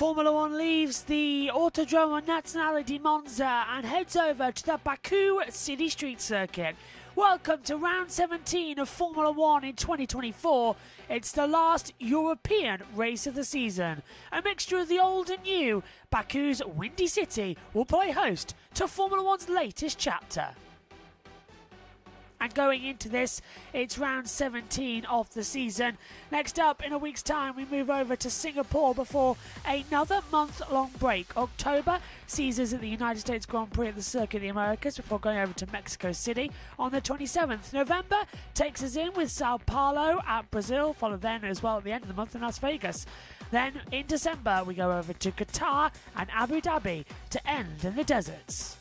Formula One leaves the Autodromo Nazionale di Monza and heads over to the Baku City Street Circuit. Welcome to round 17 of Formula One in 2024. It's the last European race of the season. A mixture of the old and new, Baku's Windy City will play host to Formula One's latest chapter. And going into this, it's round 17 of the season. Next up, in a week's time, we move over to Singapore before another month-long break. October sees us at the United States Grand Prix at the Circuit of the Americas before going over to Mexico City on the 27th. November takes us in with Sao Paulo at Brazil, followed then as well at the end of the month in Las Vegas. Then in December, we go over to Qatar and Abu Dhabi to end in the deserts.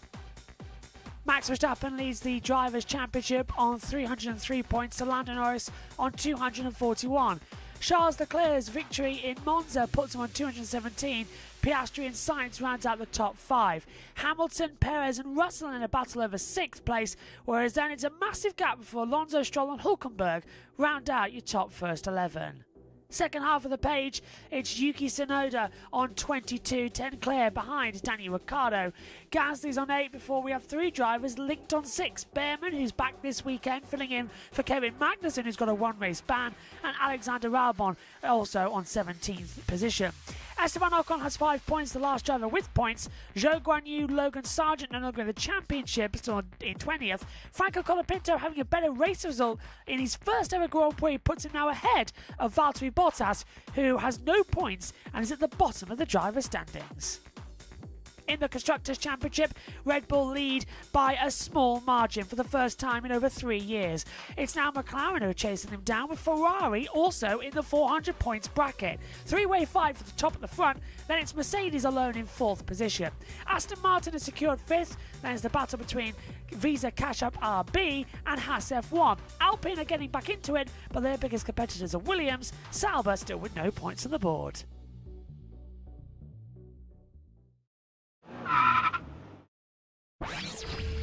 Max Verstappen leads the Drivers' Championship on 303 points to Lando Norris on 241. Charles Leclerc's victory in Monza puts him on 217. Piastri and Sainz rounds out the top 5. Hamilton, Perez and Russell in a battle over 6th place, whereas then it's a massive gap before Alonso, Stroll and Hülkenberg round out your top first 11. Second half of the page, it's Yuki Tsunoda on 22, 10 clear behind Daniel Ricciardo. Gasly's on 8 before we have 3 drivers linked on 6. Behrman, who's back this weekend, filling in for Kevin Magnussen, who's got a one-race ban, and Alexander Albon also on 17th position. Esteban Ocon has 5 points, the last driver with points. Zhou Guanyu, Logan Sargent, no longer in the championship, still in 20th. Franco Colapinto having a better race result in his first ever Grand Prix puts him now ahead of Valtteri Bottas, who has no points and is at the bottom of the driver standings. In the Constructors' Championship, Red Bull lead by a small margin for the first time in over 3 years. It's now McLaren who are chasing them down, with Ferrari also in the 400 points bracket. Three-way fight for the top at the front, then it's Mercedes alone in 4th position. Aston Martin has secured 5th, then it's the battle between Visa Cash App RB and Haas F1. Alpine are getting back into it, but their biggest competitors are Williams, Sauber still with no points on the board.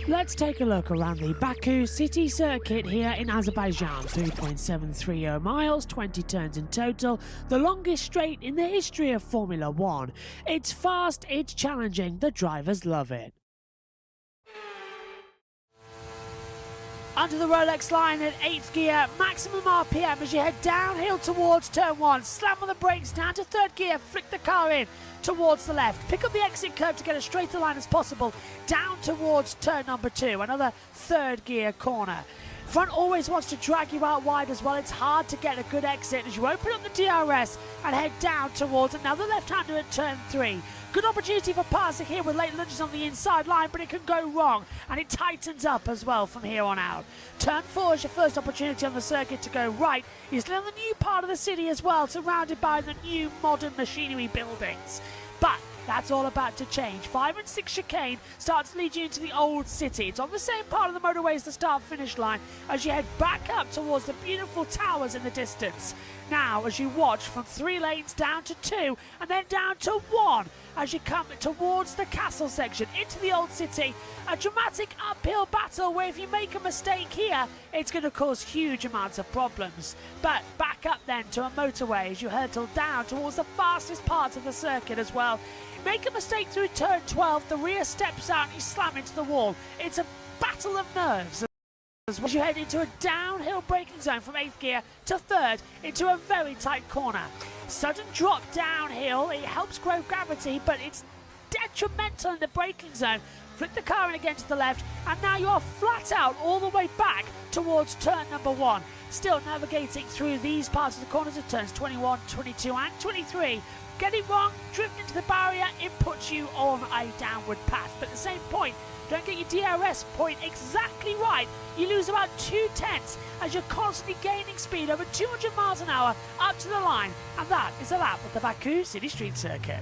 Let's take a look around the Baku City Circuit here in Azerbaijan. 3.730 miles, 20 turns in total, the longest straight in the history of Formula One. It's fast, it's challenging, the drivers love it. Under the Rolex line at 8th gear, maximum RPM as you head downhill towards turn 1. Slam on the brakes, down to 3rd gear, flick the car in towards the left. Pick up the exit curve to get as straight a line as possible, down towards turn number 2, another 3rd gear corner. Front always wants to drag you out wide as well. It's hard to get a good exit as you open up the DRS and head down towards another left-hander at turn 3. Good opportunity for passing here with late lunges on the inside line, but it can go wrong, and it tightens up as well from here on out. Turn 4 is your first opportunity on the circuit to go right. You're still in the new part of the city as well, surrounded by the new modern machinery buildings. But that's all about to change. 5 and 6 chicane starts to lead you into the old city. It's on the same part of the motorway as the start-finish line as you head back up towards the beautiful towers in the distance. Now, as you watch from 3 lanes down to 2 and then down to 1 as you come towards the castle section into the old city, a dramatic uphill battle where if you make a mistake here, it's going to cause huge amounts of problems. But back up then to a motorway as you hurtle down towards the fastest parts of the circuit as well. Make a mistake through turn 12, the rear steps out and you slam into the wall. It's a battle of nerves as you head into a downhill braking zone from 8th gear to 3rd into a very tight corner. Sudden drop downhill, it helps grow gravity, but it's detrimental in the braking zone. Flick the car in again to the left, and now you are flat out all the way back towards turn number 1. Still navigating through these parts of the corners of turns 21, 22 and 23. Get it wrong, drift into the barrier, it puts puts you on a downward path. But at the same point, don't get your DRS point exactly right. You lose about 2/10 as you're constantly gaining speed over 200 miles an hour up to the line. And that is a lap of the Baku City Street Circuit.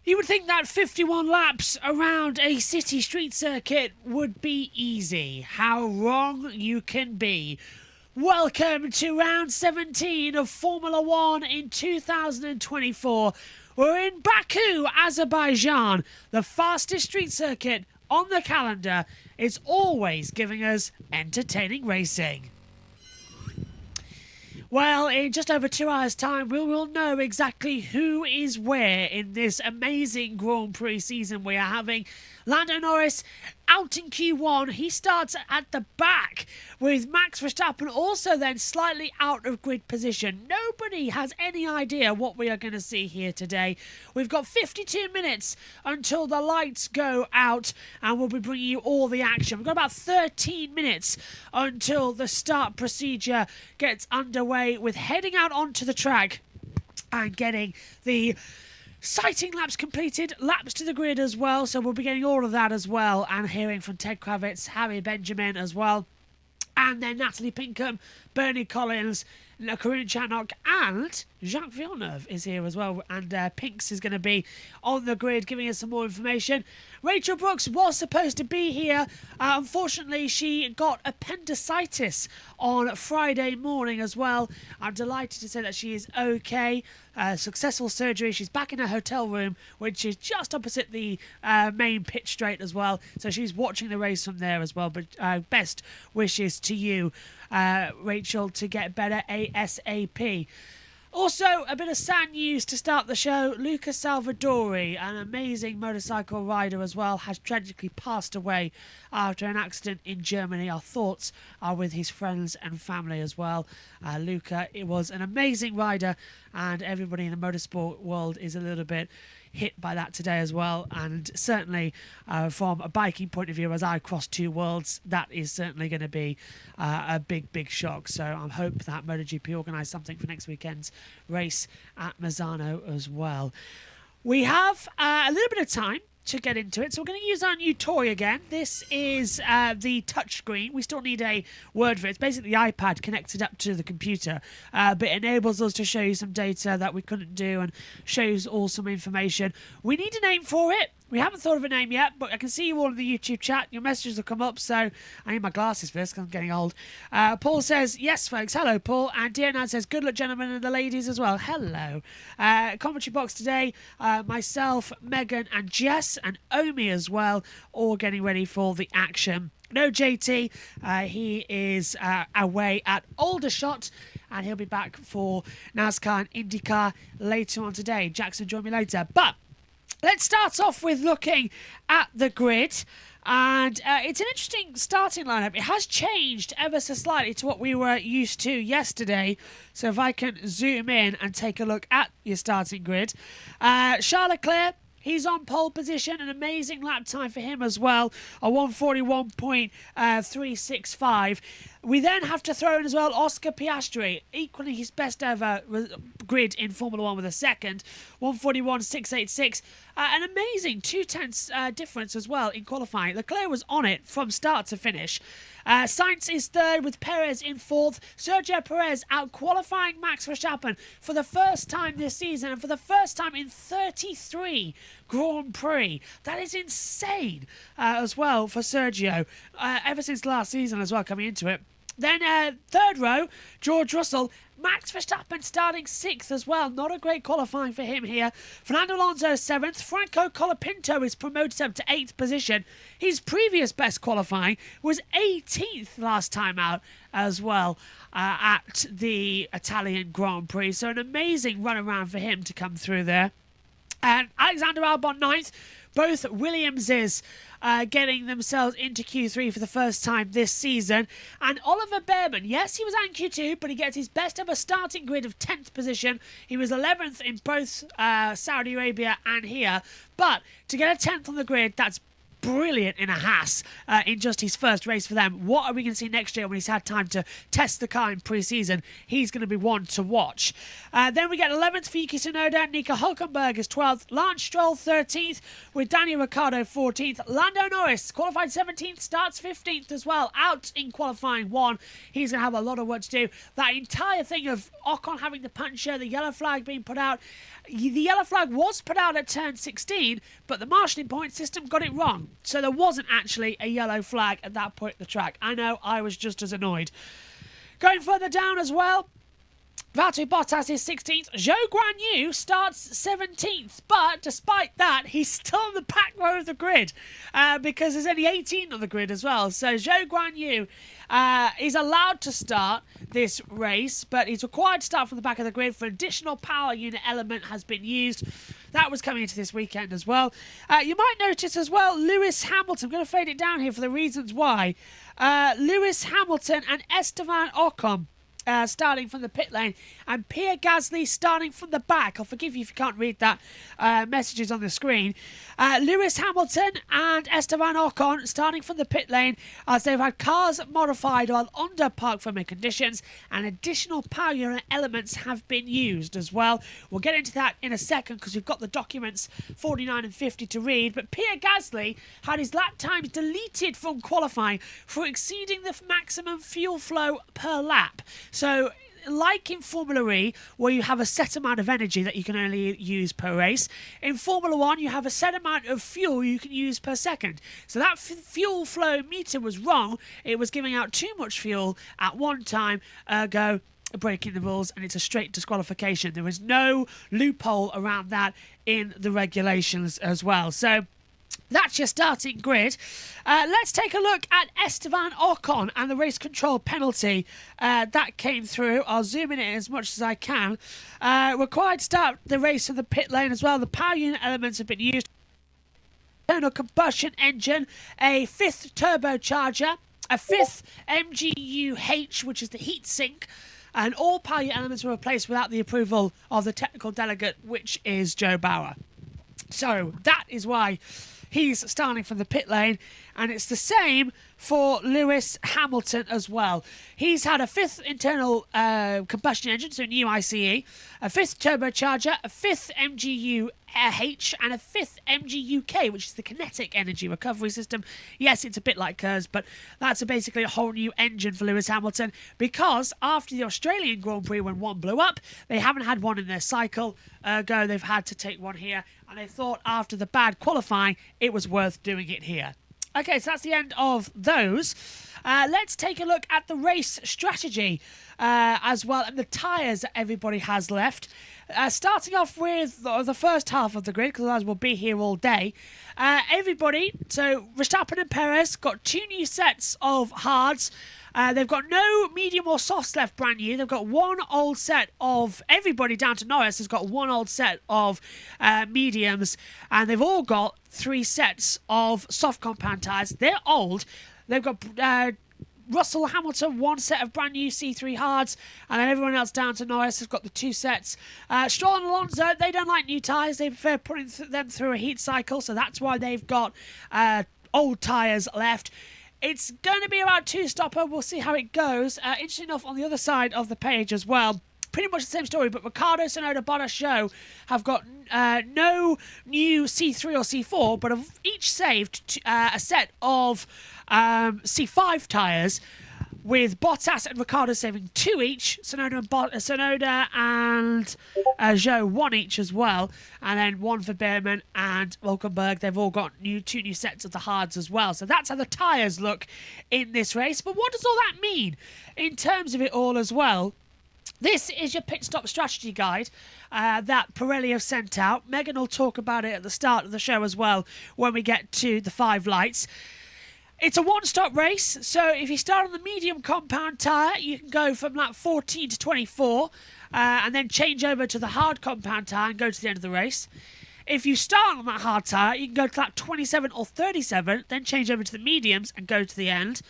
You would think that 51 laps around a city street circuit would be easy. How wrong you can be. Welcome to round 17 of Formula 1 in 2024. We're in Baku, Azerbaijan, the fastest street circuit on the calendar. It's always giving us entertaining racing. Well, in just over 2 hours' time, we will know exactly who is where in this amazing Grand Prix season we are having. Lando Norris out in Q1. He starts at the back with Max Verstappen also then slightly out of grid position. Nobody has any idea what we are going to see here today. We've got 52 minutes until the lights go out and we'll be bringing you all the action. We've got about 13 minutes until the start procedure gets underway with heading out onto the track and getting the sighting laps completed, laps to the grid as well, so we'll be getting all of that as well, and hearing from Ted Kravitz, Harry Benjamin as well, and then Natalie Pinkham, Bernie Collins, Corinne Channock, and Jacques Villeneuve is here as well, and Pinks is going to be on the grid giving us some more information. Rachel Brooks was supposed to be here. Unfortunately, she got appendicitis on Friday morning as well. I'm delighted to say that she is okay. Successful surgery. She's back in her hotel room, which is just opposite the main pit straight as well. So she's watching the race from there as well. But best wishes to you, Rachel, to get better ASAP. Also, a bit of sad news to start the show. Luca Salvadori, an amazing motorcycle rider as well, has tragically passed away after an accident in Germany. Our thoughts are with his friends and family as well. Luca, it was an amazing rider, and everybody in the motorsport world is a little bit hit by that today as well, and certainly from a biking point of view, as I cross two worlds, that is certainly going to be a big shock. So I hope that MotoGP organise something for next weekend's race at Misano as well. We have a little bit of time to get into it, so we're going to use our new toy again. This is the touchscreen. We still need a word for it. It's basically the iPad connected up to the computer, but it enables us to show you some data that we couldn't do and shows all some information. We need a name for it. We haven't thought of a name yet, but I can see you all in the YouTube chat. Your messages will come up, so I need my glasses for this because I'm getting old. Paul says, yes, folks. Hello, Paul. And Dear Nan says, good luck, gentlemen, and the ladies as well. Hello. Commentary box today, myself, Megan, and Jess, and Omi as well, all getting ready for the action. No JT. He is away at Aldershot, and he'll be back for NASCAR and IndyCar later on today. Jackson, join me later. But let's start off with looking at the grid. And it's an interesting starting lineup. It has changed ever so slightly to what we were used to yesterday. So if I can zoom in and take a look at your starting grid. Charles Leclerc, he's on pole position, an amazing lap time for him as well, a 141.365. We then have to throw in as well Oscar Piastri, equally his best ever grid in Formula 1 with a second, 141.686. An amazing 2/10 difference as well in qualifying. Leclerc was on it from start to finish. Sainz is third with Perez in fourth. Sergio Perez out-qualifying Max Verstappen for the first time this season and for the first time in 33 Grand Prix. That is insane as well for Sergio, ever since last season as well, coming into it. Then third row, George Russell. Max Verstappen starting sixth as well. Not a great qualifying for him here. Fernando Alonso seventh. Franco Colapinto is promoted up to eighth position. His previous best qualifying was 18th last time out as well at the Italian Grand Prix. So an amazing run around for him to come through there. And Alexander Albon ninth. Both Williamses getting themselves into Q3 for the first time this season. And Oliver Bearman, yes, he was out in Q2, but he gets his best ever starting grid of 10th position. He was 11th in both Saudi Arabia and here. But to get a 10th on the grid, that's brilliant in a Haas in just his first race for them. What are we going to see next year when he's had time to test the car in pre-season? He's going to be one to watch. Then we get 11th for Yuki Tsunoda. Nico Hülkenberg is 12th. Lance Stroll 13th with Daniel Ricciardo 14th. Lando Norris qualified 17th, starts 15th as well, out in qualifying 1. He's going to have a lot of work to do. That entire thing of Ocon having the puncture, the yellow flag being put out. The yellow flag was put out at turn 16, but the marshalling point system got it wrong. So there wasn't actually a yellow flag at that point of the track. I know, I was just as annoyed. Going further down as well, Valtteri Bottas is 16th. Zhou Guanyu starts 17th, but despite that, he's still on the back row of the grid because there's only 18 on the grid as well. So Zhou Guanyu is allowed to start this race, but he's required to start from the back of the grid for additional power unit element has been used. That was coming into this weekend as well. You might notice as well, Lewis Hamilton, I'm going to fade it down here for the reasons why. Lewis Hamilton and Esteban Ocon starting from the pit lane, and Pierre Gasly starting from the back. I'll forgive you if you can't read that messages on the screen. Lewis Hamilton and Esteban Ocon starting from the pit lane as they've had cars modified while under park friendly conditions, and additional power unit elements have been used as well. We'll get into that in a second because we've got the documents 49 and 50 to read. But Pierre Gasly had his lap times deleted from qualifying for exceeding the maximum fuel flow per lap. So, like in Formula E, where you have a set amount of energy that you can only use per race, in Formula 1 you have a set amount of fuel you can use per second. So that fuel flow meter was wrong. It was giving out too much fuel at one time, ergo breaking the rules, and it's a straight disqualification. There is no loophole around that in the regulations as well. So that's your starting grid. Let's take a look at Esteban Ocon and the race control penalty that came through. I'll zoom in as much as I can. Required to start the race from the pit lane as well. The power unit elements have been used. Internal combustion engine, a 5th turbocharger, a 5th MGU-H, which is the heat sink, and all power unit elements were replaced without the approval of the technical delegate, which is Joe Bauer. So that is why he's starting from the pit lane, and it's the same for Lewis Hamilton as well. He's had a 5th internal combustion engine, so new ICE, a 5th turbocharger, a 5th MGU-H, and a 5th MGU-K, which is the kinetic energy recovery system. Yes, it's a bit like hers, but that's basically a whole new engine for Lewis Hamilton, because after the Australian Grand Prix when one blew up, they haven't had one in their cycle, ergo they've had to take one here, and they thought after the bad qualifying it was worth doing it here. Okay, so that's the end of those. Let's take a look at the race strategy as well, and the tyres that everybody has left. Starting off with the first half of the grid, because otherwise we'll be here all day. Everybody, so Verstappen and Perez, got 2 new sets of hards. They've got no medium or softs left brand new. They've got 1 old set of, everybody down to Norris has got 1 old set of mediums, and they've all got 3 sets of soft compound tyres. They're old. They've got Russell, Hamilton, 1 set of brand new C3 hards, and then everyone else down to Norris has got the 2 sets. Stroll and Alonso, they don't like new tyres. They prefer putting them through a heat cycle, so that's why they've got old tyres left. It's going to be about 2-stopper. We'll see how it goes. Interesting enough, on the other side of the page as well, pretty much the same story, but Ricciardo, Tsunoda, Bottas, Zhou have got no new C3 or C4, but have each saved a set of C5 tyres, with Bottas and Ricciardo saving 2 each, Tsunoda and Zhou 1 each as well, and then 1 for Behrman and Hülkenberg. They've all got 2 new sets of the hards as well. So that's how the tyres look in this race. But what does all that mean in terms of it all as well? This is your pit stop strategy guide that Pirelli have sent out. Megan will talk about it at the start of the show as well when we get to the 5 lights. It's a one-stop race, so if you start on the medium compound tyre, you can go from lap 14 to 24, and then change over to the hard compound tyre and go to the end of the race. If you start on that hard tyre, you can go to lap 27 or 37, then change over to the mediums and go to the end.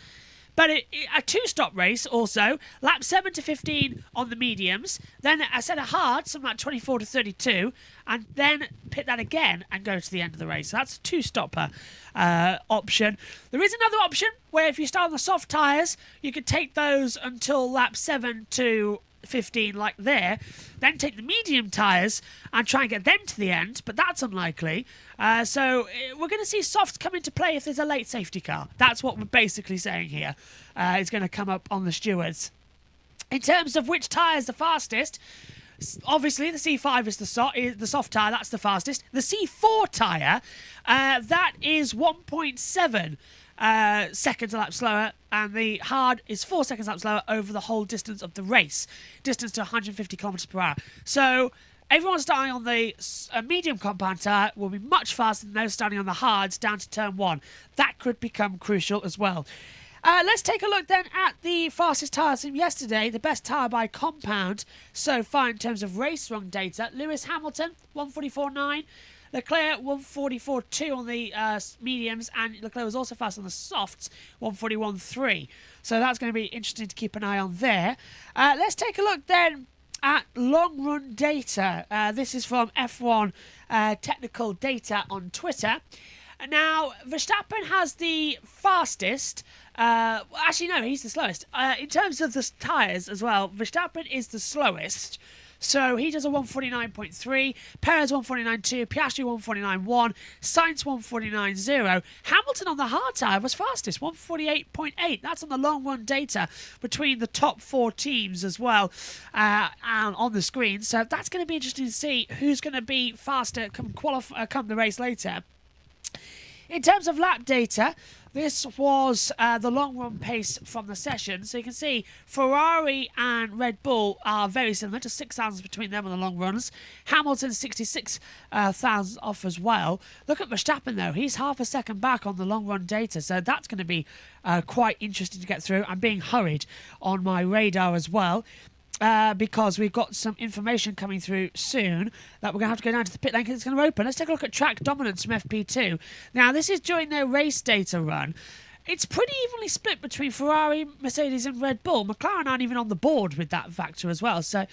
But a two-stop race also, lap 7 to 15 on the mediums, then a set of hards, something like 24 to 32, and then pit that again and go to the end of the race. So that's a two-stopper option. There is another option where if you start on the soft tyres, you could take those until lap 7 to 15 like there, then take the medium tyres and try and get them to the end, but that's unlikely. So we're going to see softs come into play if there's a late safety car. That's what we're basically saying here. It's going to come up on the stewards. In terms of which tyre is the fastest, obviously the C5 is the soft tyre, that's the fastest. The C4 tyre, that is 1.7 seconds a lap slower, and the hard is 4 seconds a lap slower over the whole distance of the race, distance to 150 kilometers per hour. So everyone starting on the medium compound tyre will be much faster than those starting on the hards down to turn 1. That could become crucial as well. Let's take a look then at the fastest tyres from yesterday, the best tyre by compound so far in terms of race run data. Lewis Hamilton 144.9. Leclerc 144.2 on the mediums, and Leclerc was also fast on the softs, 141.3. So that's going to be interesting to keep an eye on there. Let's take a look then at long run data. This is from F1 Technical Data on Twitter. Now, Verstappen has the fastest. Actually, no, he's the slowest. In terms of the tyres as well, Verstappen is the slowest. So he does a 149.3, Perez 149.2, Piastri 149.1, Sainz 149.0. Hamilton on the hard tyre was fastest, 148.8. That's on the long run data between the top 4 teams as well on the screen. So that's going to be interesting to see who's going to be faster come the race later. In terms of lap data, this was the long-run pace from the session. So you can see Ferrari and Red Bull are very similar, to 6 thousandths between them on the long runs. Hamilton 66 thousandths off as well. Look at Verstappen though, he's half a second back on the long-run data, so that's going to be quite interesting to get through. I'm being hurried on my radar as well. Because we've got some information coming through soon that we're going to have to go down to the pit lane because it's going to open. Let's take a look at track dominance from FP2. Now, this is during their race data run. It's pretty evenly split between Ferrari, Mercedes and Red Bull. McLaren aren't even on the board with that factor as well. So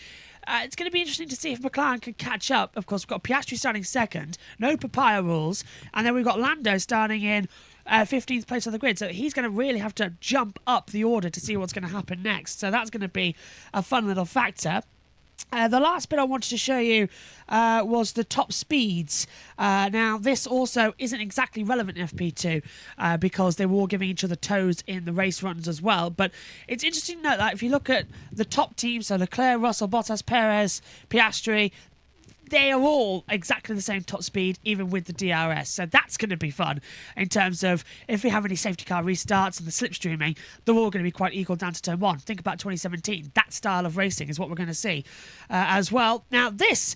it's going to be interesting to see if McLaren can catch up. Of course, we've got Piastri starting second. No papaya rules. And then we've got Lando starting in 15th place on the grid, so he's going to really have to jump up the order to see what's going to happen next. So that's going to be a fun little factor. The last bit I wanted to show you was the top speeds. Now, this also isn't exactly relevant in FP2 because they were all giving each other toes in the race runs as well. But it's interesting to note that if you look at the top teams, so Leclerc, Russell, Bottas, Perez, Piastri, they are all exactly the same top speed, even with the DRS. So that's going to be fun in terms of if we have any safety car restarts and the slipstreaming, they're all going to be quite equal down to turn 1. Think about 2017. That style of racing is what we're going to see as well. Now, this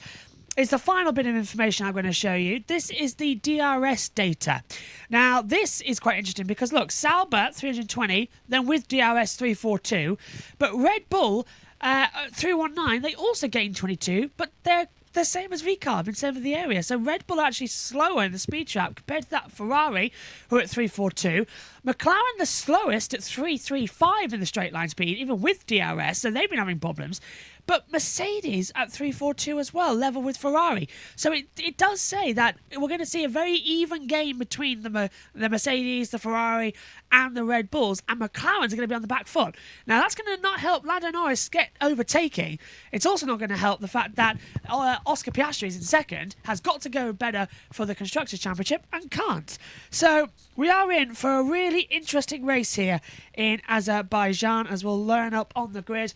is the final bit of information I'm going to show you. This is the DRS data. Now, this is quite interesting because, look, Sauber 320, then with DRS 342, but Red Bull 319, they also gained 22, but they're the same as VCarb in terms of the area. So Red Bull actually slower in the speed trap compared to that Ferrari, who are at 342. McLaren the slowest at 335 in the straight line speed, even with DRS, so they've been having problems. But Mercedes at 342 as well, level with Ferrari. So it does say that we're going to see a very even game between the Mercedes, the Ferrari, and the Red Bulls, and McLaren's going to be on the back foot. Now, that's going to not help Lando Norris get overtaking. It's also not going to help the fact that Oscar Piastri is in second, has got to go better for the Constructors' Championship, and can't. So we are in for a really interesting race here in Azerbaijan, as we'll learn up on the grid.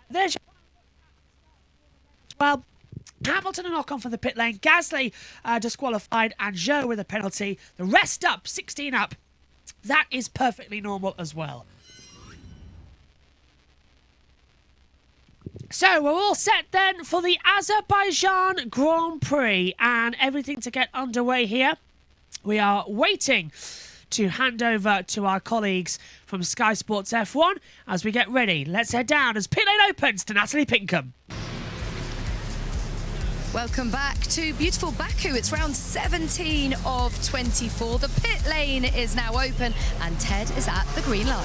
There's your... Well, Hamilton and Ocon for the pit lane, Gasly disqualified, and Zhou with a penalty. The rest up, 16 up. That is perfectly normal as well. So we're all set then for the Azerbaijan Grand Prix and everything to get underway here. We are waiting to hand over to our colleagues from Sky Sports F1 as we get ready. Let's head down as pit lane opens to Natalie Pinkham. Welcome back to beautiful Baku. It's round 17 of 24. The pit lane is now open and Ted is at the green light.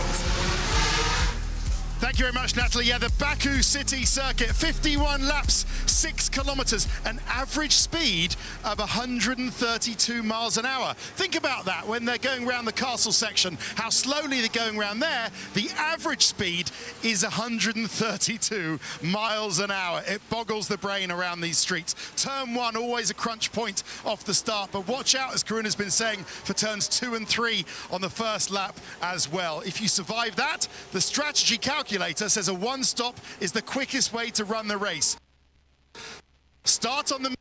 Thank you very much, Natalie. Yeah, the Baku city circuit, 51 laps, 6 kilometres, an average speed of 132 miles an hour. Think about that when they're going around the castle section, how slowly they're going around there. The average speed is 132 miles an hour. It boggles the brain around these streets. Turn 1, always a crunch point off the start, but watch out, as Karun has been saying, for turns 2 and 3 on the first lap as well. If you survive that, the strategy calculator says a one-stop is the quickest way to run the race. Start on the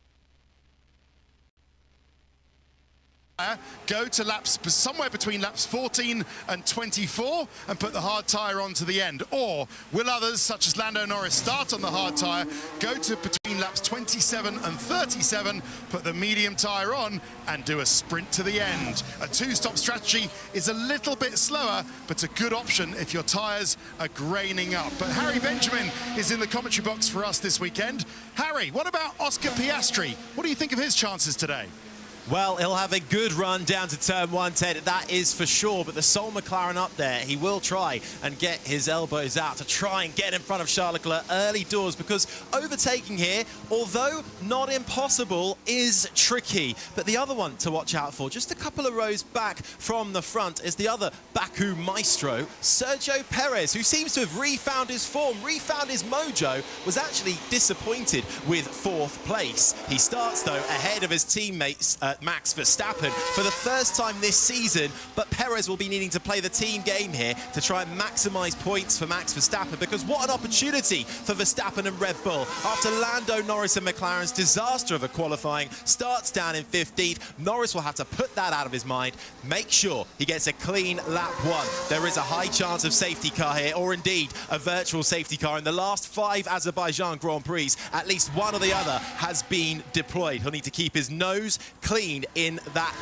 go to laps somewhere between laps 14 and 24 and put the hard tyre on to the end. Or will others, such as Lando Norris, start on the hard tyre, go to between laps 27 and 37, put the medium tyre on and do a sprint to the end. A two-stop strategy is a little bit slower, but a good option if your tyres are graining up. But Harry Benjamin is in the commentary box for us this weekend. Harry, what about Oscar Piastri? What do you think of his chances today? Well, he'll have a good run down to turn 1, Ted, that is for sure. But the sole McLaren up there, he will try and get his elbows out to try and get in front of Charles Leclerc early doors, because overtaking here, although not impossible, is tricky. But the other one to watch out for, just a couple of rows back from the front, is the other Baku maestro, Sergio Perez, who seems to have refound his form, refound his mojo, was actually disappointed with 4th place. He starts, though, ahead of his teammates, Max Verstappen, for the first time this season, but Perez will be needing to play the team game here to try and maximise points for Max Verstappen, because what an opportunity for Verstappen and Red Bull after Lando Norris and McLaren's disaster of a qualifying starts down in 15th. Norris will have to put that out of his mind, make sure he gets a clean lap 1. There is a high chance of safety car here, or indeed a virtual safety car. In the last 5 Azerbaijan Grand Prix, at least one or the other has been deployed. He'll need to keep his nose clean in that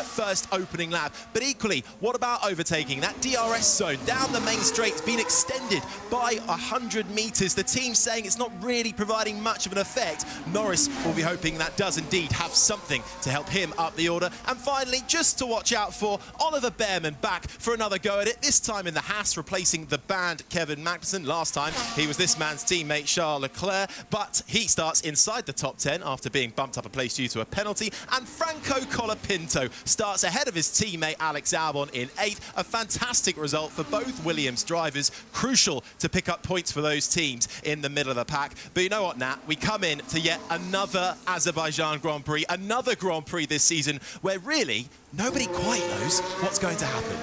first opening lap. But equally, what about overtaking? That DRS zone down the main straight's been extended by 100 metres. The team's saying it's not really providing much of an effect. Norris will be hoping that does indeed have something to help him up the order. And finally, just to watch out for, Oliver Behrman back for another go at it, this time in the Haas, replacing the banned Kevin Magnussen. Last time he was this man's teammate Charles Leclerc, but he starts inside the top 10 after being bumped up a place due to a penalty. And Franco Colapinto starts ahead of his teammate Alex Albon in 8th. A fantastic result for both Williams drivers, crucial to pick up points for those teams in the middle of the pack. But you know what, Nat? We come in to yet another Azerbaijan Grand Prix, another Grand Prix this season where really nobody quite knows what's going to happen.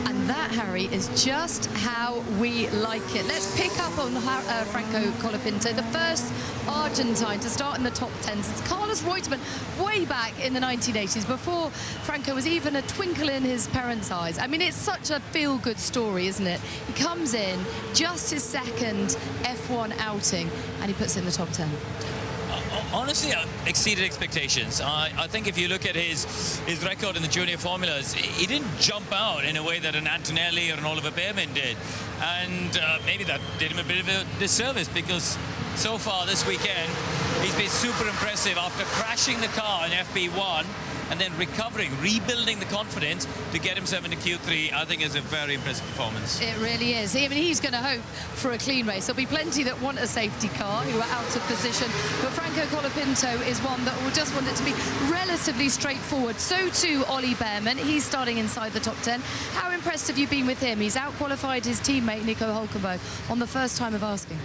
And that, Harry, is just how we like it. Let's pick up on Franco Colapinto, the first Argentine to start in the top 10 since Carlos Reutemann way back in the 1980s, before Franco was even a twinkle in his parents' eyes. I mean, it's such a feel-good story, isn't it? He comes in, just his second F1 outing, and he puts it in the top 10. Honestly, exceeded expectations. I think if you look at his record in the junior formulas, he didn't jump out in a way that an Antonelli or an Oliver Behrman did. And maybe that did him a bit of a disservice, because so far this weekend, he's been super impressive after crashing the car in FP1 and then recovering, rebuilding the confidence to get himself into Q3. I think is a very impressive performance. It really is. I mean, he's going to hope for a clean race. There'll be plenty that want a safety car, who are out of position, but Franco Colapinto is one that will just want it to be relatively straightforward. So too Ollie Behrman. He's starting inside the top 10. How impressed have you been with him? He's out-qualified his teammate Nico Hülkenberg on the first time of asking.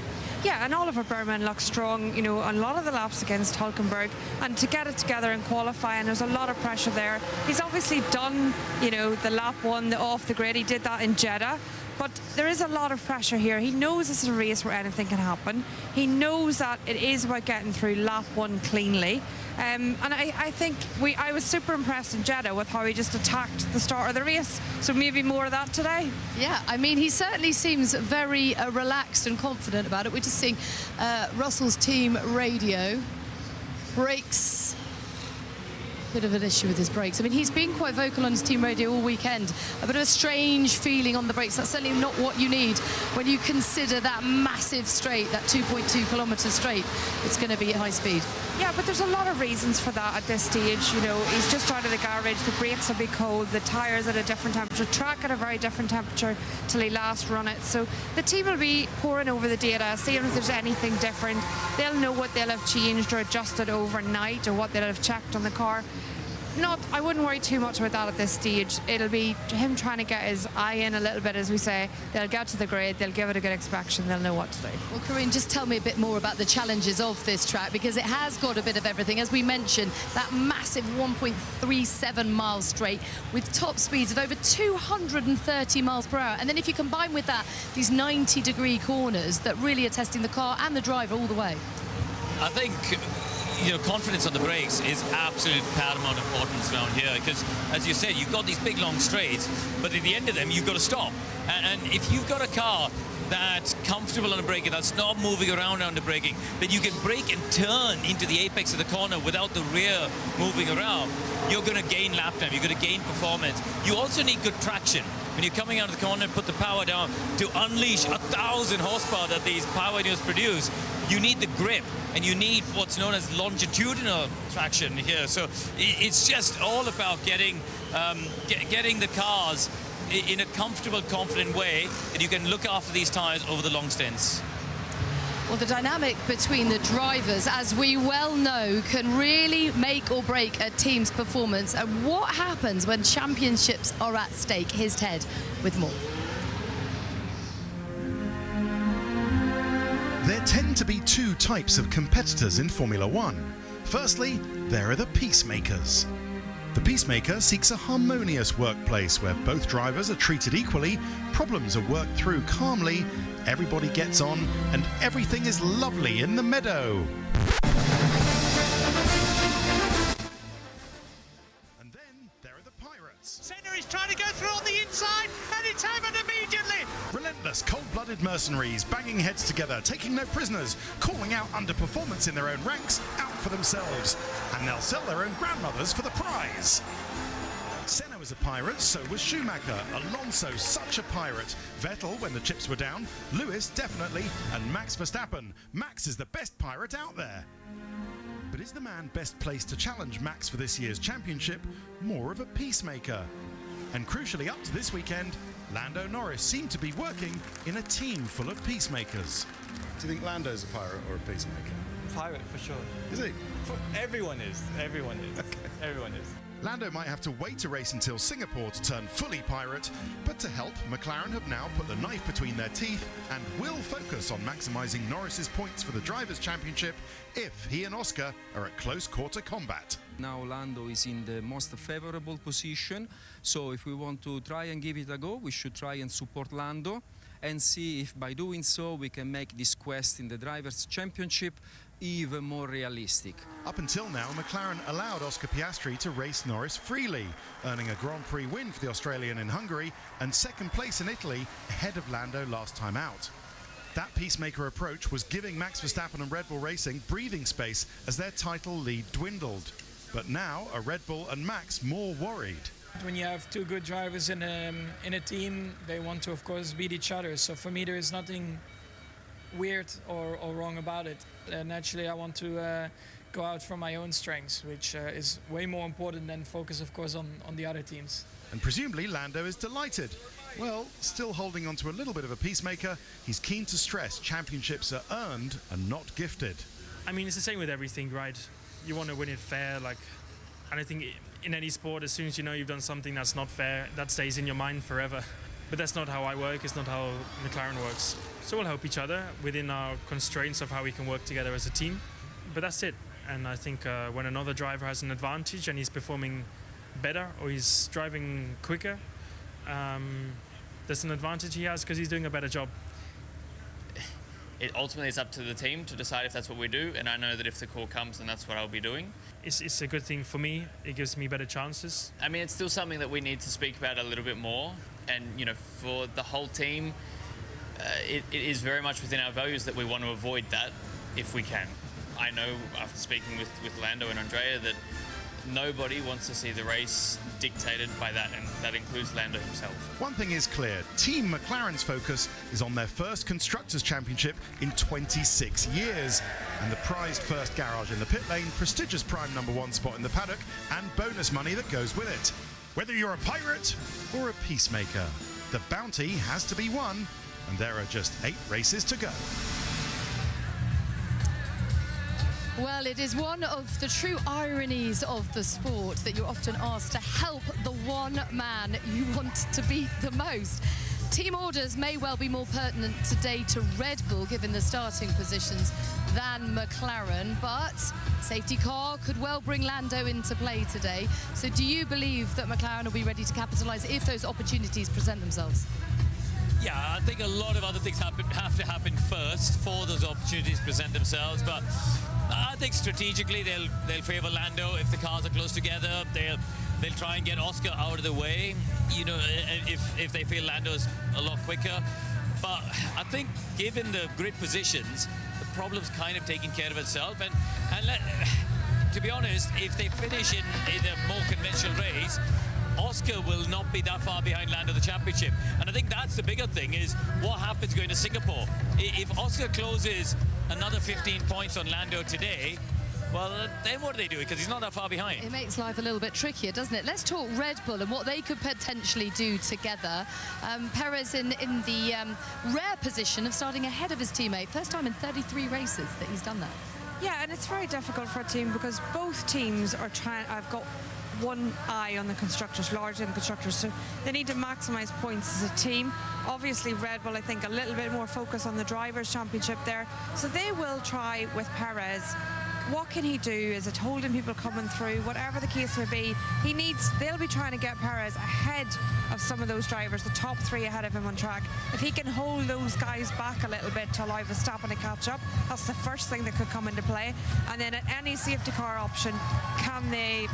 Yeah, and Oliver Behrman looks strong, you know, on a lot of the laps against Hülkenberg, and to get it together and qualify, and there's a lot of pressure there. He's obviously done, you know, the lap 1, the off the grid. He did that in Jeddah. But there is a lot of pressure here. He knows this is a race where anything can happen. He knows that it is about getting through lap 1 cleanly. And I think I was super impressed in Jeddah with how he just attacked the start of the race. So maybe more of that today. Yeah, I mean, he certainly seems very relaxed and confident about it. We're just seeing Russell's team radio. Brakes Bit of an issue with his brakes. I mean, he's been quite vocal on his team radio all weekend. A bit of a strange feeling on the brakes. That's certainly not what you need when you consider that massive straight, that 2.2 kilometre straight. It's going to be at high speed. Yeah, but there's a lot of reasons for that at this stage. You know, he's just out of the garage, the brakes will be cold, the tyres at a different temperature, track at a very different temperature till he last run it. So the team will be poring over the data, seeing if there's anything different. They'll know what they'll have changed or adjusted overnight or what they'll have checked on the car. I wouldn't worry too much about that at this stage. It'll be him trying to get his eye in a little bit, as we say. They'll get to the grid, they'll give it a good inspection, they'll know what to do. Well, Corinne, just tell me a bit more about the challenges of this track, because it has got a bit of everything. As we mentioned, that massive 1.37 miles straight with top speeds of over 230 miles per hour. And then if you combine with that these 90-degree corners that really are testing the car and the driver all the way. I think, you know, confidence on the brakes is absolute paramount importance around here, because, as you said, you've got these big long straights, but at the end of them you've got to stop. And if you've got a car that's comfortable on the braking, that's not moving around on the braking, that you can brake and turn into the apex of the corner without the rear moving around, you're going to gain lap time, you're going to gain performance. You also need good traction. When you're coming out of the corner and put the power down to unleash 1,000 horsepower that these power units produce, you need the grip and you need what's known as longitudinal traction here. So it's just all about getting the cars in a comfortable, confident way that you can look after these tires over the long stints. Well, the dynamic between the drivers, as we well know, can really make or break a team's performance. And what happens when championships are at stake? Here's Ted with more. There tend to be two types of competitors in Formula One. Firstly, there are the peacemakers. The peacemaker seeks a harmonious workplace where both drivers are treated equally, problems are worked through calmly, everybody gets on, and everything is lovely in the meadow. And then there are the pirates. Senna is trying to go through on the inside, and it's happened immediately. Relentless, cold-blooded mercenaries, banging heads together, taking no prisoners, calling out underperformance in their own ranks, out for themselves. And they'll sell their own grandmothers for the prize. Senna was a pirate, so was Schumacher. Alonso, such a pirate. Vettel, when the chips were down. Lewis, definitely. And Max Verstappen. Max is the best pirate out there. But is the man best placed to challenge Max for this year's championship more of a peacemaker? And crucially, up to this weekend, Lando Norris seemed to be working in a team full of peacemakers. Do you think Lando's a pirate or a peacemaker? Pirate, for sure. Is he? Everyone is. Everyone is. Okay. Everyone is. Lando might have to wait to race until Singapore to turn fully pirate, but to help, McLaren have now put the knife between their teeth and will focus on maximising Norris's points for the Drivers' Championship if he and Oscar are at close quarter combat. Now Lando is in the most favorable position, so if we want to try and give it a go, we should try and support Lando and see if by doing so we can make this quest in the Drivers' Championship even more realistic. Up until now, McLaren allowed Oscar Piastri to race Norris freely, earning a Grand Prix win for the Australian in Hungary and second place in Italy ahead of Lando last time out. That peacemaker approach was giving Max Verstappen and Red Bull Racing breathing space as their title lead dwindled. But now are Red Bull and Max more worried? When you have two good drivers in a team, they want to, of course, beat each other. So for me, there is nothing weird or wrong about it. Naturally, I want to go out from my own strengths, which is way more important than focus, of course, on the other teams. And presumably Lando is delighted. Well, still holding on to a little bit of a peacemaker, he's keen to stress championships are earned and not gifted. I mean, it's the same with everything, right? You want to win it fair, and I think in any sport, as soon as you know you've done something that's not fair, that stays in your mind forever. But that's not how I work, it's not how McLaren works. So we'll help each other within our constraints of how we can work together as a team. But that's it. And I think when another driver has an advantage and he's performing better or he's driving quicker, there's an advantage he has because he's doing a better job. It ultimately is up to the team to decide if that's what we do, and I know that if the call comes, then that's what I'll be doing. It's a good thing for me. It gives me better chances. I mean, it's still something that we need to speak about a little bit more, and you know, for the whole team, it is very much within our values that we want to avoid that if we can. I know after speaking with Lando and Andrea that nobody wants to see the race dictated by that, and that includes Lando himself. One thing is clear, Team McLaren's focus is on their first Constructors' Championship in 26 years. And the prized first garage in the pit lane, prestigious prime #1 spot in the paddock, and bonus money that goes with it. Whether you're a pirate or a peacemaker, the bounty has to be won, and there are just 8 races to go. Well, it is one of the true ironies of the sport that you're often asked to help the one man you want to beat the most. Team orders may well be more pertinent today to Red Bull, given the starting positions, than McLaren, but safety car could well bring Lando into play today. So do you believe that McLaren will be ready to capitalise if those opportunities present themselves? Yeah, I think a lot of other things have to happen first for those opportunities to present themselves, but I think strategically they'll favour Lando if the cars are close together. They'll try and get Oscar out of the way, you know, if they feel Lando's a lot quicker. But I think given the grid positions, the problem's kind of taking care of itself. And to be honest, if they finish in a more conventional race, Oscar will not be that far behind Lando the championship. And I think that's the bigger thing, is what happens going to Singapore. If Oscar closes another 15 points on Lando today, well, then what do they do? Because he's not that far behind. It makes life a little bit trickier, doesn't it? Let's talk Red Bull and what they could potentially do together. Perez in the rare position of starting ahead of his teammate. First time in 33 races that he's done that. Yeah, and it's very difficult for a team because both teams are trying. I've got one eye on the constructors, largely on the constructors, so they need to maximise points as a team. Obviously Red Bull, I think, a little bit more focus on the Drivers' Championship there, so they will try with Perez. What can he do? Is it holding people coming through? Whatever the case may be, they'll be trying to get Perez ahead of some of those drivers, the top 3 ahead of him on track. If he can hold those guys back a little bit to allow Verstappen to catch up, that's the first thing that could come into play. And then at any safety car option, can they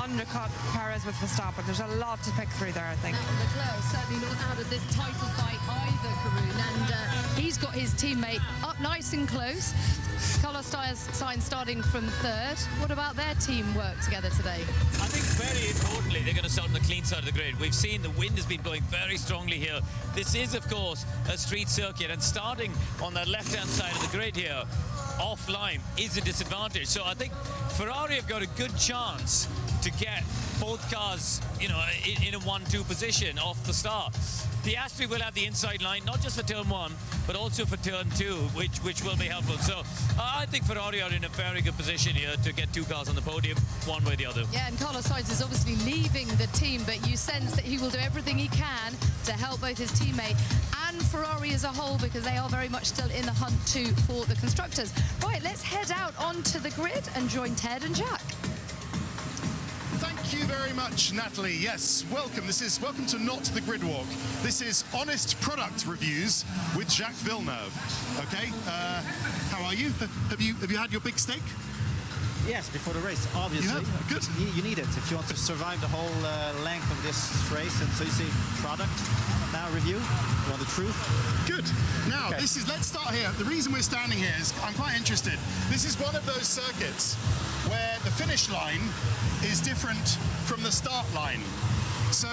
undercut Perez with Verstappen? There's a lot to pick through there, I think. And Leclerc certainly not out of this title fight either, Karun, and he's got his teammate up nice and close. Carlos Sainz starting from 3rd. What about their teamwork together today? I think very importantly, they're going to start on the clean side of the grid. We've seen the wind has been blowing very strongly here. This is, of course, a street circuit, and starting on the left-hand side of the grid here, offline, is a disadvantage. So I think Ferrari have got a good chance to get both cars, you know, in a 1-2 position off the start. The Aston will have the inside line, not just for turn 1, but also for turn 2, which will be helpful. So I think Ferrari are in a very good position here to get 2 cars on the podium, one way or the other. Yeah, and Carlos Sainz is obviously leaving the team, but you sense that he will do everything he can to help both his teammate and Ferrari as a whole, because they are very much still in the hunt too for the constructors. Right, let's head out onto the grid and join Ted and Jack. Thank you very much, Natalie. Yes, welcome. Welcome to Not the Grid Walk. This is honest product reviews with Jacques Villeneuve. Okay, how are you? Have you had your big steak? Yes, before the race, obviously. You have? Good. You need it if you want to survive the whole length of this race. And so you see product, now review. You want the truth? Good. Now, okay. Let's start here. The reason we're standing here is I'm quite interested. This is one of those circuits where the finish line is different from the start line. So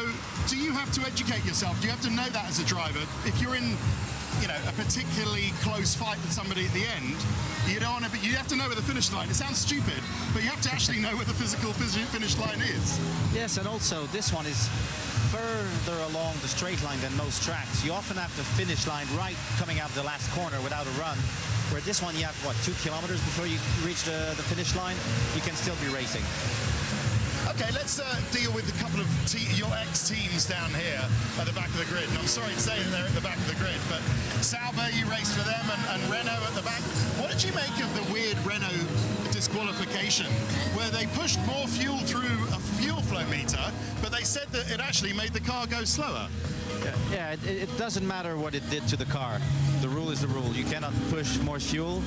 do you have to educate yourself? Do you have to know that as a driver? If you're in, you know, a particularly close fight with somebody at the end, you don't want to, but you have to know where the finish line. It sounds stupid, but you have to actually know where the physical finish line is. Yes, and also this one is further along the straight line than most tracks. You often have the finish line right coming out of the last corner without a run. Where this one you have, what, 2 kilometers before you reach the finish line? You can still be racing. Okay, let's deal with a couple of your ex-teams down here at the back of the grid. And I'm sorry to say that they're at the back of the grid, but Sauber, you raced for them, and Renault at the back. What did you make of the weird Renault disqualification, where they pushed more fuel through a fuel flow meter, but they said that it actually made the car go slower? Yeah, it doesn't matter what it did to the car. The rule is the rule. You cannot push more fuel.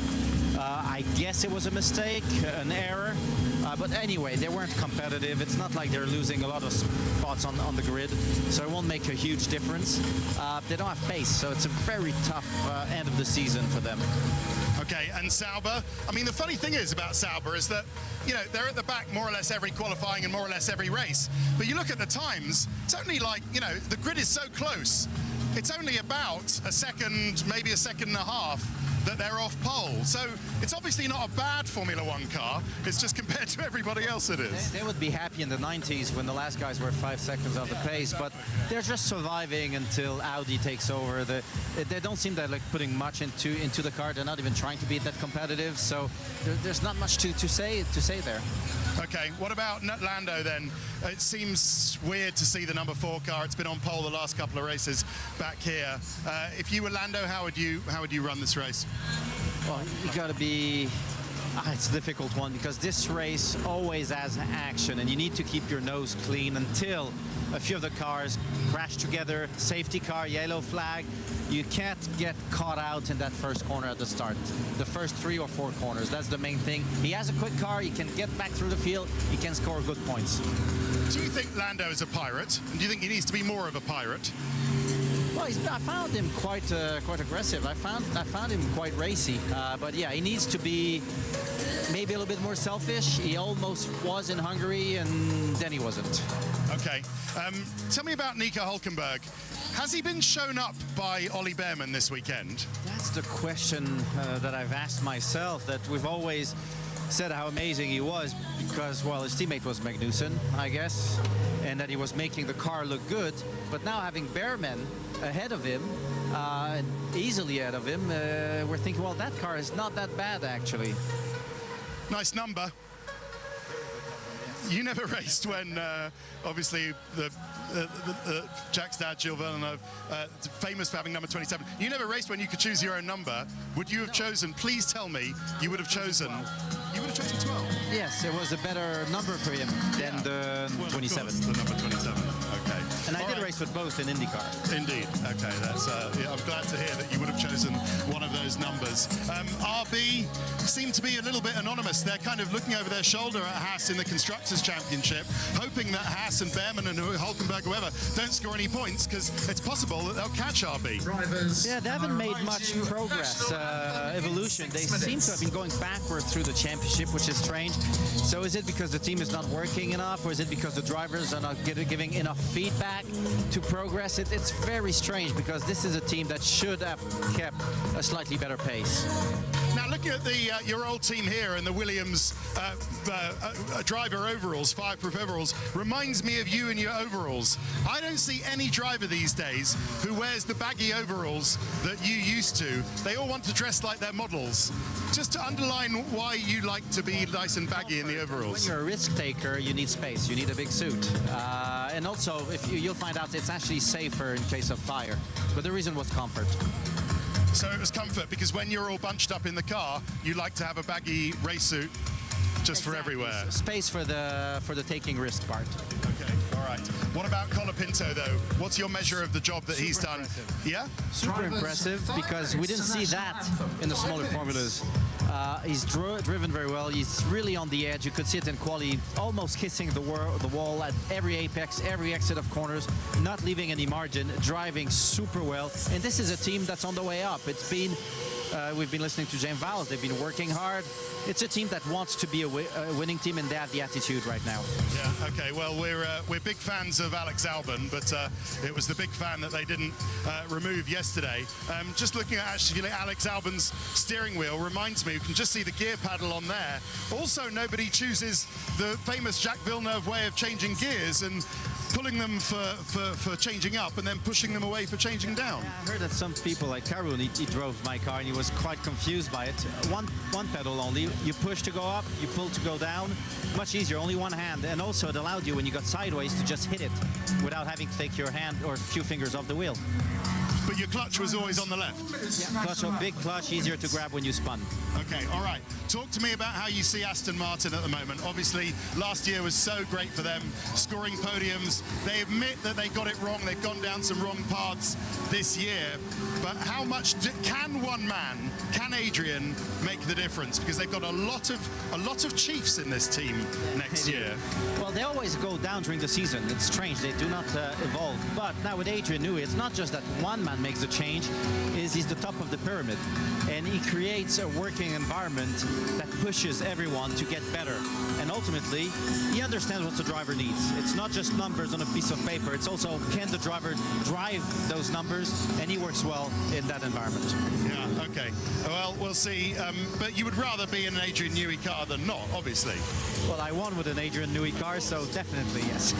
I guess it was a mistake, an error. But anyway, they weren't competitive. It's not like they're losing a lot of spots on the grid, so it won't make a huge difference. They don't have pace, so it's a very tough end of the season for them. Okay, and Sauber, I mean, the funny thing is about Sauber is that, you know, they're at the back more or less every qualifying and more or less every race. But you look at the times, it's only like, you know, the grid is so close. It's only about a second, maybe a second and a half that they're off pole. So it's obviously not a bad Formula One car. It's just compared to everybody else it is. They would be happy in the 90s when the last guys were 5 seconds off the pace, but they're just surviving until Audi takes over. They don't seem that like putting much into the car. They're not even trying to be that competitive. So there's not much to say there. Okay, what about Lando then? It seems weird to see the number 4 car. It's been on pole the last couple of races back here. If you were Lando, how would you run this race? Well, you got to be. It's a difficult one because this race always has action, and you need to keep your nose clean until a few of the cars crash together. Safety car, yellow flag. You can't get caught out in that first corner at the start. The first 3 or 4 corners, that's the main thing. He has a quick car, he can get back through the field, he can score good points. Do you think Lando is a pirate? And do you think he needs to be more of a pirate? Well, I found him quite aggressive. I found him quite racy. But yeah, he needs to be maybe a little bit more selfish. He almost was in Hungary, and then he wasn't. Okay. Tell me about Nico Hülkenberg. Has he been shown up by Ollie Behrman this weekend? That's the question that I've asked myself, that we've always said how amazing he was because, well, his teammate was Magnussen, I guess, and that he was making the car look good. But now having Behrman ahead of him, easily ahead of him, we're thinking, well, that car is not that bad, actually. Nice number. You never raced when, obviously, Jack's dad, Gilles Villeneuve, famous for having number 27. You never raced when you could choose your own number. Would you have chosen, please tell me, you would have chosen 12? Yes, it was a better number for him than the 27. The number 27, okay. And I did race with both in IndyCar. Indeed, okay, that's, yeah, I'm glad to hear that you would have chosen one of those numbers. RB seem to be a little bit anonymous. They're kind of looking over their shoulder at Haas in the Constructors' Championship, hoping that Haas and Behrman and Hülkenberg, whoever, don't score any points, because it's possible that they'll catch RB. Yeah, they haven't made much progress, evolution. They seem to have been going backward through the championship, which is strange. So is it because the team is not working enough, or is it because the drivers are not giving enough feedback to progress? It's very strange, because this is a team that should have kept a slightly better pace. Now, looking at the your old team here and the Williams driver overalls, fireproof overalls, reminds me of you and your overalls. I don't see any driver these days who wears the baggy overalls that you used to. They all want to dress like their models. Just to underline why you like to be nice and baggy in the overalls. When you're a risk taker, you need space. You need a big suit. And also, if you'll find out it's actually safer in case of fire. But the reason was comfort. So it was comfort, because when you're all bunched up in the car, you like to have a baggy race suit just for everywhere. Space for the taking risk part. Okay, all right. What about Colapinto, though? What's your measure of the job that he's done? Impressive. Yeah? Super impressive, because we didn't see that in the smaller formulas. He's driven very well. He's really on the edge. You could see it in quali, almost kissing the wall at every apex, every exit of corners, not leaving any margin, driving super well. And this is a team that's on the way up. It's been, we've been listening to James Vowles. They've been working hard. It's a team that wants to be a winning team, and they have the attitude right now. Yeah, okay. Well, we're big fans of Alex Albon, but it was the big fan that they didn't remove yesterday. Just looking at actually Alex Albon's steering wheel reminds me, you can just see the gear paddle on there. Also, nobody chooses the famous Jacques Villeneuve way of changing gears and pulling them for changing up and then pushing them away for changing down. Yeah, I heard that some people, like Karun, he drove my car and he was quite confused by it. One pedal only. You push to go up, you pull to go down. Much easier, only one hand. And also it allowed you, when you got sideways, to just hit it without having to take your hand or a few fingers off the wheel. But your clutch was always on the left. Yeah, clutch, a big clutch, easier to grab when you spun. Okay, all right. Talk to me about how you see Aston Martin at the moment. Obviously, last year was so great for them, scoring podiums. They admit that they got it wrong. They've gone down some wrong paths this year. But how much can one man, can Adrian, make the difference? Because they've got a lot of chiefs in this team next year. Well, they always go down during the season. It's strange. They do not evolve. But now with Adrian Newey, it's not just that one man and makes the change is he's the top of the pyramid, and he creates a working environment that pushes everyone to get better. And ultimately, he understands what the driver needs. It's not just numbers on a piece of paper. It's also, can the driver drive those numbers? And he works well in that environment. Yeah, okay. Well, we'll see. But you would rather be in an Adrian Newey car than not, obviously. Well, I won with an Adrian Newey car, so definitely yes.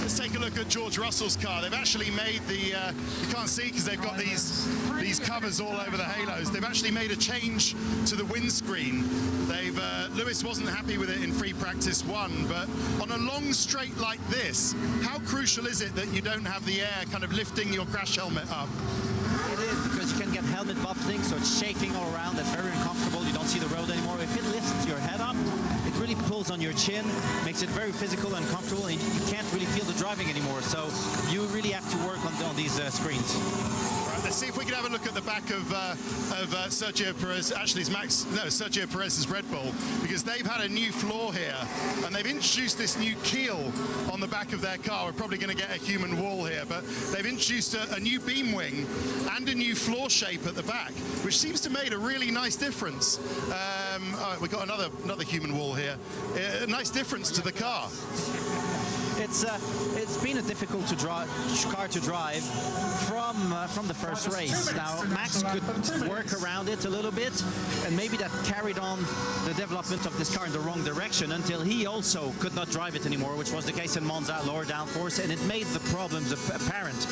Let's take a look at George Russell's car. They've actually made the, you can't see because they've got these covers all over the halos. They've actually made a change to the windscreen. Lewis wasn't happy with it in free practice 1, but on a long straight like this, how crucial is it that you don't have the air kind of lifting your crash helmet up? It is, because you can get helmet buffeting, so it's shaking all around. That's very uncomfortable. You don't see the road anymore. If it lifts your head up, it really pulls on your chin, makes it very physical and comfortable, and you can't really feel the driving anymore. So you really have to work on these screens. Let's see if we can have a look at the back of Sergio Perez. Actually, it's Sergio Perez's Red Bull, because they've had a new floor here, and they've introduced this new keel on the back of their car. We're probably going to get a human wall here, but they've introduced a new beam wing and a new floor shape at the back, which seems to make a really nice difference. We've got another human wall here. A nice difference to the car. It's been a difficult car to drive from the first race. Now Max could work around it a little bit, and maybe that carried on the development of this car in the wrong direction until he also could not drive it anymore, which was the case in Monza, lower downforce, and it made the problems apparent.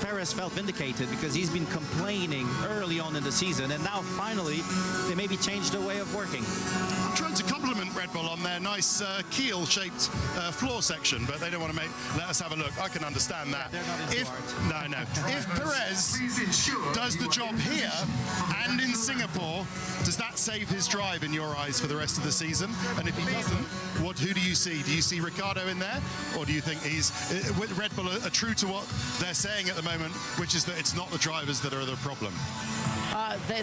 Perez felt vindicated because he's been complaining early on in the season, and now finally they maybe changed the way of working. I'm trying to compliment Red Bull on their nice keel-shaped floor section, but they don't want to let us have a look. I can understand that. If Perez does the job here and in Singapore, does that save his drive in your eyes for the rest of the season? And if he doesn't, who do you see? Do you see Ricciardo in there, or do you think Red Bull are true to what they're saying at the moment, which is that it's not the drivers that are the problem?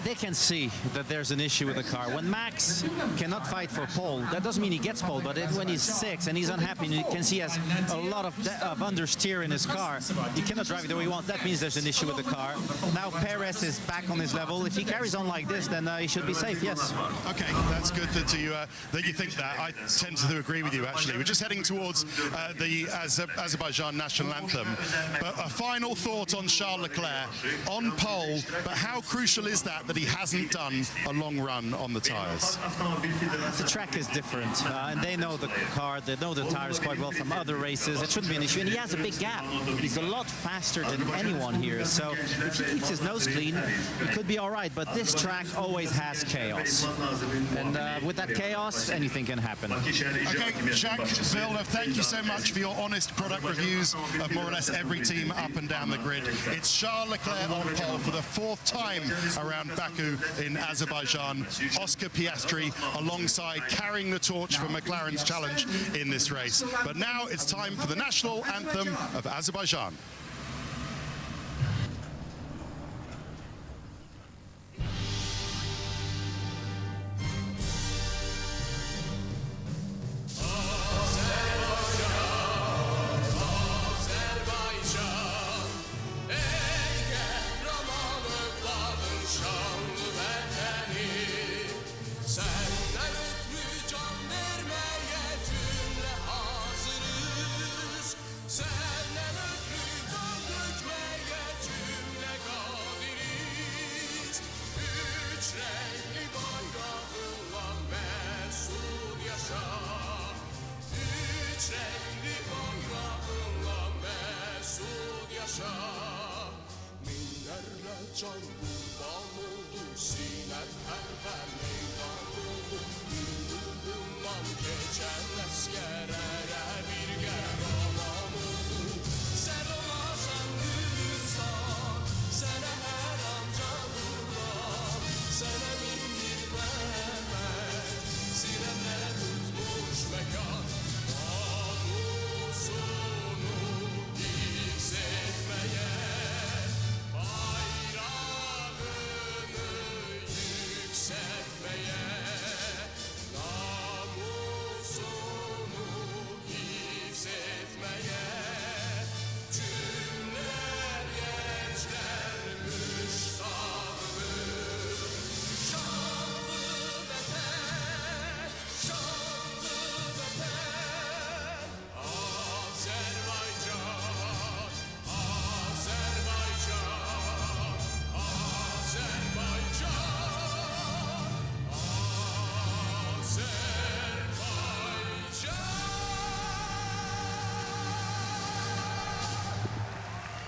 They can see that there's an issue with the car. When Max cannot fight for pole, that doesn't mean he gets pole, but when he's 6 and he's unhappy, and you can see he has a lot of understeer in his car, he cannot drive it the way he wants. That means there's an issue with the car. Now Perez is back on his level. If he carries on like this, then he should be safe, yes. Okay, that's good that you think that. I tend to agree with you, actually. We're just heading towards the Azerbaijan national anthem. But a final thought on Charles Leclerc, on pole, but how crucial is that he hasn't done a long run on the tyres? The track is different, and they know the car, they know the tyres quite well from other races. It shouldn't be an issue, and he has a big gap. He's a lot faster than anyone here, so if he keeps his nose clean, it could be all right, but this track always has chaos, and with that chaos, anything can happen. Okay, Jacques Villeneuve, thank you so much for your honest product reviews of more or less every team up and down the grid. It's Charles Leclerc on pole for the 4th time around Baku in Azerbaijan. Oscar Piastri alongside, carrying the torch for McLaren's challenge in this race. But now it's time for the national anthem of Azerbaijan.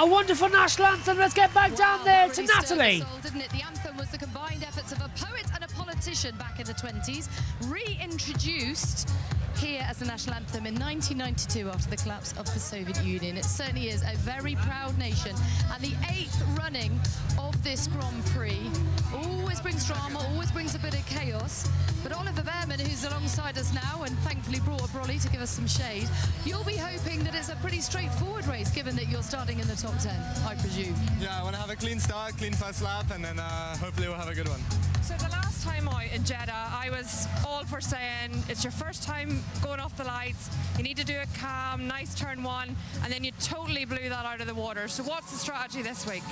A wonderful national anthem. Let's get back down there to Really stirred Natalie. us all, didn't it? The anthem was the combined efforts of a poet and a politician back in the 20s, reintroduced here as the national anthem in 1992 after the collapse of the Soviet Union. It certainly is a very proud nation, and the 8th running of this Grand Prix always brings drama, always brings a bit of chaos. But Oliver Behrman, who's alongside us now and thankfully brought a brolly to give us some shade, you'll be hoping that it's a pretty straightforward race, given that you're starting in the top 10, I presume. Yeah, I want to have a clean start, clean first lap, and then hopefully we'll have a good one. So the last time out in Jeddah, I was all for saying it's your first time going off the lights, you need to do it calm, nice turn one, and then you totally blew that out of the water. So what's the strategy this week?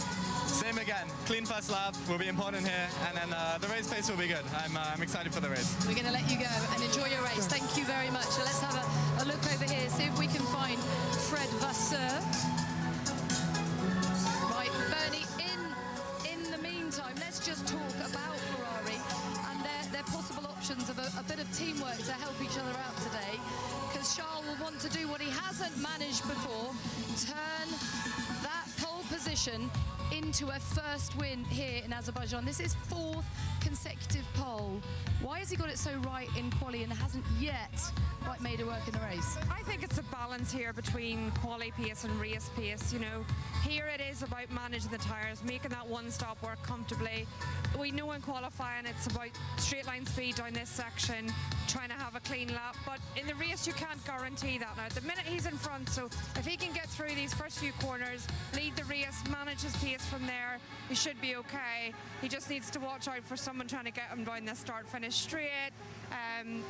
Same again, clean first lap will be important here, and then the race pace will be good. I'm excited for the race. We're going to let you go and enjoy your race. Thank you very much. So let's have a look over here, see if we can find Fred Vasseur. Right, Bernie, in the meantime, let's just talk about Ferrari and their possible options of a bit of teamwork to help each other out today, because Charles will want to do what he hasn't managed before, turn that pole position into a first win here in Azerbaijan. This is 4th consecutive pole. Why has he got it so right in quali and hasn't yet quite made it work in the race? I think it's a balance here between quali pace and race pace. You know, here it is about managing the tyres, making that one stop work comfortably. We know in qualifying it's about straight line speed down this section, trying to have a clean lap, but in the race you can't guarantee that now. At the minute he's in front, so if he can get through these first few corners, lead the race, manage his pace from there, he should be okay. He just needs to watch out for someone trying to get him down this start-finish straight.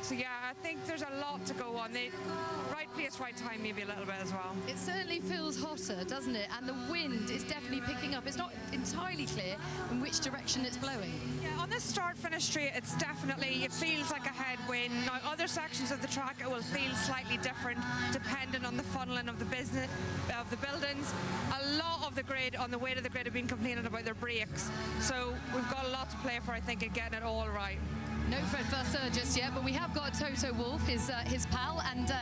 So yeah, I think there's a lot to go on. The right place, right time, maybe a little bit as well. It certainly feels hotter, doesn't it? And the wind is definitely picking up. It's not entirely clear in which direction it's blowing. Yeah, on this start-finish straight, it's definitely, it feels like a headwind. Now, other sections of the track, it will feel slightly different depending on the funneling of the buildings. A lot of the grid, on the way to the grid, have been complaining about their brakes. So we've got a lot to play for, I think, in getting it all right. No Fred Vasseur just yet, but we have got Toto Wolff, his pal, and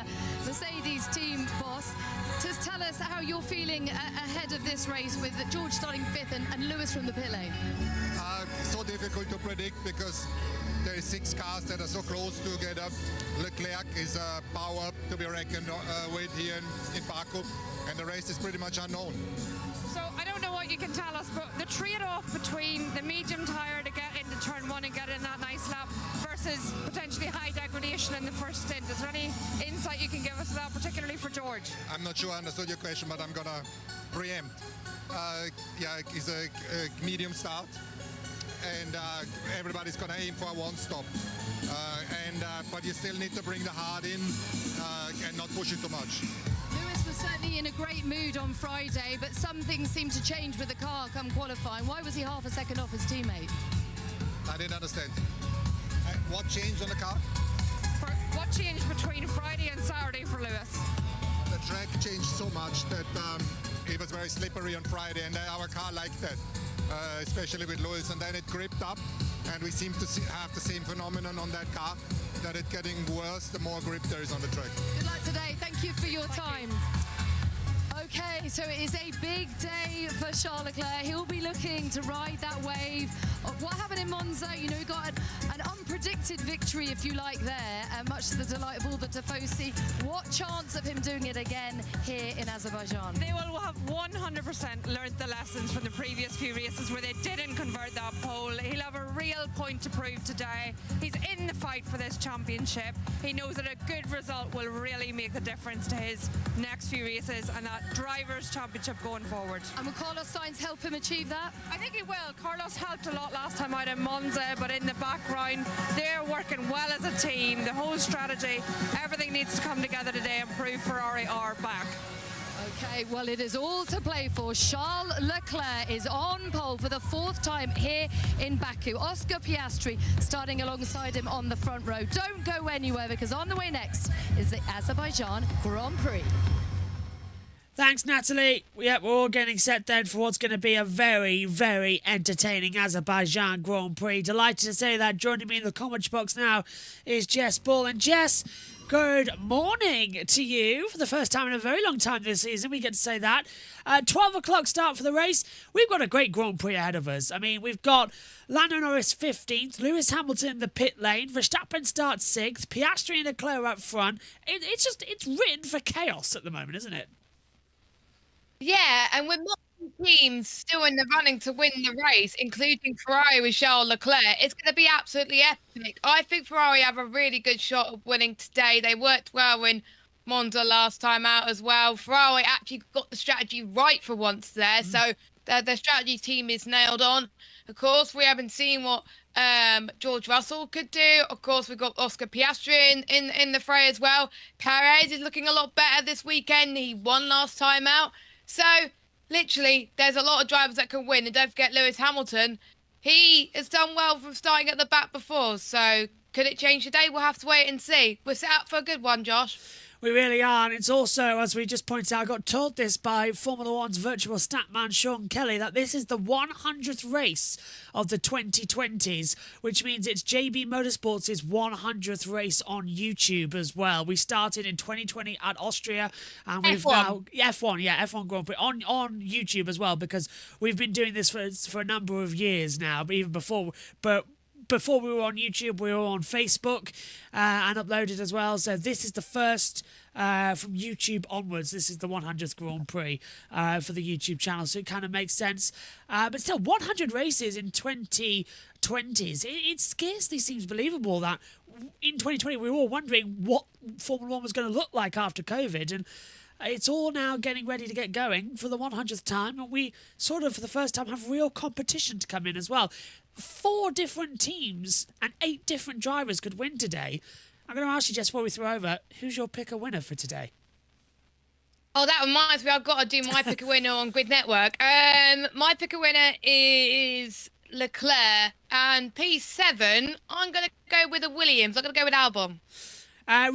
Mercedes team boss. Just tell us how you're feeling ahead of this race with George starting 5th and Lewis from the pit lane. So difficult to predict because there are 6 cars that are so close together. Leclerc is a power to be reckoned with here in Baku, and the race is pretty much unknown. So I don't know what you can tell us, but the trade-off between the medium tyre to get into turn 1 and get in that nice lap versus potentially high degradation in the first stint. Is there any insight you can give us to that, particularly for George? I'm not sure I understood your question, but I'm gonna preempt. Yeah, it's a medium start, and everybody's gonna aim for a 1-stop. But you still need to bring the hard in and not push it too much. Lewis was certainly in a great mood on Friday, but some things seemed to change with the car come qualifying. Why was he half a second off his teammate? I didn't understand. What changed on the car? What changed between Friday and Saturday for Lewis? The track changed so much that it was very slippery on Friday, and our car liked that, especially with Lewis. And then it gripped up, and we seem to have the same phenomenon on that car, that it's getting worse the more grip there is on the track. Good luck today. Thank you for your time. Okay, so it is a big day for Charles Leclerc. He'll be looking to ride that wave of what happened in Monza. You know, he got an unpredicted victory, if you like, there, much to the delight of all the Tifosi. What chance of him doing it again here in Azerbaijan? They will have 100% learned the lessons from the previous few races where they didn't convert that pole. He'll have a real point to prove today. He's in the fight for this championship. He knows that a good result will really make the difference to his next few races and that Drivers' Championship going forward. And will Carlos Sainz help him achieve that? I think he will. Carlos helped a lot last time out in Monza, but in the background, they're working well as a team. The whole strategy, everything needs to come together today and prove Ferrari are back. Okay, well, it is all to play for. Charles Leclerc is on pole for the 4th time here in Baku. Oscar Piastri starting alongside him on the front row. Don't go anywhere, because on the way next is the Azerbaijan Grand Prix. Thanks, Natalie. Yep, we're all getting set then for what's going to be a very, very entertaining Azerbaijan Grand Prix. Delighted to say that. Joining me in the comment box now is Jess Ball. And Jess, good morning to you. For the first time in a very long time this season, we get to say that. 12 o'clock start for the race. We've got a great Grand Prix ahead of us. I mean, we've got Lando Norris 15th, Lewis Hamilton in the pit lane, Verstappen starts 6th, Piastri and Leclerc up front. It's written for chaos at the moment, isn't it? Yeah, and with multiple teams still in the running to win the race, including Ferrari with Charles Leclerc, it's going to be absolutely epic. I think Ferrari have a really good shot of winning today. They worked well in Monza last time out as well. Ferrari actually got the strategy right for once there, so the strategy team is nailed on. Of course, we haven't seen what George Russell could do. Of course, we've got Oscar Piastri in the fray as well. Perez is looking a lot better this weekend. He won last time out. So, literally, there's a lot of drivers that can win. And don't forget Lewis Hamilton. He has done well from starting at the back before. So, could it change today? We'll have to wait and see. We're set up for a good one, Josh. We really are, and it's also, as we just pointed out, I got told this by Formula One's virtual statman Sean Kelly, that this is the 100th race of the 2020s, which means it's JBMotorsports' 100th race on YouTube as well. We started in 2020 at Austria, and we've now F1 Grand Prix on YouTube as well, because we've been doing this for a number of years now, but even before, before we were on YouTube, we were on Facebook and uploaded as well. So this is the first from YouTube onwards. This is the 100th Grand Prix for the YouTube channel. So it kind of makes sense. But still, 100 races in 2020s. It scarcely seems believable that in 2020 we were all wondering what Formula One was going to look like after COVID. And it's all now getting ready to get going for the 100th time. And we sort of, for the first time, have real competition to come in as well. 4 different teams and 8 different drivers could win today. I'm going to ask you, just before we throw over, who's your pick a winner for today? Oh, that reminds me, I've got to do my pick a winner on Grid Network. My pick a winner is Leclerc, and P7, I'm going to go with a Williams. I'm going to go with Albon.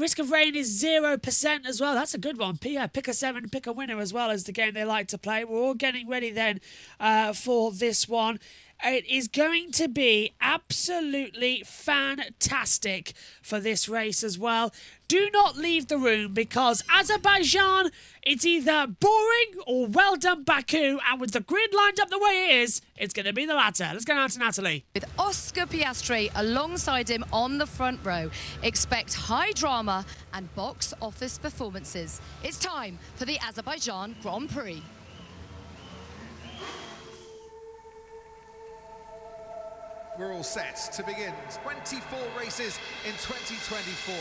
Risk of rain is 0% as well. That's a good one. Pick a 7, pick a winner as well as the game they like to play. We're all getting ready then for this one. It is going to be absolutely fantastic for this race as well. Do not leave the room, because Azerbaijan, it's either boring or well done Baku, and with the grid lined up the way it is, it's going to be the latter. Let's go down to Natalie. With Oscar Piastri alongside him on the front row, expect high drama and box office performances. It's time for the Azerbaijan Grand Prix. We're all set to begin 24 races in 2024.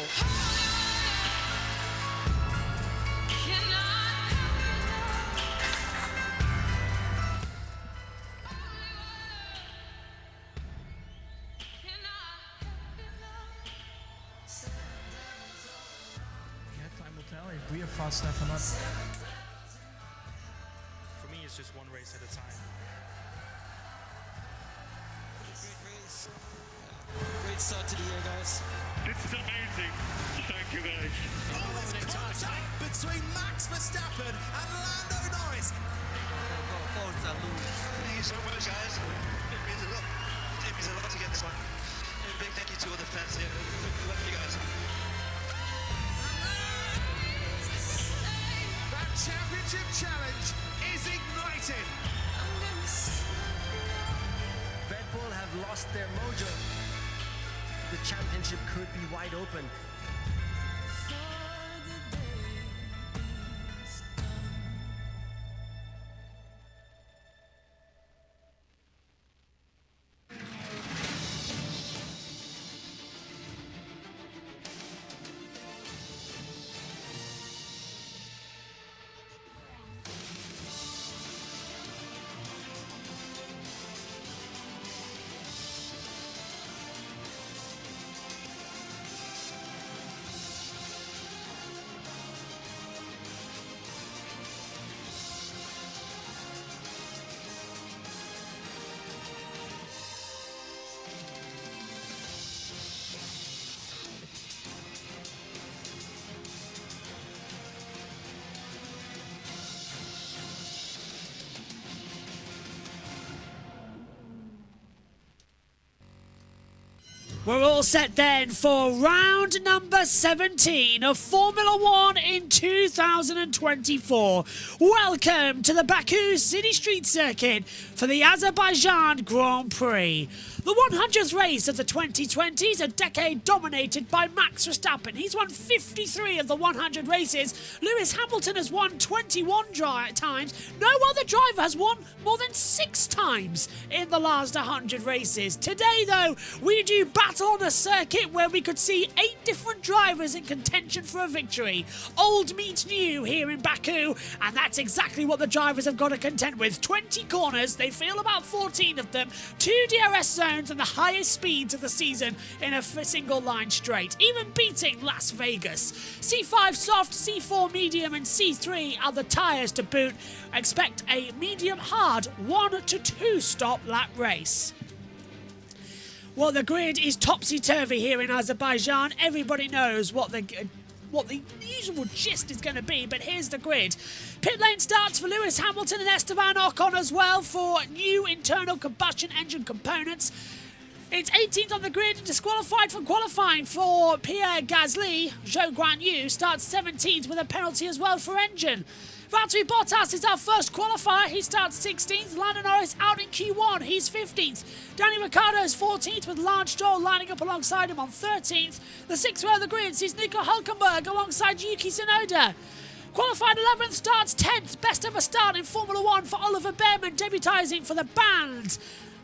Time will tell if we are fast enough or not. For me, it's just one race at a time. Great start to the year, guys. This is amazing. Thank you, guys. Almost contact between Max Verstappen and Lando Norris. Thank you so much, guys. It means a lot. It means a lot to get this one. And a big thank you to all the fans here. Love you guys. That championship challenge is ignited. Red Bull have lost their mojo. The championship could be wide open. We're all set then for round number 17 of Formula 1 in 2024. Welcome to the Baku City Street Circuit for the Azerbaijan Grand Prix. The 100th race of the 2020s, a decade dominated by Max Verstappen. He's won 53 of the 100 races. Lewis Hamilton has won 21 times. No other driver has won more than 6 times in the last 100 races. Today, though, we do battle on a circuit where we could see 8 different drivers in contention for a victory. Old meets new here in Baku, and that's exactly what the drivers have got to contend with. 20 corners, they feel about 14 of them, 2 DRS zones, and the highest speeds of the season in a single line straight, even beating Las Vegas. C5 soft, C4 medium, and C3 are the tyres to boot. Expect a medium hard 1 to 2 stop lap race. Well, the grid is topsy-turvy here in Azerbaijan. Everybody knows what the usual gist is going to be, but here's the grid. Pit lane starts for Lewis Hamilton and Esteban Ocon as well for new internal combustion engine components. It's 18th on the grid, disqualified from qualifying for Pierre Gasly. Zhou Guanyu starts 17th with a penalty as well for engine. Valtteri Bottas is our first qualifier. He starts 16th. Lando Norris out in Q1. He's 15th. Danny Ricciardo's 14th with Lance Stroll lining up alongside him on 13th. The 6th row of the grid sees Nico Hülkenberg alongside Yuki Tsunoda. Qualified 11th, starts 10th. Best ever start in Formula 1 for Oliver Bearman, debutising for the band.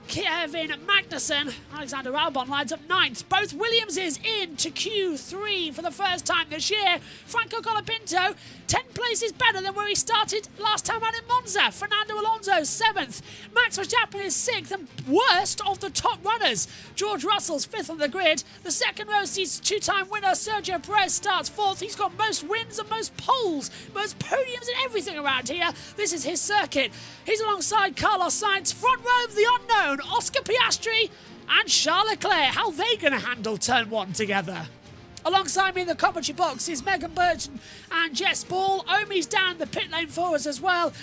Kevin Magnussen, Alexander Albon lines up 9th. Both Williamses into Q3 for the first time this year. Franco Colapinto, 10 places better than where he started last time out in Monza. Fernando Alonso, 7th. Max Verstappen is 6th and worst of the top runners. George Russell's 5th on the grid. The second row sees 2-time winner Sergio Perez starts 4th. He's got most wins and most poles, most podiums and everything around here. This is his circuit. He's alongside Carlos Sainz. Front row of the unknown, Oscar Piastri and Charles Leclerc. How are they going to handle turn 1 together? Alongside me in the commentary box is Megan Burton and Jess Ball. Omi's down the pit lane for us as well.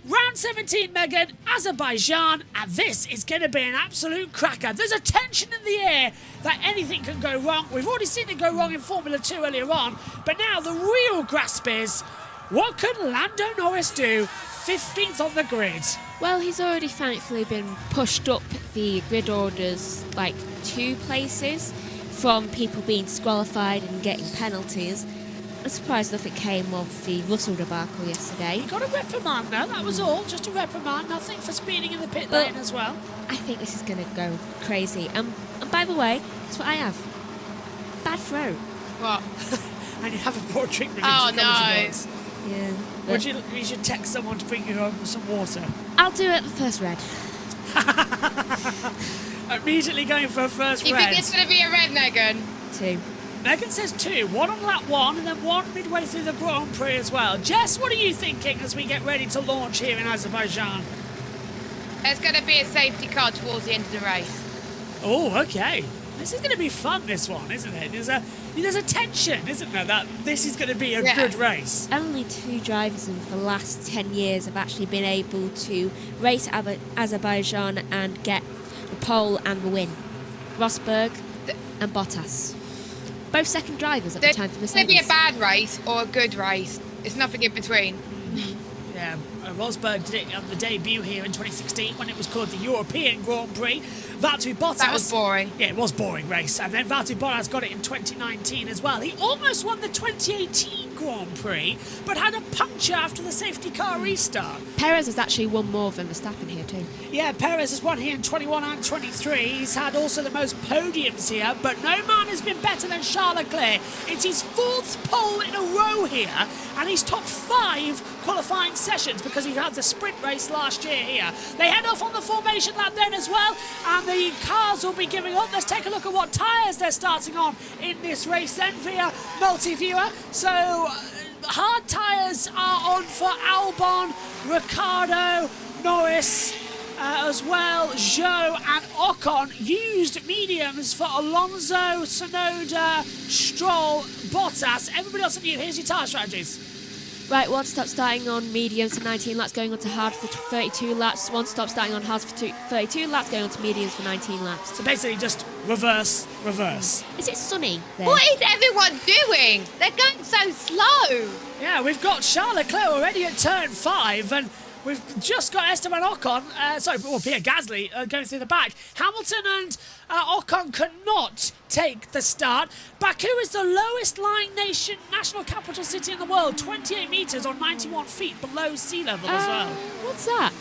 Round 17, Megan, Azerbaijan, and this is going to be an absolute cracker. There's a tension in the air that anything can go wrong. We've already seen it go wrong in Formula 2 earlier on, but now the real grasp is, what could Lando Norris do 15th on the grid? Well, he's already thankfully been pushed up the grid orders like 2 places from people being disqualified and getting penalties. I'm surprised nothing came of the Russell debacle yesterday. He got a reprimand though, that was all, just a reprimand, nothing for speeding in the pit lane as well. I think this is going to go crazy. And by the way, that's what I have. Bad throat. What? And you haven't brought a drink with you. Oh no. Yeah. You should text someone to bring you some water. I'll do it the first red. Immediately going for a first red. You think it's going to be a red, Megan? 2. Megan says 2. 1 on lap 1 and then 1 midway through the Grand Prix as well. Jess, what are you thinking as we get ready to launch here in Azerbaijan? There's going to be a safety car towards the end of the race. Oh, okay. This is going to be fun, this one, isn't it? There's a tension, isn't there, that this is going to be a good race. Only 2 drivers in the last 10 years have actually been able to race Azerbaijan and get the pole and the win. Rosberg and Bottas. Both second drivers at the time for Mercedes. It's going to be a bad race or a good race. It's nothing in between. Yeah, Rosberg did it on the debut here in 2016 when it was called the European Grand Prix. Valtteri Bottas... That was boring. Yeah, it was boring race. And then Valtteri Bottas got it in 2019 as well. He almost won the 2018 Grand Prix, but had a puncture after the safety car restart. Perez has actually won more than Verstappen here too. Yeah, Perez has won here in 21 and 23. He's had also the most podiums here, but no man has been better than Charles Leclerc. It's his 4th pole in a row here, and he's topped 5 qualifying sessions because he had the sprint race last year here. They head off on the formation lap then as well, and the cars will be giving up. Let's take a look at what tyres they're starting on in this race then via multi-viewer. So hard tyres are on for Albon, Ricciardo, Norris, as well, Zhou and Ocon. Used mediums for Alonso, Tsunoda, Stroll, Bottas. Everybody else on you, here's your tyre strategies. Right, one stop starting on mediums for 19 laps, going on to hard for 32 laps. One stop starting on hard for 32 laps, going on to mediums for 19 laps. So basically just reverse. Is it sunny there? What is everyone doing? They're going so slow. Yeah, we've got Charles Leclerc already at turn 5, and we've just got Esteban Ocon, Pierre Gasly going through the back. Hamilton and Ocon could not take the start. Baku is the lowest lying national capital city in the world, 28 metres or 91 feet below sea level as well. What's that?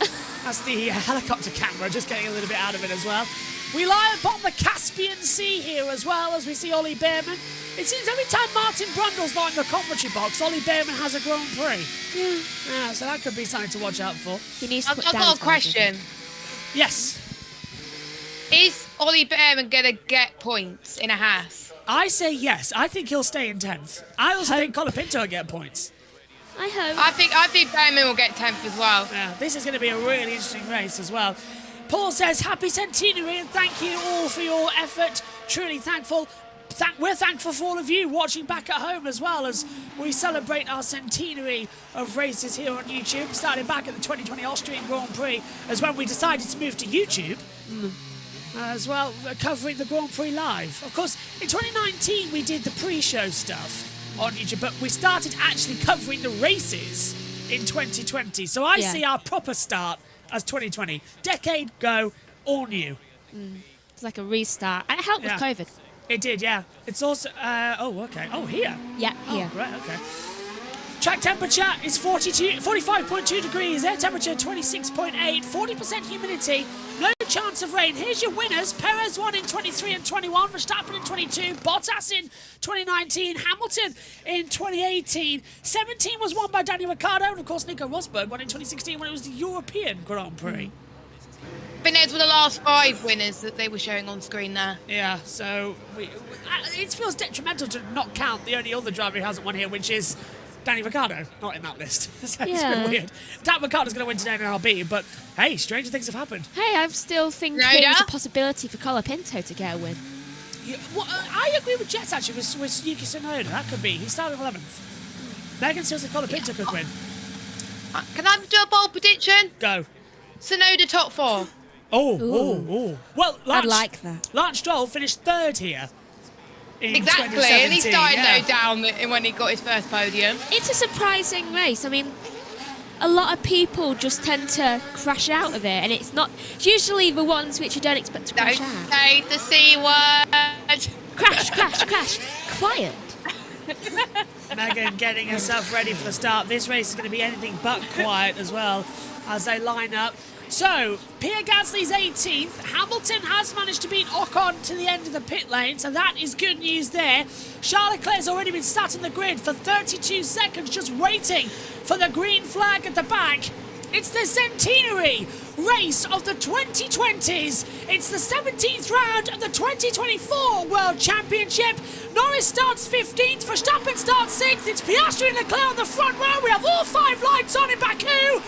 That's the helicopter camera, just getting a little bit out of it as well. We lie upon the Caspian Sea here as well, as we see Ollie Behrman. It seems every time Martin Brundle's not in the commentary box, Ollie Behrman has a Grand Prix. Yeah, so that could be something to watch out for. He needs to I've got a question. Yes. Is Ollie Behrman going to get points in a Haas? I say yes. I think he'll stay in 10th. I also think Colapinto will get points. I hope. I think Behrman will get 10th as well. Yeah, this is going to be a really interesting race as well. Paul says, happy centenary and thank you all for your effort. Truly thankful. We're thankful for all of you watching back at home as well as we celebrate our centenary of races here on YouTube. Starting back at the 2020 Austrian Grand Prix as when we decided to move to YouTube. As well, covering the Grand Prix live. Of course, in 2019 we did the pre-show stuff on YouTube, but we started actually covering the races in 2020. So I see our proper start as 2020. Decade go, all new. It's like a restart. And it helped with COVID. It did, yeah. It's also... okay. Oh, here? Yeah, here. Oh, great, okay. Track temperature is 45.2 degrees. Air temperature 26.8. 40% humidity. No chance of rain. Here's your winners. Perez won in 23 and 21. Verstappen in 22. Bottas in 2019. Hamilton in 2018. 17 was won by Daniel Ricciardo. And, of course, Nico Rosberg won in 2016 when it was the European Grand Prix. I think those were the last 5 winners that they were showing on screen there. Yeah, so it feels detrimental to not count the only other driver who hasn't won here, which is Danny Ricciardo, not in that list. So it's been weird. Dan Ricciardo's going to win today in RB, but hey, stranger things have happened. Hey, I'm still thinking there's a possibility for Colapinto to get a win. Yeah, I agree with Jets actually with Yuki Tsunoda. That could be. He started 11th. Megan says that Colapinto could win. Can I do a bold prediction? Go. Tsunoda top 4. Oh. Well, I'd like that. Lance Stroll finished 3rd here. Exactly, and he started low down when he got his first podium. It's a surprising race. I mean, a lot of people just tend to crash out of it, and it's usually the ones which you don't expect to crash out. Don't say the C word. Crash. Quiet. Megan getting herself ready for the start. This race is going to be anything but quiet as well as they line up. So, Pierre Gasly's 18th. Hamilton has managed to beat Ocon to the end of the pit lane, so that is good news there. Charles Leclerc's already been sat in the grid for 32 seconds, just waiting for the green flag at the back. It's the centenary race of the 2020s. It's the 17th round of the 2024 World Championship. Norris starts 15th, Verstappen starts 6th. It's Piastri and Leclerc on the front row. We have all 5 lights on in Baku.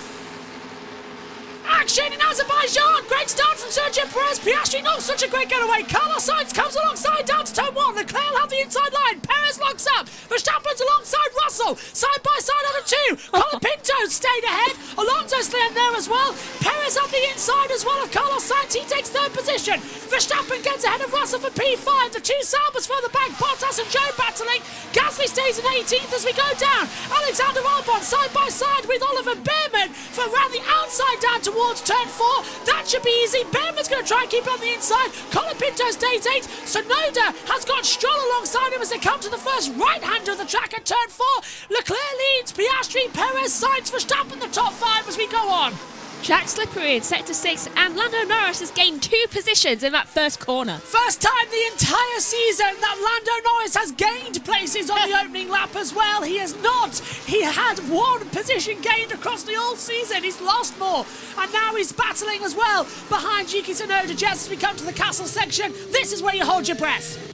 Action in Azerbaijan! Great start from Sergio Perez. Piastri not such a great getaway. Carlos Sainz comes alongside down to turn 1. Leclerc have the inside line. Perez locks up. Verstappen's alongside Russell. Side by side on the 2. Colapinto stayed ahead. Alonso's staying there as well. Perez on the inside as well of Carlos Sainz. He takes 3rd position. Verstappen gets ahead of Russell for P5. The 2 Saubers further back. Bottas and Joe battling. Gasly stays in 18th as we go down. Alexander Albon side by side with Oliver Behrman for around the outside down towards turn 4. That should be easy. Behrman's going to try and keep it on the inside. Colapinto stays 8. Tsunoda has got Stroll alongside him as they come to the first right-hander of the track at turn 4. Leclerc leads. Piastri, Perez, Sainz, Verstappen the top 5 as we go on. Track slippery in sector 6, and Lando Norris has gained 2 positions in that first corner. First time the entire season that Lando Norris has gained places on the opening lap as well. He has not. He had 1 position gained across the whole season. He's lost more, and now he's battling as well behind Yuki Tsunoda. Just as we come to the castle section, this is where you hold your breath.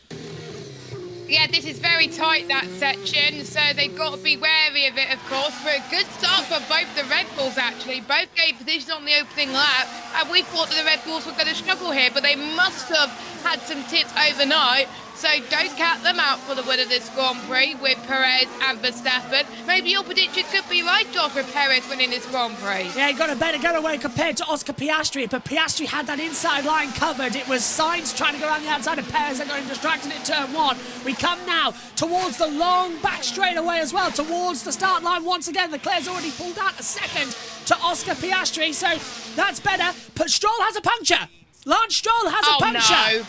Yeah, this is very tight, that section, so they've got to be wary of it, of course. But a good start for both the Red Bulls, actually. Both gained position on the opening lap, and we thought that the Red Bulls were going to struggle here, but they must have had some tips overnight So don't count them out for the win of this Grand Prix with Perez and Verstappen. Maybe your prediction could be right, Josh, with Perez winning this Grand Prix. Yeah, he got a better getaway compared to Oscar Piastri, but Piastri had that inside line covered. It was Sainz trying to go around the outside of Perez and got him distracted at turn 1. We come now towards the long back straightaway as well, towards the start line once again. Leclerc's already pulled out a second to Oscar Piastri, so that's better. But Stroll has a puncture. Lance Stroll has a puncture. No.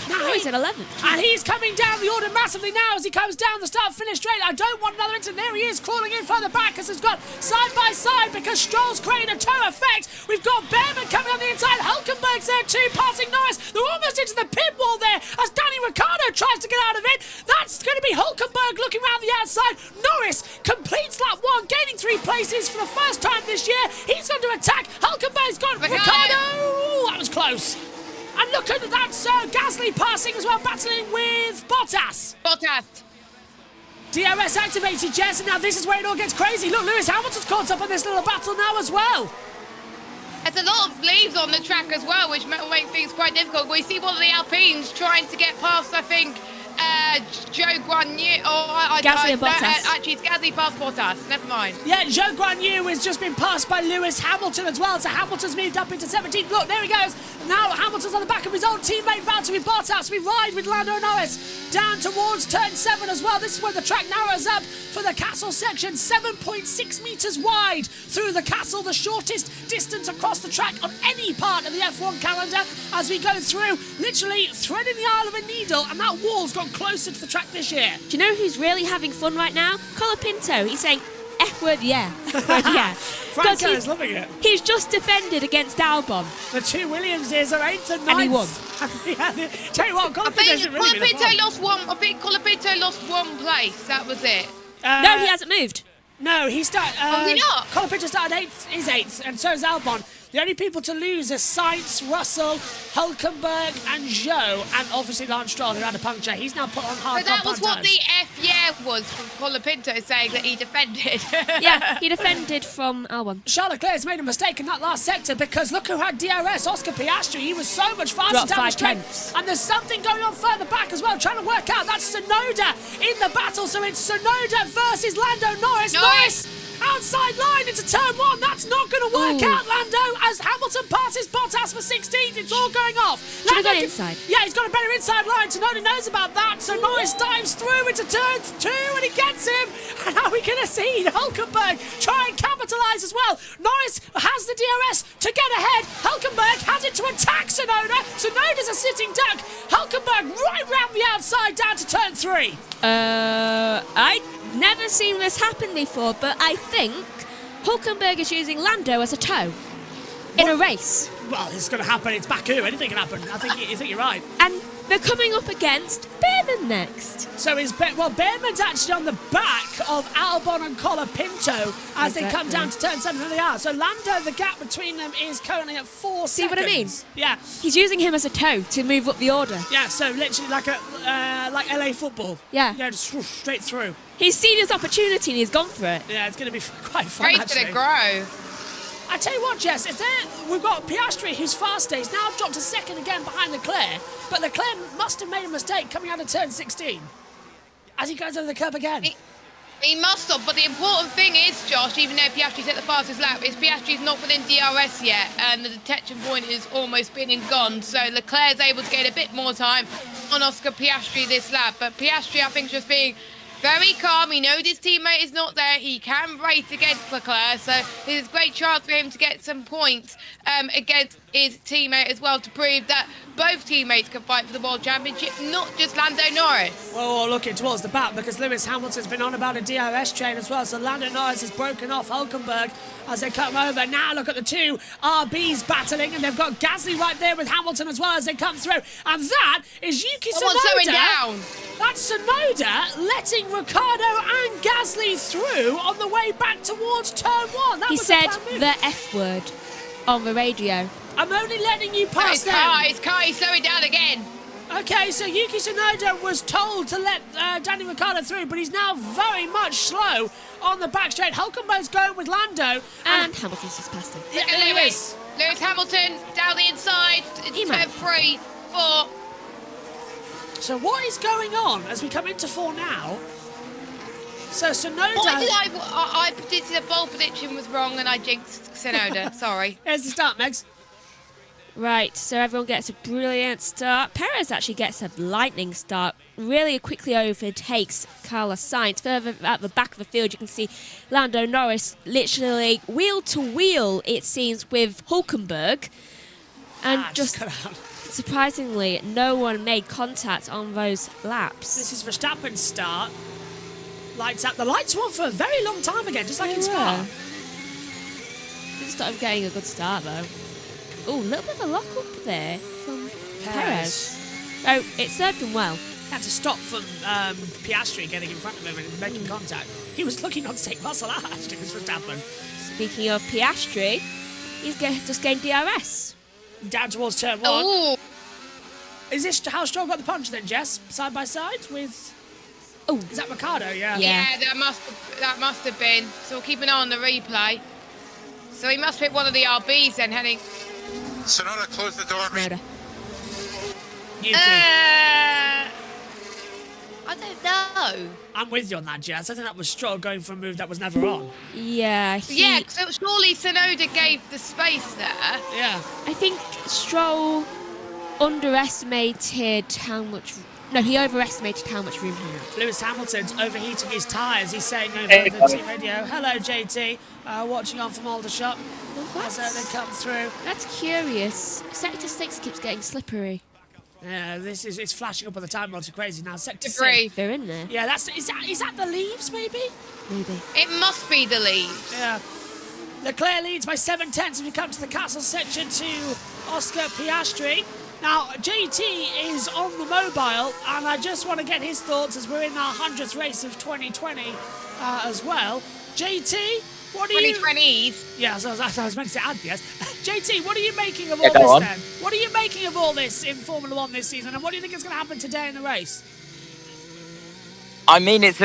Now he's at 11th. And he's coming down the order massively now as he comes down the start-finish straight. I don't want another incident. There he is, crawling in further back as it's got side by side because Stroll's creating a toe effect. We've got Behrman coming on the inside. Hulkenberg's there too, passing Norris. They're almost into the pit wall there as Danny Ricciardo tries to get out of it. That's going to be Hulkenberg looking around the outside. Norris completes lap 1, gaining 3 places for the first time this year. He's going to attack. Hulkenberg's got Ricciardo. That was close. And look at that, Sir Gasly passing as well, battling with Bottas. DRS activated, Jess, and now this is where it all gets crazy. Look, Lewis Hamilton's caught up in this little battle now as well. There's a lot of leaves on the track as well, which will make things quite difficult. We see one of the Alpines trying to get past, I think, Zhou Guanyu. Gasly and Bottas. Actually, it's Gasly past Bottas. Never mind. Yeah, Zhou Guanyu has just been passed by Lewis Hamilton as well. So Hamilton's moved up into 17th. Look, there he goes. Now Hamilton's on the back of his old teammate Valtteri Bottas. We ride with Lando Norris down towards turn 7 as well. This is where the track narrows up for the castle section. 7.6 metres wide through the castle, the shortest distance across the track on any part of the F1 calendar as we go through, literally threading the eye of a needle, and that wall's got closer to the track this year. Do you know who's really having fun right now? Colapinto. He's saying F-word, yeah. F-word, yeah. Franco is loving it. He's just defended against Albon. The two Williamses are 8th and 9th. And he won. Tell you what, Colapinto's really been fun. I think Colapinto lost 1 place. That was it. No, he hasn't moved. No, he started. Did he not? Colapinto started 8th, is 8th, and so is Albon. The only people to lose are Sainz, Russell, Hulkenberg, and Zhou, and obviously Lance Stroll, who had a puncture. He's now put on hard. So that was what the was from Colapinto saying that he defended. Yeah, he defended from Albon. Charles Leclerc's made a mistake in that last sector because look who had DRS, Oscar Piastri. He was so much faster down the straight. And there's something going on further back as well, trying to work out. That's Tsunoda in the battle, so it's Tsunoda versus Lando Norris. Norris outside line into turn 1. That's not going to work out, Lando, as Hamilton passes Bottas for 16th. It's all going off. Should have gone inside. Yeah, he's got a better inside line. Tsunoda knows about that. So Norris dives through into turn 2 and he gets him. And now we're going to see Hulkenberg try and capitalise as well. Norris has the DRS to get ahead. Hulkenberg has it to attack Tsunoda. Tsunoda's a sitting duck. Hulkenberg right round the outside down to turn 3. I've never seen this happen before, but I think Hulkenberg is using Lando as a toe in a race. Well, it's going to happen. It's Baku. Anything can happen. I think you're right. And they're coming up against Behrman next. So Behrman's actually on the back of Albon and Colapinto as they come down to turn 7. Here they are. So Lando, the gap between them is currently at 4 seconds. See what I mean? Yeah. He's using him as a toe to move up the order. Yeah, so literally like LA football. Yeah. Yeah, just straight through. He's seen his opportunity and he's gone for it. Yeah, it's going to be quite fun, Race actually. going to grow. I tell you what, Jess, we've got Piastri, who's faster. He's now dropped to 2nd again behind Leclerc, but Leclerc must have made a mistake coming out of turn 16 as he goes over the curb again. He must have, but the important thing is, Josh, even though Piastri's at the fastest lap, is Piastri's not within DRS yet, and the detection point is almost been and gone, so Leclerc's able to get a bit more time on Oscar Piastri this lap, but Piastri, I think, is just being very calm. He knows his teammate is not there. He can race against Leclerc, so there's a great chance for him to get some points against his teammate as well to prove that both teammates can fight for the World Championship, not just Lando Norris. Well, looking towards the back because Lewis Hamilton's been on about a DRS chain as well, so Lando Norris has broken off Hulkenberg as they come over. Now look at the two RBs battling, and they've got Gasly right there with Hamilton as well as they come through. And that is Yuki Tsunoda. Down. That's Tsunoda letting Ricciardo and Gasly through on the way back towards turn 1. He said the F word on the radio. I'm only letting you pass them. His car is slowing down again. Okay, so Yuki Tsunoda was told to let Danny Ricciardo through, but he's now very much slow on the back straight. Hulkenberg's going with Lando. And Hamilton's just passed him. Look at Lewis. Lewis Hamilton down the inside. Turn 3, 4. So what is going on as we come into 4 now? So Sonoda... Why did I predicted a bold prediction was wrong and I jinxed Sonoda. Sorry. Here's the start, Megs. Right, so everyone gets a brilliant start. Perez actually gets a lightning start. Really quickly overtakes Carlos Sainz. Further at the back of the field, you can see Lando Norris literally wheel to wheel, it seems, with Hulkenberg. And just surprisingly, no one made contact on those laps. This is Verstappen's start. Lights out. The lights were on for a very long time again, just like in Spa. Didn't start getting a good start though. Oh, a little bit of a lock up there from Perez. Oh, it served him well. Had to stop from Piastri getting in front of him and making contact. He was looking not to take Russell out, actually, was Verstappen. Speaking of Piastri, he's just gained DRS. Down towards turn 1. Ooh. Is this how Stroll got the punch then, Jess? Side by side with... Oh, is that Ricardo? Yeah. Yeah, that must have been. So we'll keep an eye on the replay. So he must hit one of the RBs then, heading... Sonoda, close the door. I don't know. I'm with you on that, Jess. I think that was Stroll going for a move that was never on. Yeah. Yeah, so surely Sonoda gave the space there. Yeah. I think Stroll underestimated how much... No, he overestimated how much room he had. Lewis Hamilton's overheating his tyres. He's saying over the team radio, hello, JT, watching on from Aldershot as they come through. That's curious. Sector 6 keeps getting slippery. Yeah, it's flashing up on the time mods are crazy now. Sector 6. They're in there. Yeah, is that the leaves, maybe? Maybe. It must be the leaves. Yeah. Leclerc leads by 7 tenths as we come to the castle section to Oscar Piastri. Now, JT is on the mobile, and I just want to get his thoughts as we're in our 100th race of 2020 as well. JT, what are you... 2020s? Yeah, so I was meant to say yes. JT, what are you making of all this then? What are you making of all this in Formula 1 this season, and what do you think is going to happen today in the race? I mean, it's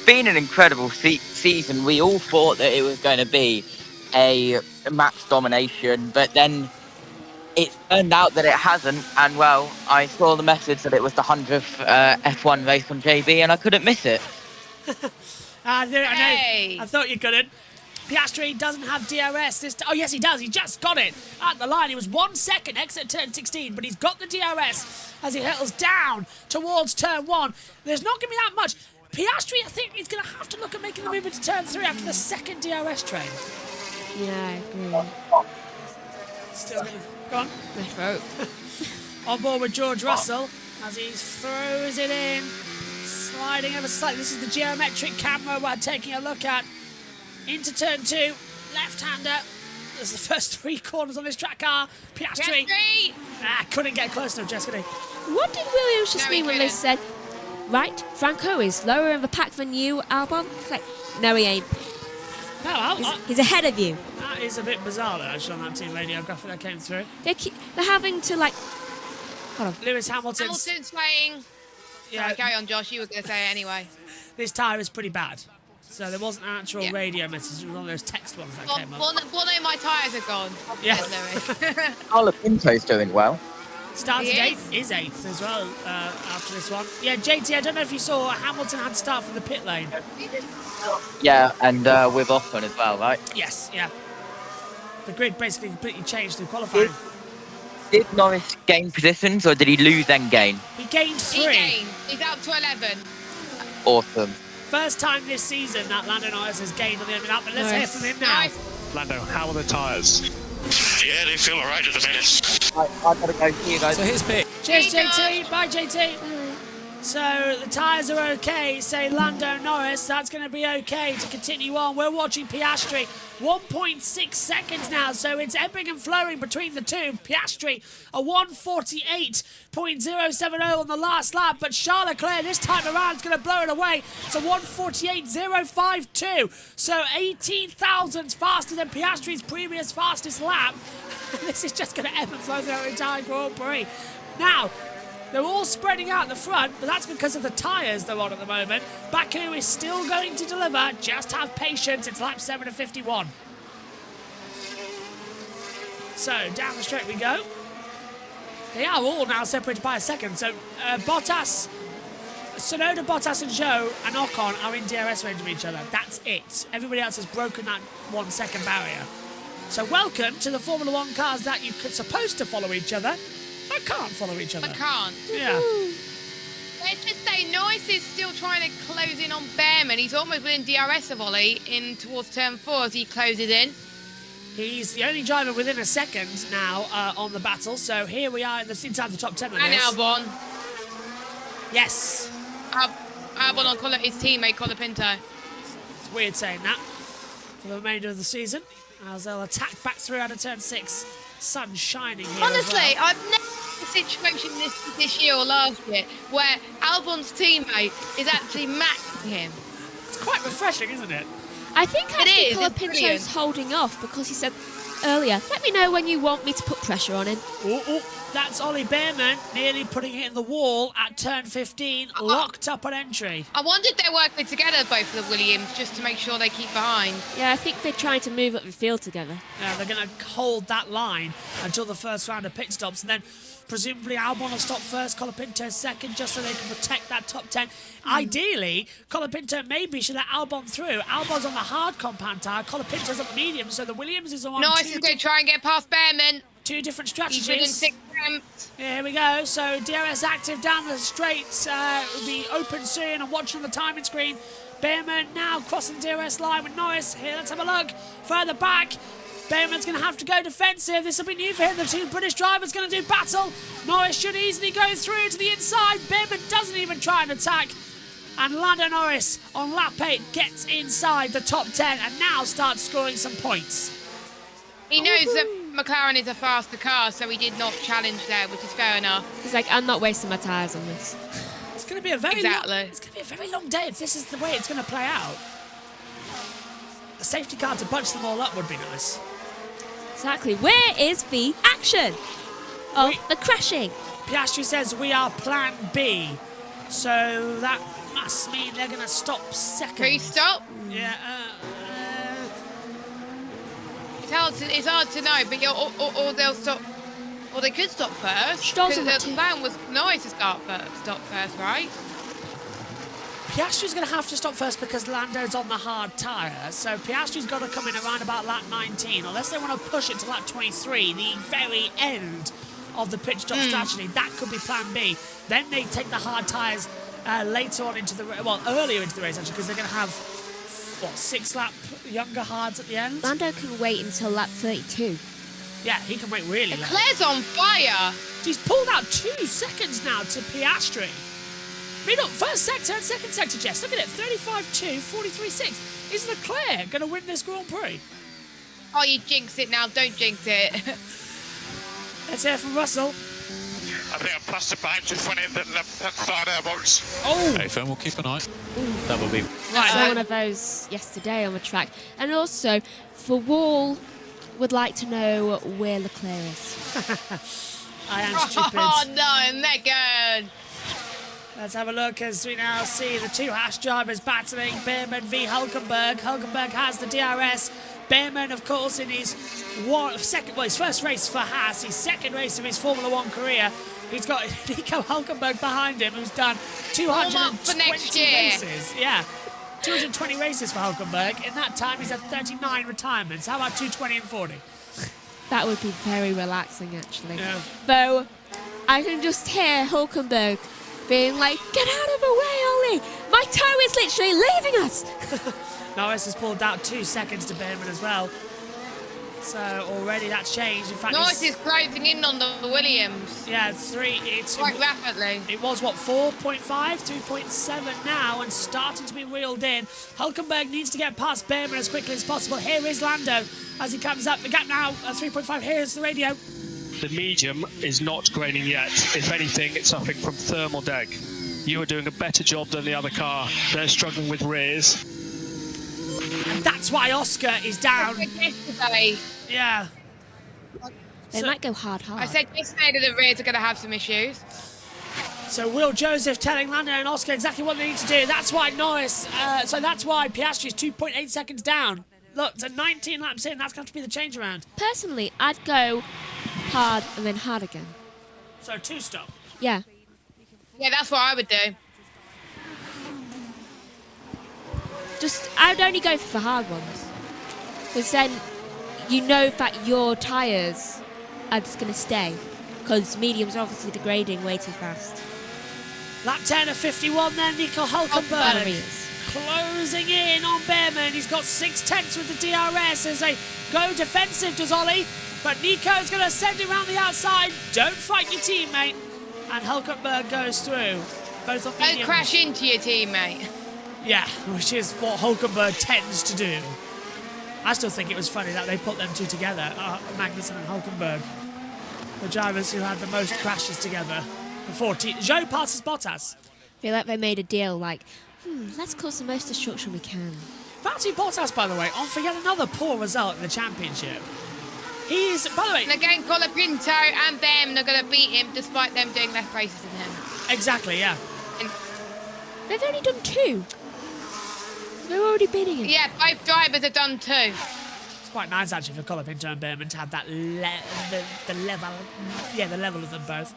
been an incredible season. We all thought that it was going to be a match domination, but then... it turned out that it hasn't, and well, I saw the message that it was the 100th F1 race from JB, and I couldn't miss it. I thought you couldn't. Piastri doesn't have DRS this time. Oh, yes, he does. He just got it at the line. He was 1 second exit turn 16, but he's got the DRS as he hurtles down towards turn 1. There's not going to be that much. Piastri, I think, is going to have to look at making the move into turn 3 after the second DRS train. Yeah, I agree. Still going to... Go on. My throat. On board with George Russell as he throws it in, sliding ever slightly. This is the geometric camera we're taking a look at. Into turn 2, left-hander. There's the first 3 corners on this track car. Piastri. Couldn't get close enough, Jessica. What did Williams just mean when they said, right, Franco is lower in the pack than you, Albon? Like, no, he ain't. No, he's ahead of you. That is a bit bizarre, actually, on that team radio graphic that came through. They're having to, like... Hold on. Lewis Hamilton's swaying. Yeah. Sorry, carry on, Josh. You were going to say it anyway. This tyre is pretty bad. So there wasn't an actual radio message. It was one of those text ones that came up. One of my tyres are gone. Yeah. Carlo Pinto's doing well. Started 8th, is 8th as well after this one. Yeah, JT, I don't know if you saw Hamilton had to start from the pit lane. Yeah, and with Ocon as well, right? Yes, yeah. The grid basically completely changed through qualifying. Did Norris gain positions, or did he lose then gain? He gained 3. He gained. He's up to 11. Awesome. First time this season that Lando Norris has gained on the opening up, but let's hear from him now. Lando, how are the tyres? Yeah, they feel alright at the minute. I've got to go see you guys. So here's Pitt. Cheers, JT. Bye, JT. So the tyres are okay, say Lando Norris. That's going to be okay to continue on. We're watching Piastri. 1.6 seconds now, so it's ebbing and flowing between the two. Piastri, a 1:48.070 on the last lap, but Charles Leclerc this time around is going to blow it away. It's a 1:48.052, so 18 thousandths faster than Piastri's previous fastest lap. This is just going to ebb and flow through the entire Grand Prix. Now, they're all spreading out the front, but that's because of the tyres they're on at the moment. Baku is still going to deliver. Just have patience. It's lap 7 of 51. So, down the straight we go. They are all now separated by a second. So Bottas, Tsunoda, Bottas and Zhou and Ocon are in DRS range of each other. That's it. Everybody else has broken that 1 second barrier. So welcome to the Formula 1 cars that you're supposed to follow each other, but can't follow each other. I can't. Yeah. Let's just say Norris is still trying to close in on Behrman. He's almost within DRS of Ollie in towards turn 4 as he closes in. He's the only driver within a second now on the battle. So here we are inside the top 10 of And this. Albon. Yes. Albon on his teammate Colapinto. It's weird saying that for the remainder of the season as they'll attack back through out of turn 6. Sun shining here. Honestly, as well. I've never had a situation this year or last year where Albon's teammate is actually matching him. It's quite refreshing, isn't it? I think It's Colapinto's brilliant. holding off because he said earlier, let me know when you want me to put pressure on him. That's Ollie Behrman nearly putting it in the wall at turn 15, locked up on entry. I wonder if they're working together, both of the Williams, just to make sure they keep behind. Yeah, I think they're trying to move up the field together. Yeah, they're going to hold that line until the first round of pit stops, and then presumably Albon will stop first, Colapinto second, just so they can protect that top 10. Ideally, Colapinto maybe should let Albon through. Albon's on the hard compound tyre, Colapinto's on the medium, so the Williams is on Norris is going to try and get past Behrman. 2 different He's ridden strategies. 6 attempts. Here we go. So DRS active down the straight will be open soon. I'm watching on the timing screen. Behrman now crossing the DRS line with Norris. Here, let's have a look. Further back. Behrman's going to have to go defensive. This will be new for him. The 2 British drivers going to do battle. Norris should easily go through to the inside. Behrman doesn't even try and attack. And Lando Norris on lap 8 gets inside the top 10 and now starts scoring some points. He knows that McLaren is a faster car, so he did not challenge there, which is fair enough. He's like, I'm not wasting my tyres on this. It's going to be a very long day if this is the way it's going to play out. A safety car to bunch them all up would be nice. Exactly. Where is the action of the crashing? Piastri says we are plan B. So that must mean they're going to stop second. Pre-stop? Yeah. It's hard to know, but or they'll stop, or they could stop first. Because the plan was Norris to stop first, right? Piastri's going to have to stop first because Lando's on the hard tyre. So Piastri's got to come in around about lap 19, unless they want to push it to lap 23, the very end of the pit stop strategy. That could be plan B. Then they take the hard tyres later on into the earlier into the race actually, because they're going to have 6 lap younger hards at the end. Lando can wait until lap 32. Yeah, he can wait really late. Leclerc's on fire. He's pulled out 2 seconds now to Piastri. Middle, first sector and second sector, Jess. Look at it, 35.2, 43.6. Is Leclerc going to win this Grand Prix? Oh, you jinxed it now. Don't jinx it. Let's hear from Russell. I think a plus the back just went in the side airbox. Oh! Hey, Fern, we'll keep an eye. That will be. Right, I saw one of those yesterday on the track. And also, for Wall, would like to know where Leclerc is. I am stupid. Oh, no, Megan. Let's have a look as we now see the 2 Haas drivers battling. Behrman v Hulkenberg. Hulkenberg has the DRS. Behrman, of course, in his his first race for Haas, his second race of his Formula 1 career. He's got Nico Hulkenberg behind him, who's done 220 races. Yeah, 220 races for Hulkenberg. In that time, he's had 39 retirements. How about 220 and 40? That would be very relaxing, actually. Yeah. Though, I can just hear Hulkenberg being like, get out of the way, Ollie! My toe is literally leaving us! Norris has pulled out 2 seconds to Behrman as well. So already that's changed. In fact, Norris is closing in on the Williams. Yeah, it's 3. It's quite rapidly. It was, 4.5, 2.7 now, and starting to be reeled in. Hulkenberg needs to get past Behrman as quickly as possible. Here is Lando as he comes up. The gap now, 3.5. Here's the radio. The medium is not graining yet. If anything, it's suffering from thermal deg. You are doing a better job than the other car. They're struggling with rears. And that's why Oscar is down. Yesterday. Yeah. They might go hard. I said yesterday that the rears are going to have some issues. So Will Joseph telling Lando and Oscar exactly what they need to do. That's why Norris, that's why Piastri is 2.8 seconds down. Look, so 19 laps in, that's going to be the change around. Personally, I'd go hard and then hard again. So 2-stop. Yeah. Yeah, that's what I would do. I'd only go for the hard ones. Because then you know that your tyres are just going to stay. Because mediums are obviously degrading way too fast. Lap 10 of 51 then, Nico Hulkenberg. Closing in on Behrman. He's got 6/10 with the DRS as they go defensive, does Ollie. But Nico's going to send him around the outside. Don't fight your teammate. And Hulkenberg goes through. Both on mediums. Don't crash into your teammate. Yeah, which is what Hulkenberg tends to do. I still think it was funny that they put them two together, Magnussen and Hulkenberg. The drivers who had the most crashes together before Zhou passes Bottas. I feel like they made a deal like, let's cause the most destruction we can. Valtteri Bottas, by the way, on for yet another poor result in the championship. He's, by the way... And again, Colapinto and them are going to beat him despite them doing less races than him. Exactly, yeah. They've only done 2. They're already beating him. Yeah, both drivers have done 2. It's quite nice, actually, for Colapinto and Behrman to have that the level of them both.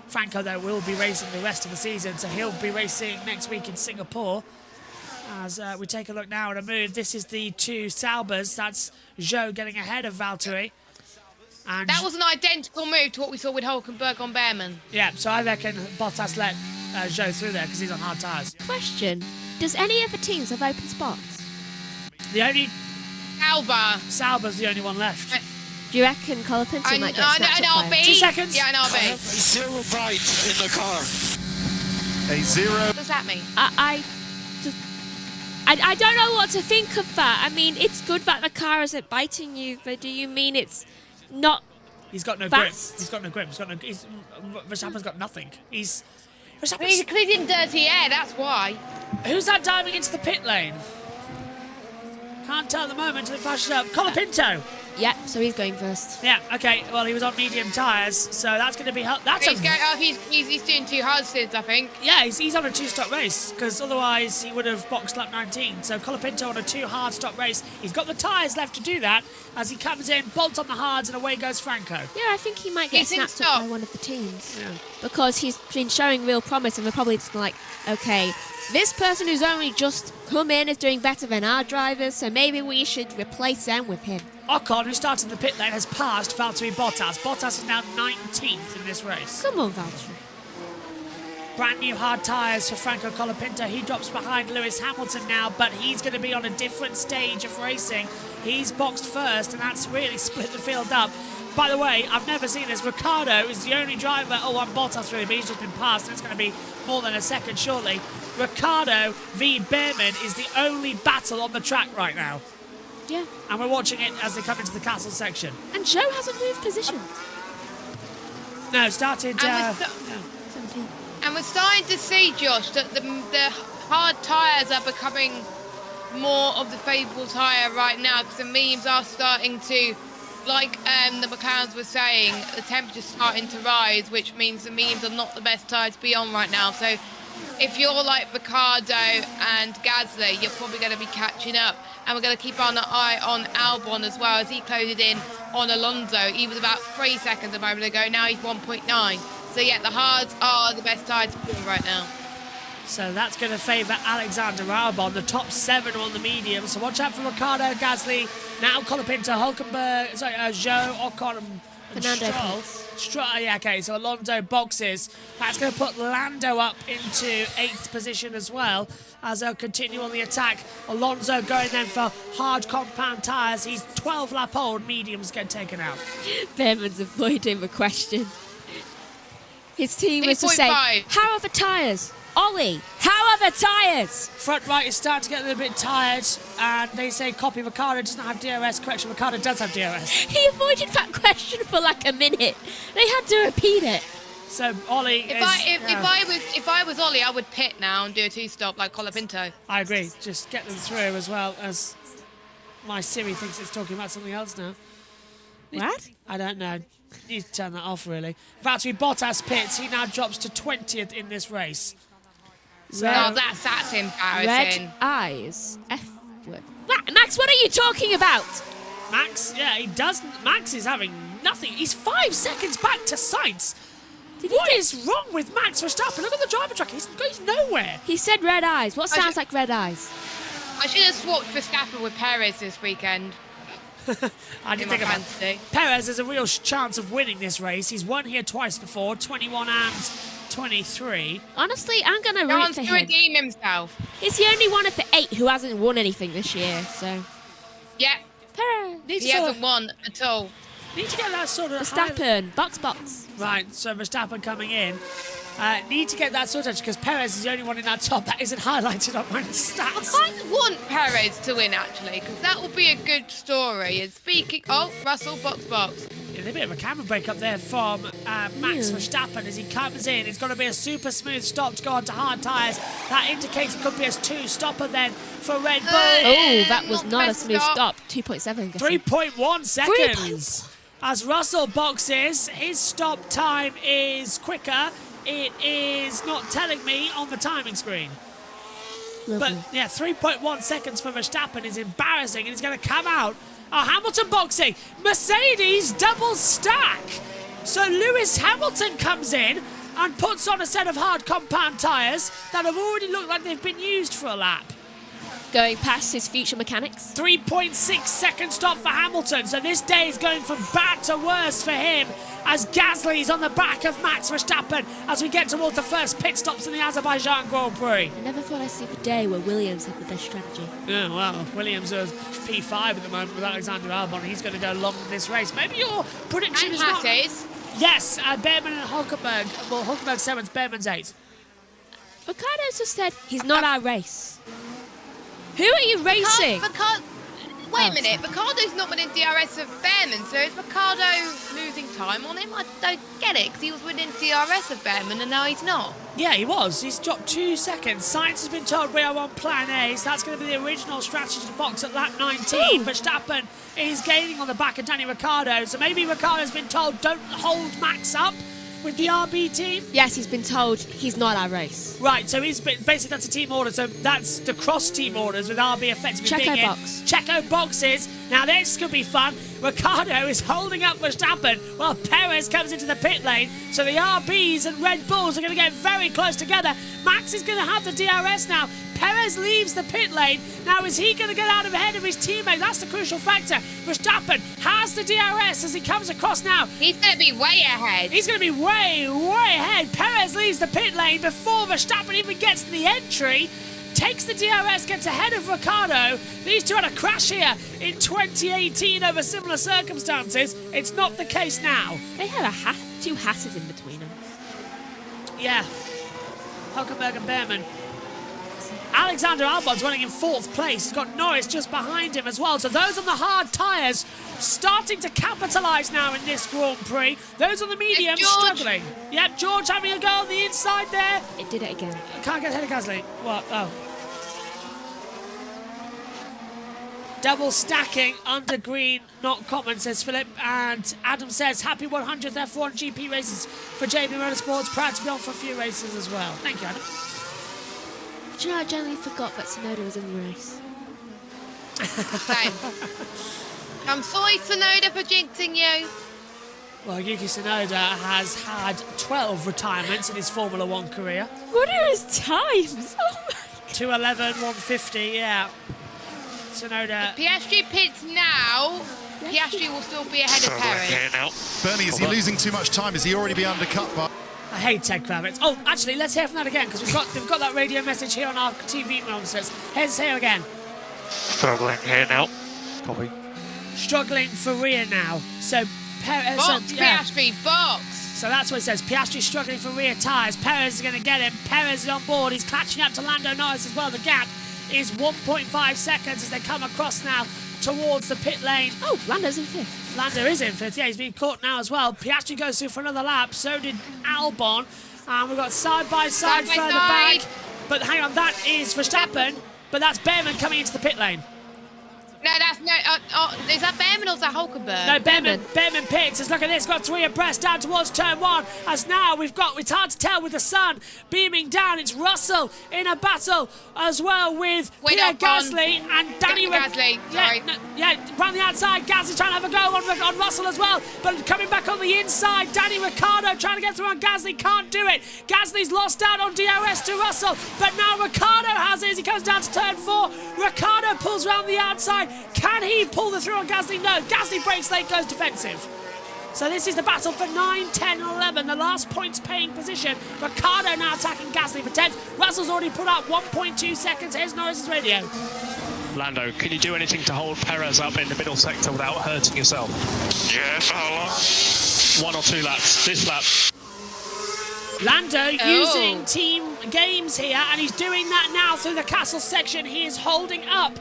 Franco, though, will be racing the rest of the season, so he'll be racing next week in Singapore. As we take a look now at a move, this is the 2 Saubers. That's Zhou getting ahead of Valtteri. And that was an identical move to what we saw with Hulkenberg on Behrman. Yeah, so I reckon Bottas let Zhou through there because he's on hard tyres. Question, does any of the teams have open spots? The only... Sauber's the only one left. Do you reckon Colapinto might get snapped up by him? 2 seconds. Yeah, an RB. Zero bite in the car. A 0. What does that mean? I don't know what to think of that. I mean, it's good that the car isn't biting you, but do you mean it's not He's got no fast? grip. He's got no grip. Verstappen's got nothing. He's in dirty air, that's why. Who's that diving into the pit lane? Can't tell at the moment until it flashes up. Colapinto. Yeah, so he's going first. Yeah, okay. Well, he was on medium tyres, so that's going to be... He's doing 2 hard stints, I think. Yeah, he's on a 2-stop race, because otherwise he would have boxed lap 19. So Colapinto on a 2 hard stop race. He's got the tyres left to do that. As he comes in, bolts on the hards, and away goes Franco. Yeah, I think he might get snapped up by one of the teams. Yeah. Because he's been showing real promise, and we're probably just like, okay, this person who's only just come in is doing better than our drivers, so maybe we should replace them with him. Ocon, who started the pit lane, has passed Valtteri Bottas. Bottas is now 19th in this race. Come on, Valtteri. Brand new hard tyres for Franco Colapinto. He drops behind Lewis Hamilton now, but he's going to be on a different stage of racing. He's boxed first, and that's really split the field up. By the way, I've never seen this. Ricciardo is the only driver... Oh, on Bottas really, but he's just been passed, and it's going to be more than a second shortly. Ricciardo v Behrman is the only battle on the track right now. Yeah. And we're watching it as they come into the castle section. And Zhou hasn't moved position. No, started... 17. And we're starting to see, Josh, that the hard tyres are becoming more of the favourable tyre right now, because the mediums are starting to, like the McLarens were saying, the temperature's starting to rise, which means the mediums are not the best tyre to be on right now. So if you're like Ricciardo and Gasly, you're probably going to be catching up. And we're going to keep an eye on Albon as well, as he closed in on Alonso. He was about 3 seconds a moment ago. Now he's 1.9. So, yeah, the hards are the best tyres to be on right now. So that's going to favour Alexander Albon, the top 7 on the medium. So watch out for Ricciardo, Gasly, now Colapinto, Hulkenberg, Zhou, Ocon and Stroll. Yeah, okay, so Alonso boxes. That's going to put Lando up into 8th position as well, as they'll continue on the attack. Alonso going then for hard compound tyres. He's 12 lap old, mediums get taken out. Behrman's avoiding the question. His team was to say, how are the tyres? Ollie, how are the tyres? Front right is starting to get a little bit tired, and they say copy Ricciardo doesn't have DRS. Correction, Ricciardo does have DRS. He avoided that question for like a minute. They had to repeat it. So Ollie if I was Ollie, I would pit now and do a 2-stop like Colapinto. I agree. Just get them through, as well as my Siri thinks it's talking about something else now. What? I don't know. You need to turn that off, really. Valtteri Bottas pits. He now drops to 20th in this race. So, that's embarrassing. Red eyes. F word. Max, what are you talking about? Max, yeah, he does. Max is having nothing. He's 5 seconds back to Sainz. What is wrong with Max Verstappen? Look at the driver track. He's nowhere. He said red eyes. What sounds like red eyes? I should have swapped Verstappen with Perez this weekend. I didn't think about it. Perez has a real chance of winning this race. He's won here twice before, 21 and 23. Honestly, I'm going to root for him. He wants to redeem himself. He's the only one of the 8 who hasn't won anything this year, so... Yeah. Perez. He hasn't won at all. Need to get that sort of... Verstappen, box. Right, so Verstappen coming in. Need to get that sort of, because Perez is the only one in that top that isn't highlighted on my stats. I kind of want Perez to win, actually, because that will be a good story. And speaking... Oh, Russell, box. Yeah, a bit of a camera break up there from Max Verstappen as he comes in. It's going to be a super smooth stop to go on to hard tyres. That indicates it could be a 2-stopper then for Red Bull. Oh, that was not a smooth stop. 2.7. 3.1 seconds. As Russell boxes, his stop time is quicker. It is not telling me on the timing screen. Lovely. But yeah, 3.1 seconds for Verstappen is embarrassing, and he's going to come out. Oh, Hamilton boxing. Mercedes double stack. So Lewis Hamilton comes in and puts on a set of hard compound tyres that have already looked like they've been used for a lap. Going past his future mechanics. 3.6 second stop for Hamilton. So this day is going from bad to worse for him as Gasly's on the back of Max Verstappen as we get towards the first pit stops in the Azerbaijan Grand Prix. I never thought I'd see the day where Williams had the best strategy. Yeah, well, Williams is P5 at the moment with Alexander Albon. He's going to go long in this race. Maybe your prediction is not... Yes, Behrman and Hulkenberg. Well, Hulkenberg's 7th, Behrman's 8th. Ricardo's just said he's not our race. Who are you racing? Wait a minute, Ricardo's not winning DRS of Behrman, so is Ricardo losing time on him? I don't get it, because he was winning DRS of Behrman and now he's not. Yeah, he was. He's dropped 2 seconds. Science has been told we are on plan A, so that's going to be the original strategy to box at lap 19. Ooh. Verstappen is gaining on the back of Danny Ricciardo, so maybe Ricciardo's been told don't hold Max up with the RB team? Yes, he's been told he's not our race. Right, so he's been, basically that's a team order, so that's the cross team orders with RB effectively being in. Checo boxes. Now this could be fun. Ricciardo is holding up Verstappen while Perez comes into the pit lane, so the RBs and Red Bulls are going to get very close together. Max is going to have the DRS now. Perez leaves the pit lane. Now, is he going to get out of ahead of his teammate? That's the crucial factor. Verstappen has the DRS as he comes across now. He's going to be way ahead. He's going to be way ahead. Perez leaves the pit lane before Verstappen even gets to the entry. Takes the DRS, gets ahead of Ricciardo. These two had a crash here in 2018 over similar circumstances. It's not the case now. They have two Hasses in between them. Yeah. Hulkenberg and Behrman. Alexander Albon's running in 4th place. He's got Norris just behind him as well. So those on the hard tyres starting to capitalise now in this Grand Prix. Those on the medium struggling. Yep, George having a go on the inside there. It did it again. Can't get ahead of Gasly. What? Oh. Double stacking under green, not common, says Philip. And Adam says, happy 100th F1 GP races for JBMotorsports. Proud to be on for a few races as well. Thank you, Adam. Do you know, I generally forgot that Tsunoda was in the race. I'm sorry, Tsunoda, for jinxing you. Well, Yuki Tsunoda has had 12 retirements in his Formula 1 career. What are his times? Oh my God. 2:11, 1:50, yeah. Tsunoda. If Piastri pits now, Piastri will still be ahead of Perez. Bernie, is he losing too much time? Is he already be undercut by... I hate Ted Kravitz. Oh, actually, let's hear from that again, because we've got that radio message here on our TV nonsense. Here's here again. Struggling here now. Copy. Struggling for rear now. So, Perez... Piastri, box! So that's what it says. Piastri struggling for rear tyres. Perez is going to get him. Perez is on board. He's catching up to Lando Norris as well. The gap is 1.5 seconds as they come across now towards the pit lane. Oh, Lando's in 5th. Lando is in 5th, yeah, he's being caught now as well. Piastri goes through for another lap, so did Albon. And we've got side-by-side further back. But hang on, that is Verstappen, but that's Behrman coming into the pit lane. No, that's no. Is that Behrman or is that Hulkenberg? No, Behrman pits. Let's look at this. Got 3 abreast down towards turn 1. As now we've got, it's hard to tell with the sun beaming down. It's Russell in a battle as well with Pierre Gasly and Danny Gasly. Sorry. Around the outside. Gasly trying to have a go on Russell as well. But coming back on the inside, Danny Ricciardo trying to get through on Gasly. Can't do it. Gasly's lost out on DRS to Russell. But now Ricciardo has it as he comes down to turn 4. Ricciardo pulls around the outside. Can he pull the through on Gasly? No. Gasly breaks late, goes defensive. So this is the battle for 9, 10, 11, the last points paying position. Ricciardo now attacking Gasly for 10th. Russell's already put out 1.2 seconds. Here's Norris's radio. Lando, can you do anything to hold Perez up in the middle sector without hurting yourself? Yeah, for how long? 1 or 2 laps. This lap. Lando using team games here, and he's doing that now through the castle section. He is holding up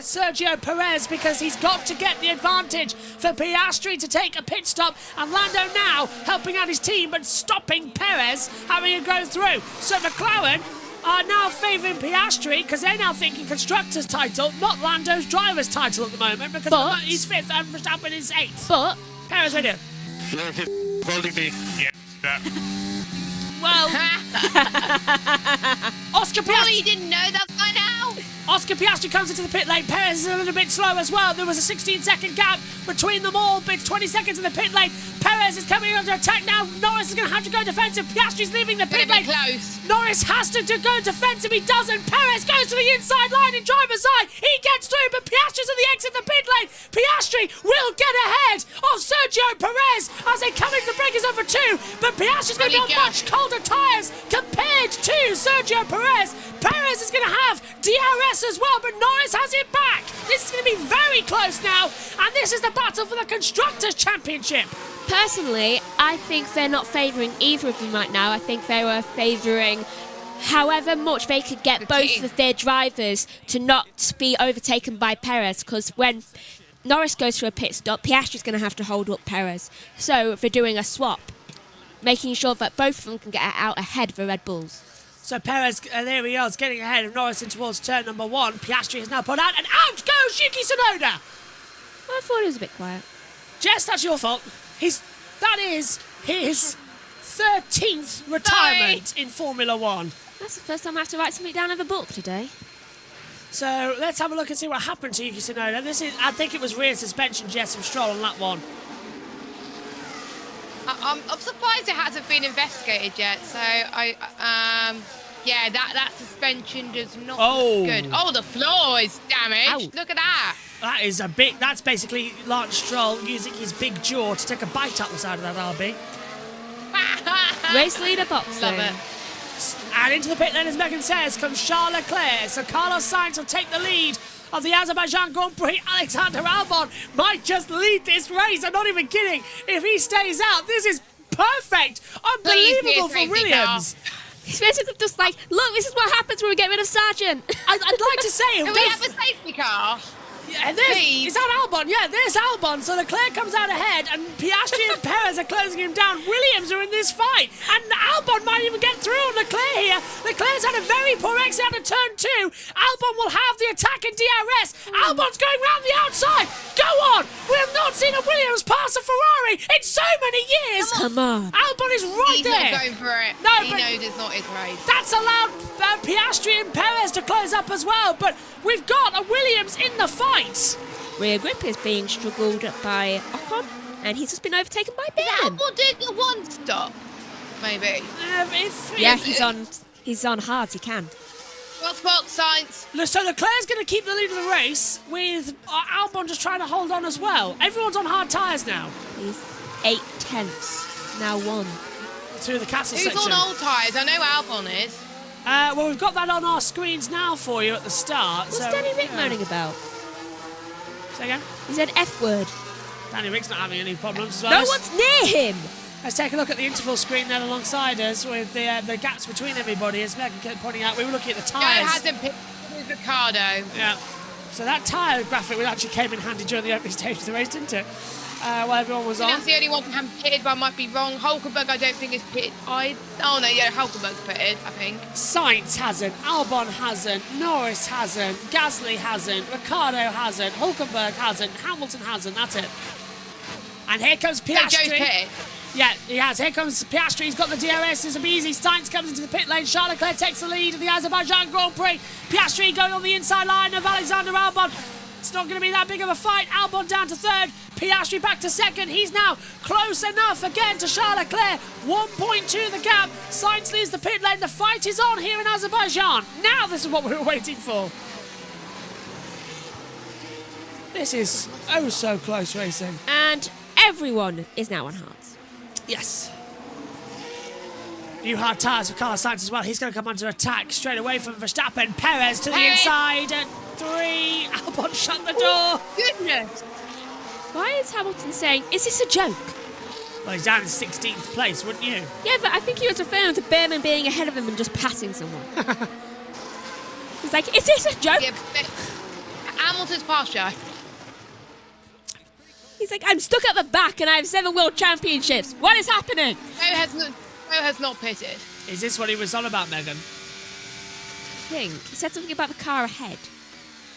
Sergio Perez because he's got to get the advantage for Piastri to take a pit stop, and Lando now helping out his team but stopping Perez having a go through. So McLaren are now favouring Piastri because they're now thinking constructor's title, not Lando's driver's title at the moment, because he's 5th and Verstappen is 8th. But Perez radio. Look, he's holding me. Yeah. Well, Oscar Piastri. You didn't know that by now? Oscar Piastri comes into the pit lane. Perez is a little bit slow as well. There was a 16-second gap between them all, but it's 20 seconds in the pit lane. Perez is coming under attack now. Norris is going to have to go defensive. Piastri's leaving the pit lane. Close. Norris has to go defensive. He doesn't. Perez goes to the inside line in driver's side. He gets through, but Piastri's at the exit of the pit lane. Piastri will get ahead of Sergio Perez as they come into the breakers over 2, but Piastri's going to be on much colder tyres compared to Sergio Perez. Perez is going to have DRS as well, but Norris has it back. This is going to be very close now, and this is the battle for the Constructors' Championship. personally, I think they're not favouring either of them right now. I think they were favouring however much they could get both of their drivers to not be overtaken by Perez, because when Norris goes for a pit stop, Piastri's going to have to hold up Perez. So they're doing a swap, making sure that both of them can get out ahead of the Red Bulls. So Perez, there he is, getting ahead of Norris in towards turn number 1. Piastri has now put out, and out goes Yuki Tsunoda! I thought it was a bit quiet. Jess, that's your fault. That is his 13th retirement in Formula 1. That's the first time I have to write something down in the book today. So let's have a look and see what happened to Yuki Tsunoda. I think it was rear suspension, Jess, from Stroll on that one. I'm surprised it hasn't been investigated yet. So yeah, that suspension does not look good. Oh, the floor is damaged. Ow. Look at that. That is that's basically Lance Stroll using his big jaw to take a bite up the side of that RB. Race leader boxing. Love it. And into the pit lane, as Megan says, comes Charles Leclerc. So Carlos Sainz will take the lead of the Azerbaijan Grand Prix. Alexander Albon might just lead this race. I'm not even kidding. If he stays out, this is perfect. Unbelievable for Williams. He's basically just like, look, this is what happens when we get rid of Sargent. I'd like to say... Do we have a safety car? Yeah, is that Albon? Yeah, there's Albon. So Leclerc comes out ahead, and Piastri and Perez are closing him down. Williams are in this fight, and Albon might even get through on Leclerc here. Leclerc's had a very poor exit out of turn 2. Albon will have the attack in DRS. Albon's going round the outside. Go on. We have not seen a Williams pass a Ferrari in so many years. Come on. Albon is right there. He's not going for it. No, he knows it's not his race. That's allowed Piastri and Perez to close up as well, but we've got a Williams in the fight. Rear grip is being struggled by Ocon, and he's just been overtaken by Behrman. Albon did the one stop, maybe. He's on hards. He can. Box Sainz. So Leclerc's going to keep the lead of the race with Albon just trying to hold on as well. Everyone's on hard tyres now. He's 8/10, now 1. Through the castle section. section. Who's on old tyres? I know Albon is. Well, we've got that on our screens now for you at the start. What's Danny Rick moaning about? Say again? He said F word. Danny Rick's not having any problems as well. No one's near him! Let's take a look at the interval screen there alongside us with the gaps between everybody. As Megan kept pointing out, we were looking at the tyres. No, it hasn't picked with Ricardo. Yeah. So that tyre graphic actually came in handy during the opening stage of the race, didn't it? while everyone was on. That's the only one that haven't pitted, but I might be wrong. Hulkenberg, I don't think is pitted. Hulkenberg's pitted, I think. Sainz hasn't, Albon hasn't, Norris hasn't, Gasly hasn't, Ricciardo hasn't, Hulkenberg hasn't, Hamilton hasn't. That's it. And here comes Piastri. So Joe's pitted. Yeah, he has. Here comes Piastri. He's got the DRS. It's easy. Sainz comes into the pit lane. Charles Leclerc takes the lead of the Azerbaijan Grand Prix. Piastri going on the inside line of Alexander Albon. It's not going to be that big of a fight. Albon down to third. Piastri back to second. He's now close enough again to Charles Leclerc. 1.2 the gap. Sainz leaves the pit lane. The fight is on here in Azerbaijan. Now this is what we were waiting for. This is oh so close racing. And everyone is now on hards. Yes. New hard tyres for Carlos Sainz as well. He's going to come under attack straight away from Verstappen. Perez to the inside at 3. Albon shut the door. Oh, goodness. Why is Hamilton saying, is this a joke? Well, he's down in 16th place, wouldn't you? Yeah, but I think he was referring to Berman being ahead of him and just passing someone. He's like, is this a joke? Yeah, Hamilton's past Joe. He's like, I'm stuck at the back and I have 7 world championships. What is happening? Joe has not pitted. Is this what he was on about, Megan? I think he said something about the car ahead.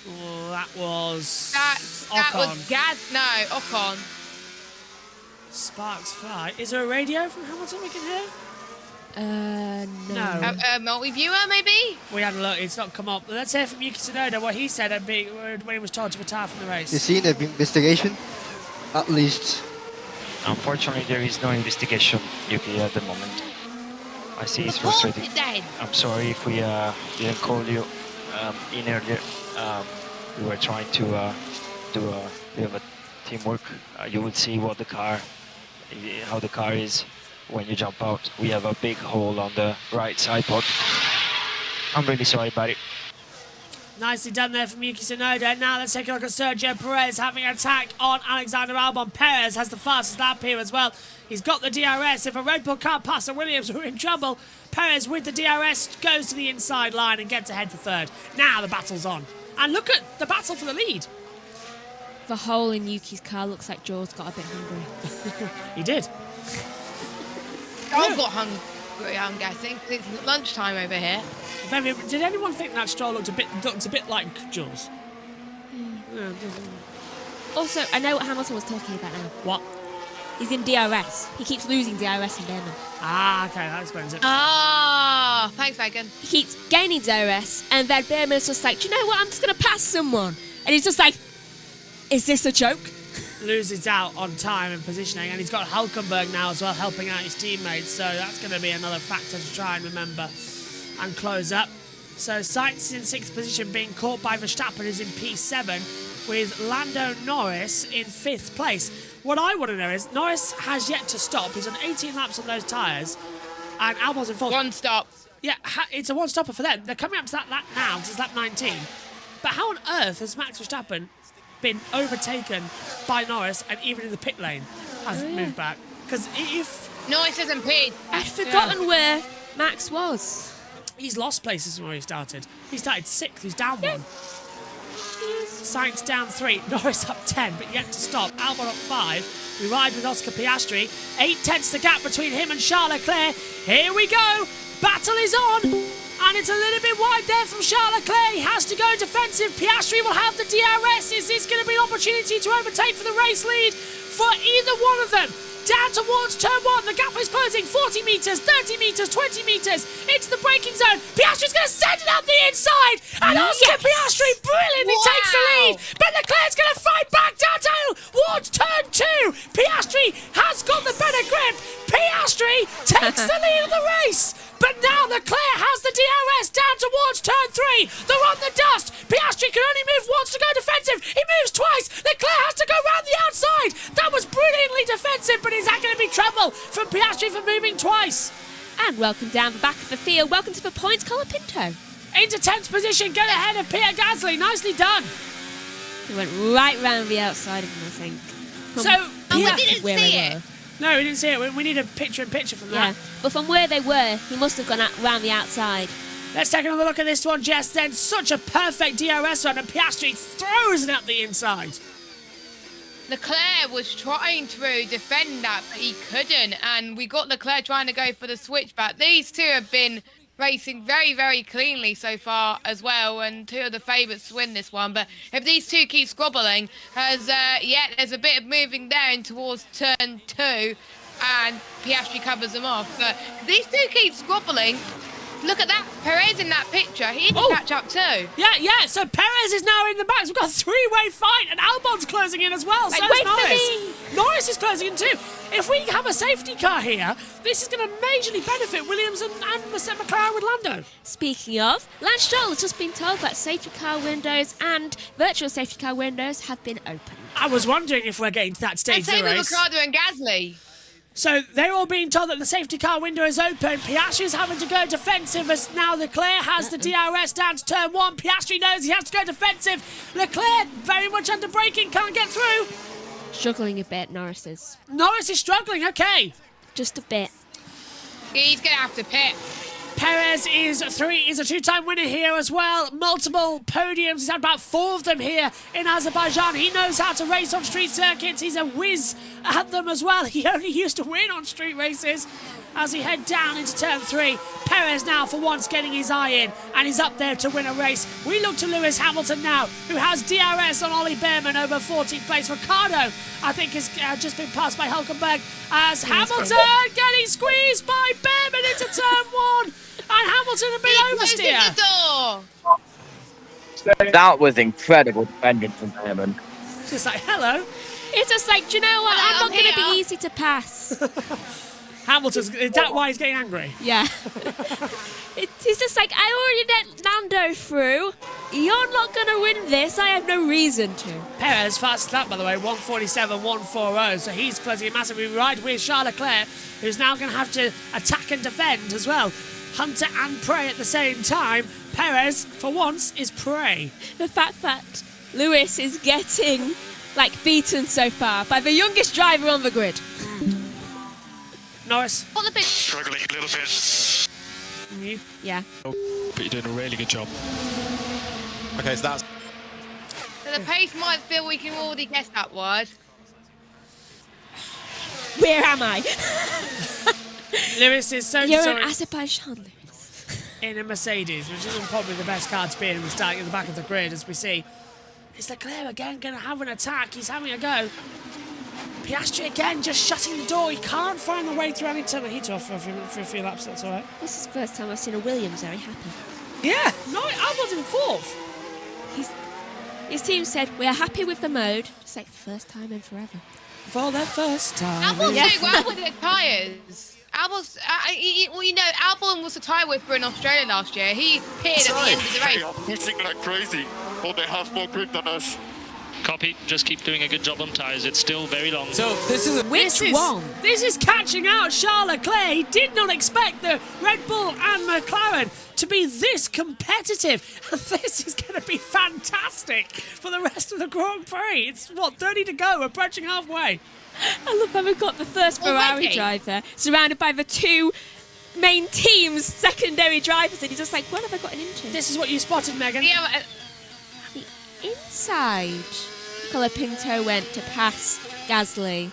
Oh, that was That Ocon. was Ocon. Sparks fly. Is there a radio from Hamilton we can hear? No. Multi-viewer, maybe? We had a look. It's not come up. Let's hear from Yuki Tsunoda what he said when he was told to retire from the race. You seen the investigation? At least. Unfortunately, there is no investigation, Yuki, at the moment. I see it's frustrating. I'm sorry if we didn't call you in earlier. We were trying to do a bit of a teamwork. You will see what how the car is when you jump out. We have a big hole on the right side pod. I'm really sorry about it. Nicely done there from Yuki Tsunoda. Now let's take a look at Sergio Perez having an attack on Alexander Albon. Perez has the fastest lap here as well. He's got the DRS. If a Red Bull can't pass a Williams, we're in trouble. Perez with the DRS goes to the inside line and gets ahead for third. Now the battle's on. And look at the battle for the lead. The hole in Yuki's car looks like Joe's got a bit hungry. He did. I got hungry, I'm guessing. It's lunchtime over here. Did anyone think that Stroll looked a bit like Jules? Yeah. Also, I know what Hamilton was talking about now. What? He's in DRS. He keeps losing DRS in Berman. Ah, okay, that explains it. Ah, thanks, Megan. He keeps gaining DRS, and then Berman's just like, do you know what? I'm just going to pass someone. And he's just like, is this a joke? Loses out on time and positioning, and he's got Hulkenberg now as well helping out his teammates, so that's going to be another factor to try and remember and close up. So Sainz is in 6th position, being caught by Verstappen, who's in P7, with Lando Norris in 5th place. What I want to know is, Norris has yet to stop. He's on 18 laps on those tyres, and Albon's in 4th. One stop. Yeah, it's a one-stopper for them. They're coming up to that lap now, this is lap 19. But how on earth has Max Verstappen been overtaken by Norris and even in the pit lane hasn't moved back? Because if... Norris isn't pitted. I'd forgotten where Max was. He's lost places from where he started. He started 6th, he's down 1. Sainz down 3, Norris up 10, but yet to stop. Albon up 5. We ride with Oscar Piastri. 8/10 the gap between him and Charles Leclerc. Here we go. Battle is on. And it's a little bit wide there from Charles Leclerc. He has to go defensive. Piastri will have the DRS. Is this going to be an opportunity to overtake for the race lead for either one of them? Down towards turn 1. The gap is closing. 40 metres, 30 metres, 20 metres. Into the braking zone. Piastri's going to send it out the inside. And Oscar Piastri brilliantly takes the lead. But Leclerc's going to fight back down towards turn 2. Piastri has got the better grip. Piastri takes the lead of the race. But now Leclerc has the DRS down towards turn 3. They're on the dust. Piastri can only move once to go defensive. He moves twice. Leclerc has to go round the outside. That was brilliantly defensive, but is that going to be trouble from Piastri for moving twice? And welcome down the back of the field. Welcome to the points, Colapinto. Into 10th position, get ahead of Pierre Gasly. Nicely done. He went right round the outside of him, I think. We didn't see it. No, we didn't see it. We need a picture-in-picture from that. Yeah, but from where they were, he must have gone round the outside. Let's take another look at this one, Jess. Then such a perfect DRS run, and Piastri throws it up the inside. Leclerc was trying to defend that, but he couldn't. And we got Leclerc trying to go for the switchback. These two have been racing very, very cleanly so far as well, and two of the favourites to win this one. But if these two keep squabbling, there's a bit of moving there in towards turn 2, and Piastri covers them off. But if these two keep squabbling, look at that. Perez in that picture. He can catch up too. Yeah. So Perez is now in the back. So we've got a 3-way fight, and Albon's closing in as well. So is Norris. Norris is closing in too. If we have a safety car here, this is going to majorly benefit Williams and McLaren with Lando. Speaking of, Lance Stroll has just been told that safety car windows and virtual safety car windows have been opened. I was wondering if we're getting to that stage of the race. And same with Ricciardo and Gasly. So they're all being told that the safety car window is open. Piastri's having to go defensive as now Leclerc has the DRS down to turn 1. Piastri knows he has to go defensive. Leclerc very much under braking, can't get through. Struggling a bit, Norris is. Norris is struggling, okay. Just a bit. He's going to have to pit. Perez is a 2-time winner here as well. Multiple podiums. He's had about 4 of them here in Azerbaijan. He knows how to race on street circuits. He's a whiz at them as well. He only used to win on street races. As he head down into turn 3, Perez now for once getting his eye in, and he's up there to win a race. We look to Lewis Hamilton now, who has DRS on Ollie Behrman over 14th place. Ricardo, I think, has just been passed by Hülkenberg as Hamilton getting squeezed by Behrman into turn 1, and Hamilton a bit oversteer. That was incredible defending from Behrman. Just like, hello. It's just like, do you know what? I'm not going to be easy to pass. Hamilton's, is that why he's getting angry? Yeah. He's just like, I already let Lando through. You're not going to win this. I have no reason to. Perez fast lap, by the way, 1:47, 1:40. So he's closing it massively right with Charles Leclerc, who's now going to have to attack and defend as well. Hunter and prey at the same time. Perez, for once, is prey. The fact that Lewis is getting, beaten so far by the youngest driver on the grid. Norris. Struggling a little bit. Yeah. But you're doing a really good job. Okay, so that's... So the pace might feel we can already guess that word. Where am I? Lewis is so You're sorry. in Azerbaijan, Lewis. In a Mercedes, which isn't probably the best car to be in, starting at the back of the grid, as we see. Is Leclerc again going to have an attack? He's having a go. Piastri again just shutting the door. He can't find the way through any tunnel. Heat off for a few laps, that's all right. This is the first time I've seen a Williams very happy. Yeah, no, Albon's in 4th. His team said, we're happy with the mode. It's like first time in forever. For the first time. Albon's doing well with the tyres. Albon's, Albon was a tyre whisperer in Australia last year. He appeared at the end of the race. They are pushing like crazy. Oh, they have more grip than us. Copy. Just keep doing a good job on tyres. It's still very long. So this is This is catching out Charles Leclerc. He did not expect the Red Bull and McLaren to be this competitive. And this is going to be fantastic for the rest of the Grand Prix. It's, 30 to go, approaching halfway. I love how we've got the first Ferrari driver surrounded by the 2 main team's secondary drivers, and he's just like, what have I gotten into? This is what you spotted, Megan. Yeah, the inside. Colapinto went to pass Gasly.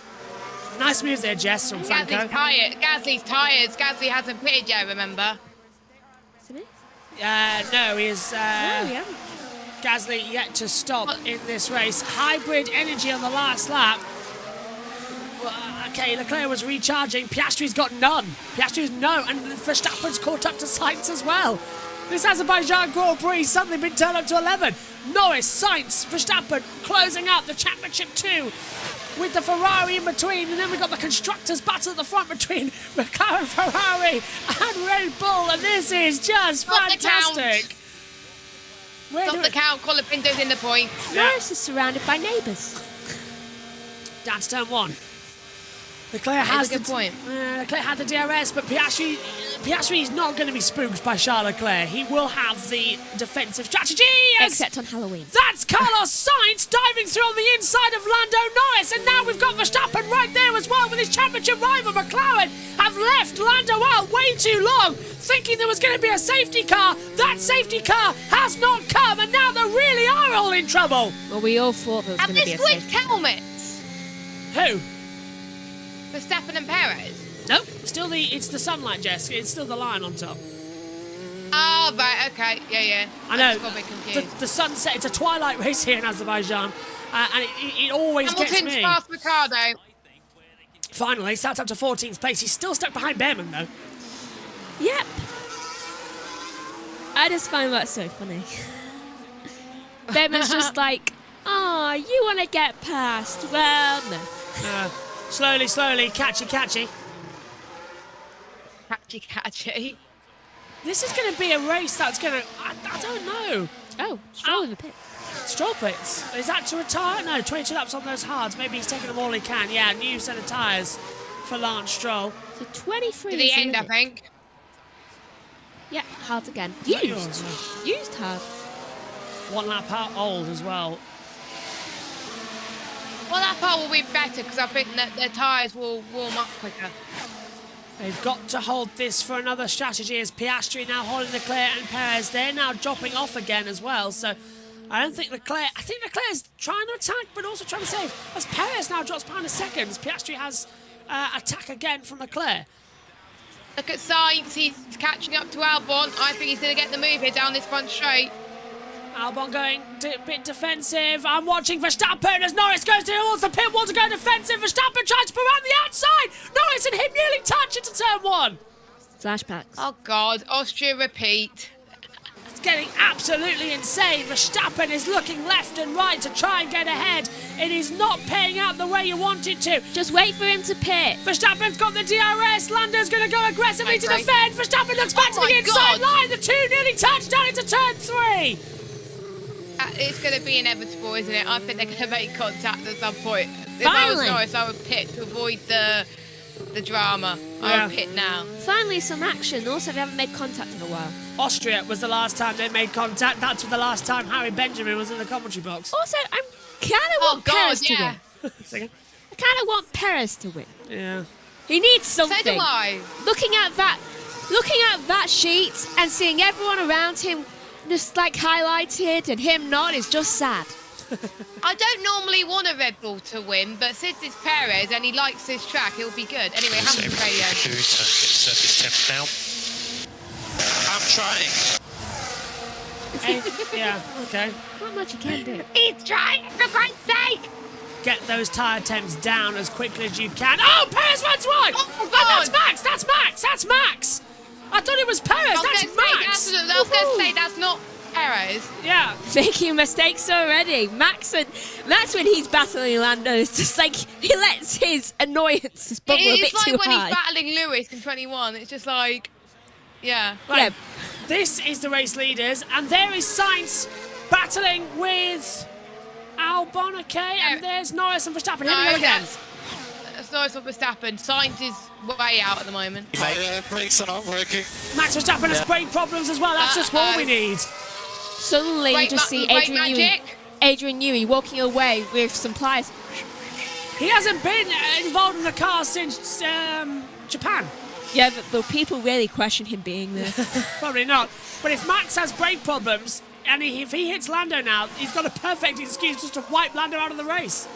Nice moves there, Jess, from Franco. Gasly's tyres. Gasly hasn't pitted yet, remember? Isn't it? No, he is. Gasly yet to stop in this race. Hybrid energy on the last lap. Okay, Leclerc was recharging. Piastri's got none. Piastri's no, and Verstappen's caught up to Sainz as well. This Azerbaijan Grand Prix suddenly been turned up to 11. Norris, Sainz, Verstappen closing up the championship 2 with the Ferrari in between, and then we've got the constructors battle at the front between McLaren, Ferrari and Red Bull, and this is just fantastic. Stop the count. Colapinto's in the points. Norris is surrounded by neighbours. Down to turn 1. Leclerc has a good point. Leclerc had the DRS, but Piastri is not going to be spooked by Charles Leclerc. He will have the defensive strategy. Except on Halloween. That's Carlos Sainz diving through on the inside of Lando Norris, and now we've got Verstappen right there as well with his championship rival. McLaren have left Lando out way too long, thinking there was going to be a safety car. That safety car has not come, and now they really are all in trouble. Well, we all thought there was going to be a safety car. Have they switched helmets? Who? Verstappen and Perez. Nope. It's the sunlight, Jess. It's still the line on top. Oh, right, okay. Yeah. I know. just got a bit confused. The sunset, it's a twilight race here in Azerbaijan. And it always gets Hamilton's me. past Ricciardo. Finally, starts up to 14th place. He's still stuck behind Behrman, though. Yep. I just find that so funny. Behrman's just like, oh, you want to get past? Well, no. Slowly, catchy. Catchy. This is going to be a race that's going to... I don't know. Oh, Stroll in the pit. Stroll pits. Is that to retire? No, 22 laps on those hards. Maybe he's taking them all he can. Yeah, new set of tyres for Lance Stroll. So 23 to the end, I think. Yeah, hards again. Used hards. 1 lap old as well. Well, that part will be better because I think that their tyres will warm up quicker. They've got to hold this for another strategy as Piastri now holding Leclerc and Perez. They're now dropping off again as well. So I don't think Leclerc... I think Leclerc's trying to attack but also trying to save. As Perez now drops behind the seconds, Piastri has attack again from Leclerc. Look at Sainz. He's catching up to Albon. I think he's going to get the move here down this front straight. Albon going a bit defensive. I'm watching Verstappen as Norris goes towards the pit wall to go defensive. Verstappen tries to put around the outside. Norris and him nearly touch into turn 1. Flashbacks. Oh, God. Austria repeat. It's getting absolutely insane. Verstappen is looking left and right to try and get ahead. It is not paying out the way you want it to. Just wait for him to pit. Verstappen's got the DRS. Lando's going to go aggressively to defend. Verstappen looks back to the inside line. The two nearly touch down into turn 3. It's going to be inevitable, isn't it? I think they're going to make contact at some point. If Finally. I was Norris, I would pit to avoid the drama. I would pit now. Finally, some action. Also, they haven't made contact in a while. Austria was the last time they made contact. That's the last time Harry Benjamin was in the commentary box. Also, I kind of want Perez to win. Second. I kind of want Perez to win. Yeah. He needs something. So do I. Looking at that sheet and seeing everyone around him just like highlighted and him not is just sad. I don't normally want a Red Bull to win, but since it's Perez and he likes this track, he'll be good. Anyway, Hamilton radio. Surface temp now. I'm trying. Yeah, okay. Not much you can do. He's trying, for Christ's sake! Get those tyre temps down as quickly as you can. Oh, Perez runs wide! Oh, and that's Max! That's Max! I thought it was Perez. That's Max. I was going to say that's not Perez. Yeah. Making mistakes already. Max, when he's battling Lando, it's just like he lets his annoyance bubble a bit too high. It's like when he's battling Lewis in 21. It's just like, yeah. Right. This is the race leaders, and there is Sainz battling with Albon, okay? And there's Norris and Verstappen. Here we go again. That's Norris and Verstappen. Sainz is way out at the moment. Brakes are not working. Max Verstappen has brake problems as well. That's just what we need. Suddenly you just see Adrian Newey walking away with some pliers. He hasn't been involved in the car since Japan. Yeah, but people really question him being there. Probably not. But if Max has brake problems, and if he hits Lando now, he's got a perfect excuse just to wipe Lando out of the race.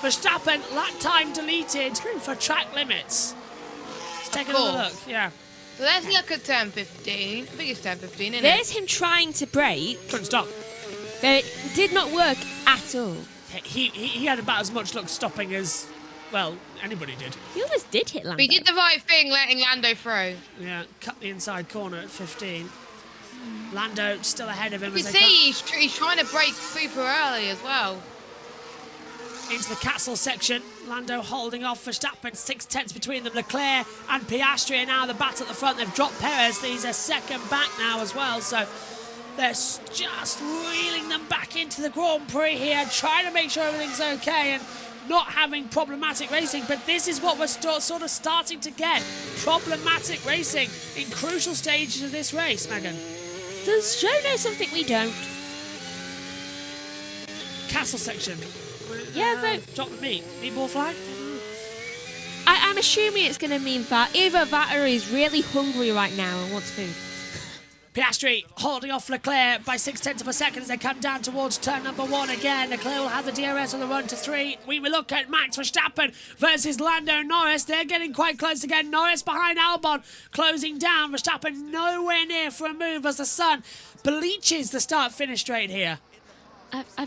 Verstappen, lap time deleted for track limits. Let's take another look. Yeah. So let's look at turn 15. I think it's turn 15, isn't There's it? him trying to brake. Couldn't stop. But it did not work at all. He had about as much luck stopping as, well, anybody did. He almost did hit Lando. But he did the right thing, letting Lando through. Yeah, cut the inside corner at 15. Lando still ahead of him. You see, he's trying to brake super early as well. Into the castle section. Lando holding off Verstappen, 6/10 between them. Leclerc and Piastri are now the battle at the front. They've dropped Perez. He's a second back now as well. So they're just reeling them back into the Grand Prix here, trying to make sure everything's okay and not having problematic racing. But this is what we're sort of starting to get. Problematic racing in crucial stages of this race, Megan. Does Joe know something we don't? Castle section. Yeah, but drop the meatball flag. I'm assuming it's going to mean that either that or he's really hungry right now and wants food. Piastri holding off Leclerc by 0.6 of a second as they come down towards turn number 1 again. Leclerc will have the DRS on the run to 3. We look at Max Verstappen versus Lando Norris. They're getting quite close again. Norris behind Albon, closing down. Verstappen nowhere near for a move as the sun bleaches the start-finish straight here.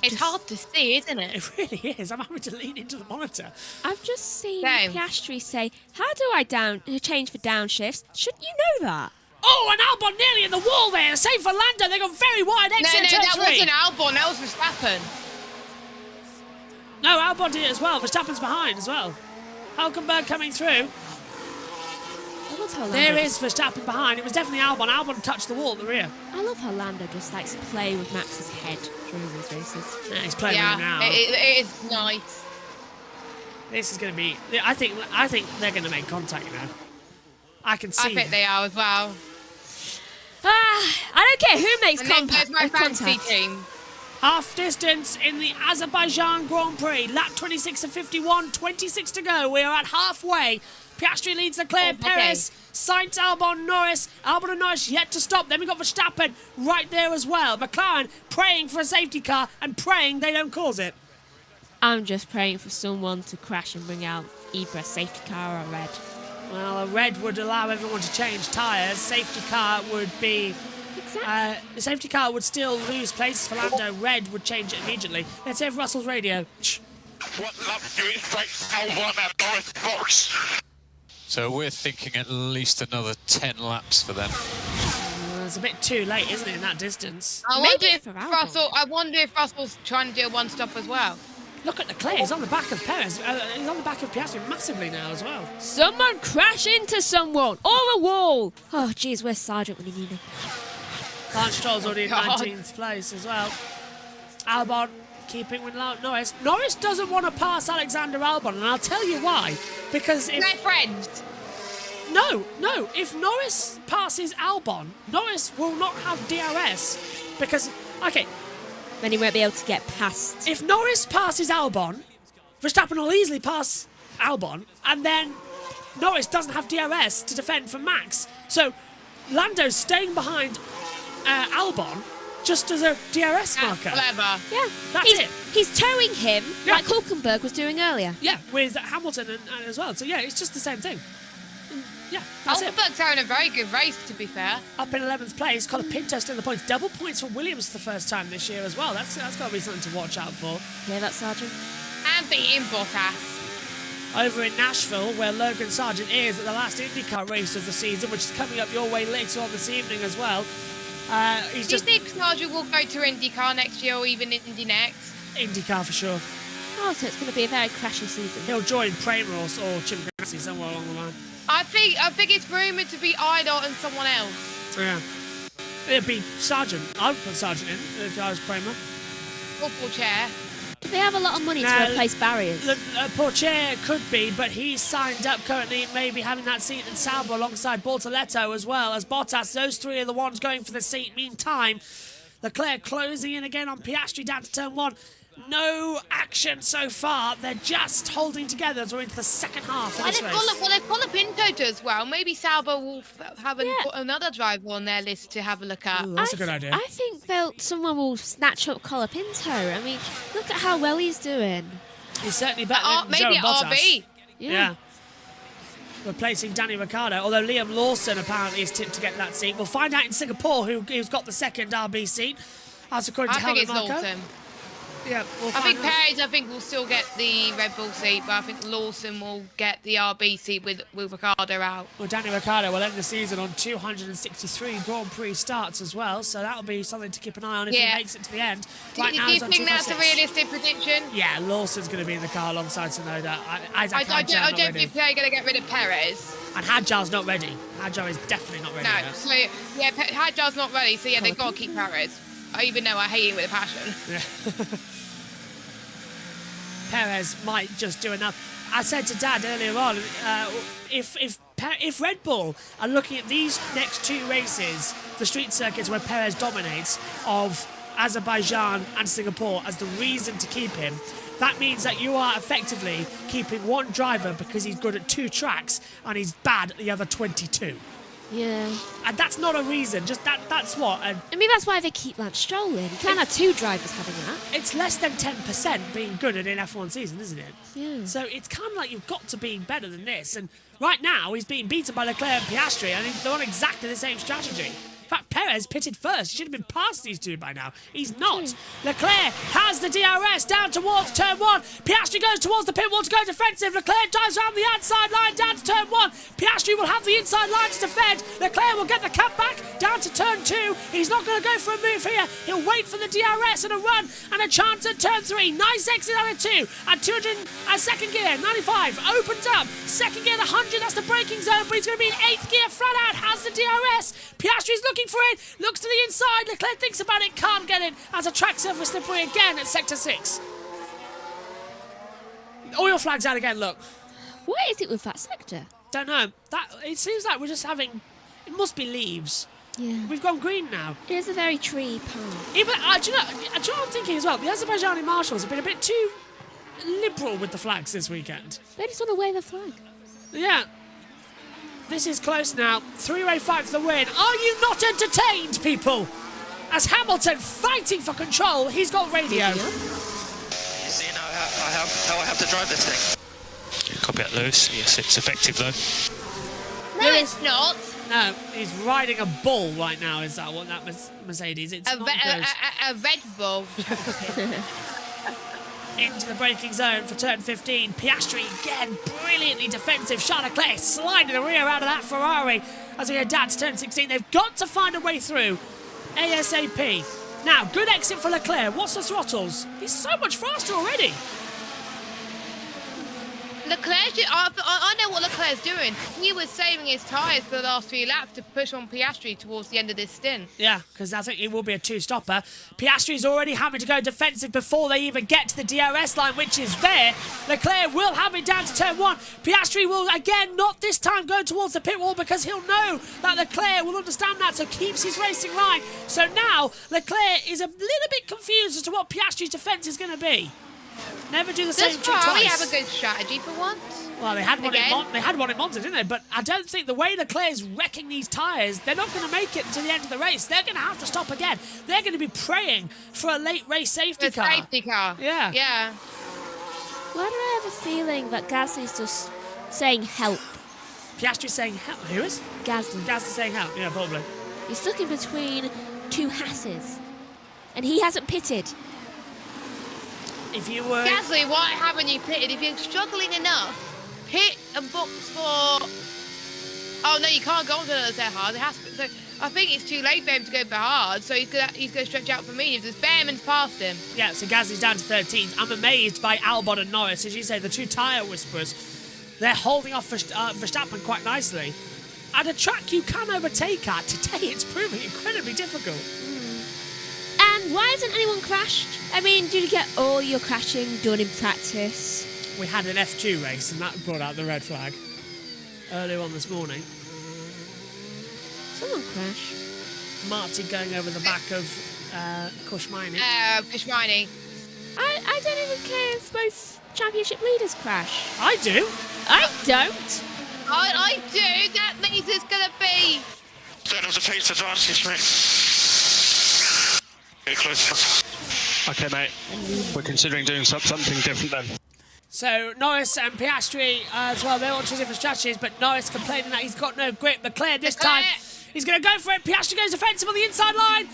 It's hard to see, isn't it? It really is. I'm having to lean into the monitor. I've just seen Same. Piastri say, how do I change for downshifts? Shouldn't you know that? Oh, and Albon nearly in the wall there. Same for Lando. They got very wide exit. No, that wasn't Albon. That was Verstappen. No, Albon did it as well. Verstappen's behind as well. Hulkenberg coming through. There is Verstappen behind. It was definitely Albon. Albon touched the wall at the rear. I love how Lando just likes to play with Max's head during these races. Yeah, he's playing with him now. It is nice. This is going to be... I think they're going to make contact now. I can see. I think they are as well. I don't care who makes and then contact. there's my fantasy team. Half distance in the Azerbaijan Grand Prix. Lap 26 of 51, 26 to go. We are at halfway. Piastri leads Leclerc, Perez, Sainz, Albon, Norris. Albon and Norris yet to stop. Then we got Verstappen right there as well. McLaren praying for a safety car and praying they don't cause it. I'm just praying for someone to crash and bring out either a safety car or a red. Well, a red would allow everyone to change tyres. Safety car would be... the safety car would still lose places for Lando. Red would change it immediately. Let's have Russell's radio. What lap do you expect Albon at Norris box? So we're thinking at least another 10 laps for them. It's a bit too late, isn't it, in that distance? I wonder if Russell's trying to do a one-stop as well. Look at Leclerc. He's on the back of Perez. He's on the back of Piastri massively now as well. Someone crash into someone or a wall. Oh, jeez, where's Sargent when you need him? Lance Stroll's already in 19th place as well. Albon keeping with Norris. Norris doesn't want to pass Alexander Albon, and I'll tell you why. Because if... They're friends. No. If Norris passes Albon, Norris will not have DRS because... Okay. Then he won't be able to get past. If Norris passes Albon, Verstappen will easily pass Albon, and then Norris doesn't have DRS to defend from Max. So Lando's staying behind Albon just as a DRS marker. Clever. Yeah. That's it. He's towing him like Hulkenberg was doing earlier. Yeah, with Hamilton and as well. So yeah, it's just the same thing. Yeah, that's it. Hulkenberg's having a very good race, to be fair. Up in 11th place, Colin Pinto still in the points. Double points for Williams for the first time this year as well. That's got to be something to watch out for. Yeah, that's Sargent. And beating Bottas. Over in Nashville, where Logan Sargent is at the last IndyCar race of the season, which is coming up your way later on this evening as well. Do you think Sargent will go to IndyCar next year or even Indy next? IndyCar for sure. Oh, so it's going to be a very crashy season. He'll join Primoz or Chip Ganassi somewhere along the line. I think it's rumoured to be Idol and someone else. Yeah. It'd be Sargent. I'd put Sargent in if I was Primoz. Football chair. They have a lot of money to replace barriers. Porsche could be, but he's signed up currently, maybe having that seat in Sauber alongside Bortoletto as well as Bottas. Those three are the ones going for the seat. Meantime, Leclerc closing in again on Piastri down to turn 1. No action so far. They're just holding together as we're into the second half of this race. If Colapinto does well, maybe Sauber will have another driver on their list to have a look at. Ooh, that's a good idea. I think someone will snatch up Colapinto. I mean, look at how well he's doing. He's certainly better than maybe Joe Bottas. RB. Yeah. Replacing Danny Ricciardo, although Liam Lawson apparently is tipped to get that seat. We'll find out in Singapore who's got the second RB seat. That's according to Helmut Marko. Lawson. Yeah, I think Perez, will still get the Red Bull seat, but I think Lawson will get the RB seat with Ricciardo out. Well, Danny Ricciardo will end the season on 263 Grand Prix starts as well, so that'll be something to keep an eye on if he makes it to the end. Do you think that's a realistic prediction? Yeah, Lawson's going to be in the car alongside Tsunoda. I don't think they're going to get rid of Perez. And Hadjar's not ready. Hadjar is definitely not ready. No, yet. so Hadjar's not ready, so they've got to keep Perez. Even though I hate him with a passion. Yeah. Perez might just do enough. I said to Dad earlier on, if Red Bull are looking at these next two races, the street circuits where Perez dominates, of Azerbaijan and Singapore as the reason to keep him, that means that you are effectively keeping one driver because he's good at 2 tracks and he's bad at the other 22. Yeah. And that's not a reason, just that's what. And I mean, that's why they keep Lance Stroll in. You can't have two drivers having that. it's less than 10% being good at an F1 season, isn't it? Yeah. So it's kind of like you've got to be better than this. And right now, he's being beaten by Leclerc and Piastri, and they're on exactly the same strategy. In fact, Perez pitted first. He should have been past these two by now. He's not. Leclerc has the DRS down towards turn 1. Piastri goes towards the pit wall to go defensive. Leclerc dives around the outside line down to turn 1. Piastri will have the inside line to defend. Leclerc will get the cap back down to turn 2. He's not going to go for a move here. He'll wait for the DRS and a run and a chance at turn 3. Nice exit out of 2 at 200 at second gear. 95 opens up. Second gear, the 100. That's the braking zone, but he's going to be in 8th gear flat out. Has the DRS. Piastri's looking for it, looks to the inside, Leclerc thinks about it, can't get it, as a track surface slippery again at sector 6. Oil flags out again, look. What is it with that sector? Don't know. It seems like we're just having, it must be leaves. Yeah. We've gone green now. It is a very tree path. Even, do you know what I'm thinking as well? The Azerbaijani marshals have been a bit too liberal with the flags this weekend. They just want to wave the flag. Yeah. This is close now. Three-way fight for the win. Are you not entertained, people? As Hamilton fighting for control, he's got radio. You see now how I have to drive this thing. Copy that, Lewis. Yes, it's effective though. No, it's not. No, he's riding a bull right now. Is that what that Mercedes? It's not good. A Red Bull. Into the braking zone for turn 15. Piastri again, brilliantly defensive. Charles Leclerc sliding the rear out of that Ferrari as we head down to turn 16. They've got to find a way through ASAP. Now, good exit for Leclerc. What's the throttles? He's so much faster already. Leclerc, I know what Leclerc's doing. He was saving his tyres for the last few laps to push on Piastri towards the end of this stint. Yeah, because I think it will be a two-stopper. Piastri's already having to go defensive before they even get to the DRS line, which is there. Leclerc will have it down to turn 1. Piastri will, again, not this time go towards the pit wall because he'll know that Leclerc will understand that, so keeps his racing line. So now, Leclerc is a little bit confused as to what Piastri's defence is going to be. Never do the same trick twice. Does Ferrari have a good strategy for once? Well, they had one in Monza, didn't they? But I don't think the way Leclerc's wrecking these tyres, they're not going to make it to the end of the race. They're going to have to stop again. They're going to be praying for a late race safety car. Safety car. Yeah. Yeah. Why do I have a feeling that Gasly's just saying help? Piastri's saying help. Who is? Gasly. Gasly's saying help. Yeah, probably. He's stuck in between two Hasses, and he hasn't pitted. If you were... Gasly, why haven't you pitted? If you're struggling enough, pit and box for... Oh, no, you can't go on to the hard. It has to... So I think it's too late for him to go for hard, so he's going to stretch out for mediums. There's Behrman's past him. Yeah, so Gasly's down to 13th. I'm amazed by Albon and Norris. As you say, the two tyre whisperers, they're holding off Verstappen quite nicely. At a track you can overtake at, today it's proving incredibly difficult. And why hasn't anyone crashed? I mean, did you get all your crashing done in practice? We had an F2 race and that brought out the red flag earlier on this morning. Someone crashed. Marty going over the back of Kushmini. Kushmini. I don't even care if both championship leaders crash. I do. I don't. I do. That means it's going to be... That was a pace advantage, mate. Get closer. Okay, mate. We're considering doing something different then. So Norris and Piastri as well, they're on two different strategies, but Norris complaining that he's got no grip. Leclerc this time, he's going to go for it. Piastri goes defensive on the inside line.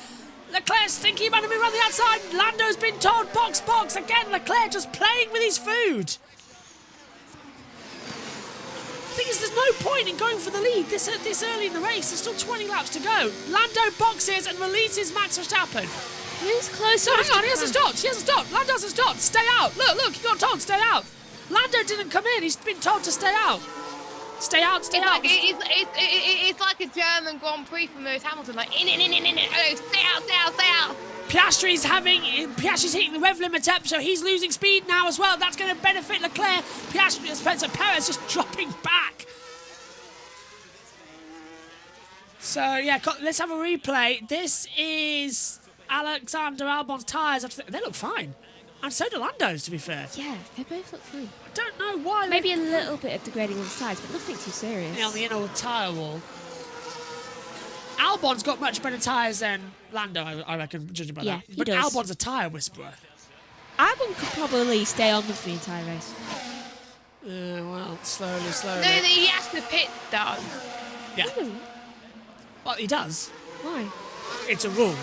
Leclerc's thinking about him around the outside. Lando's been told box. Again, Leclerc just playing with his food. The thing is, there's no point in going for the lead this early in the race. There's still 20 laps to go. Lando boxes and releases Max Verstappen. He's close. No, hang on, he hasn't stopped. Lando hasn't stopped. Stay out. Look, he got told, stay out. Lando didn't come in. He's been told to stay out. Stay out. It's like a German Grand Prix for Lewis Hamilton. Like, in. Oh, stay out. Piastri's hitting the rev limit up, so he's losing speed now as well. That's going to benefit Leclerc. Perez just dropping back. So, yeah, let's have a replay. This is Alexander Albon's tyres. They look fine. And so do Lando's, to be fair. Yeah, they both look fine. I don't know why. Maybe a little bit of degrading on the sides, but nothing too serious. Yeah, on the inner tyre wall. Albon's got much better tyres than Lando, I reckon, judging by that. he But does. Albon's a tyre whisperer. Albon could probably stay on with the entire race. Well, slowly. No, he has to pit though. Yeah. Well, he does. Why? It's a rule.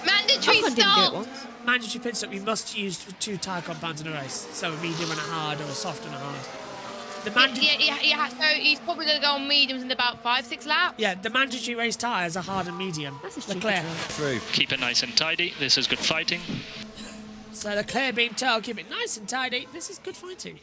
Mandatory start. Mandatory pit stop. You must use 2 tyre compounds in a race. So a medium and a hard, or a soft and a hard. So he's probably going to go on mediums in about 5-6 laps. Yeah, the mandatory race tyres are hard and medium. Leclerc. Through. Keep it nice and tidy. This is good fighting. So Leclerc being told, keep it nice and tidy. This is good fighting.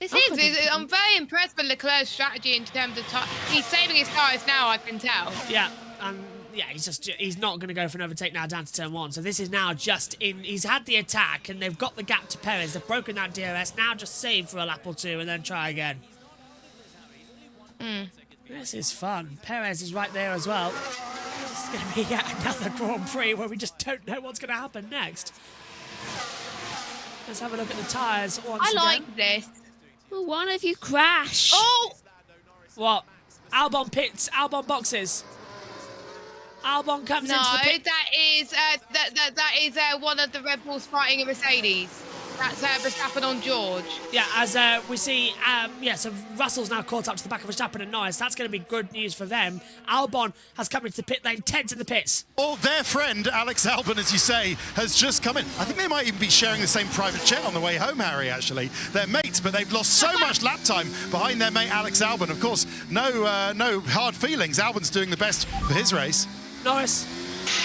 I'm very impressed with Leclerc's strategy in terms of tyre. He's saving his tyres now, I can tell. Yeah, he's not going to go for an overtake now down to turn 1. So this is now just in. He's had the attack and they've got the gap to Perez. They've broken that DRS. Now just save for a lap or 2 and then try again. This is fun. Perez is right there as well. This is going to be yet another Grand Prix where we just don't know what's going to happen next. Let's have a look at the tyres once again. I like this. Well, one of you crash. Oh! What? Albon pits. Albon boxes. Albon comes into the pit. that is one of the Red Bulls fighting a Mercedes. That's Verstappen on George. Yeah, as we see, so Russell's now caught up to the back of Verstappen and Norris. That's going to be good news for them. Albon has come into the pit lane, 10th in the pits. Oh, their friend, Alex Albon, as you say, has just come in. I think they might even be sharing the same private jet on the way home, Harry, actually. They're mates, but they've lost so much lap time behind their mate, Alex Albon. Of course, no hard feelings. Albon's doing the best for his race. Norris.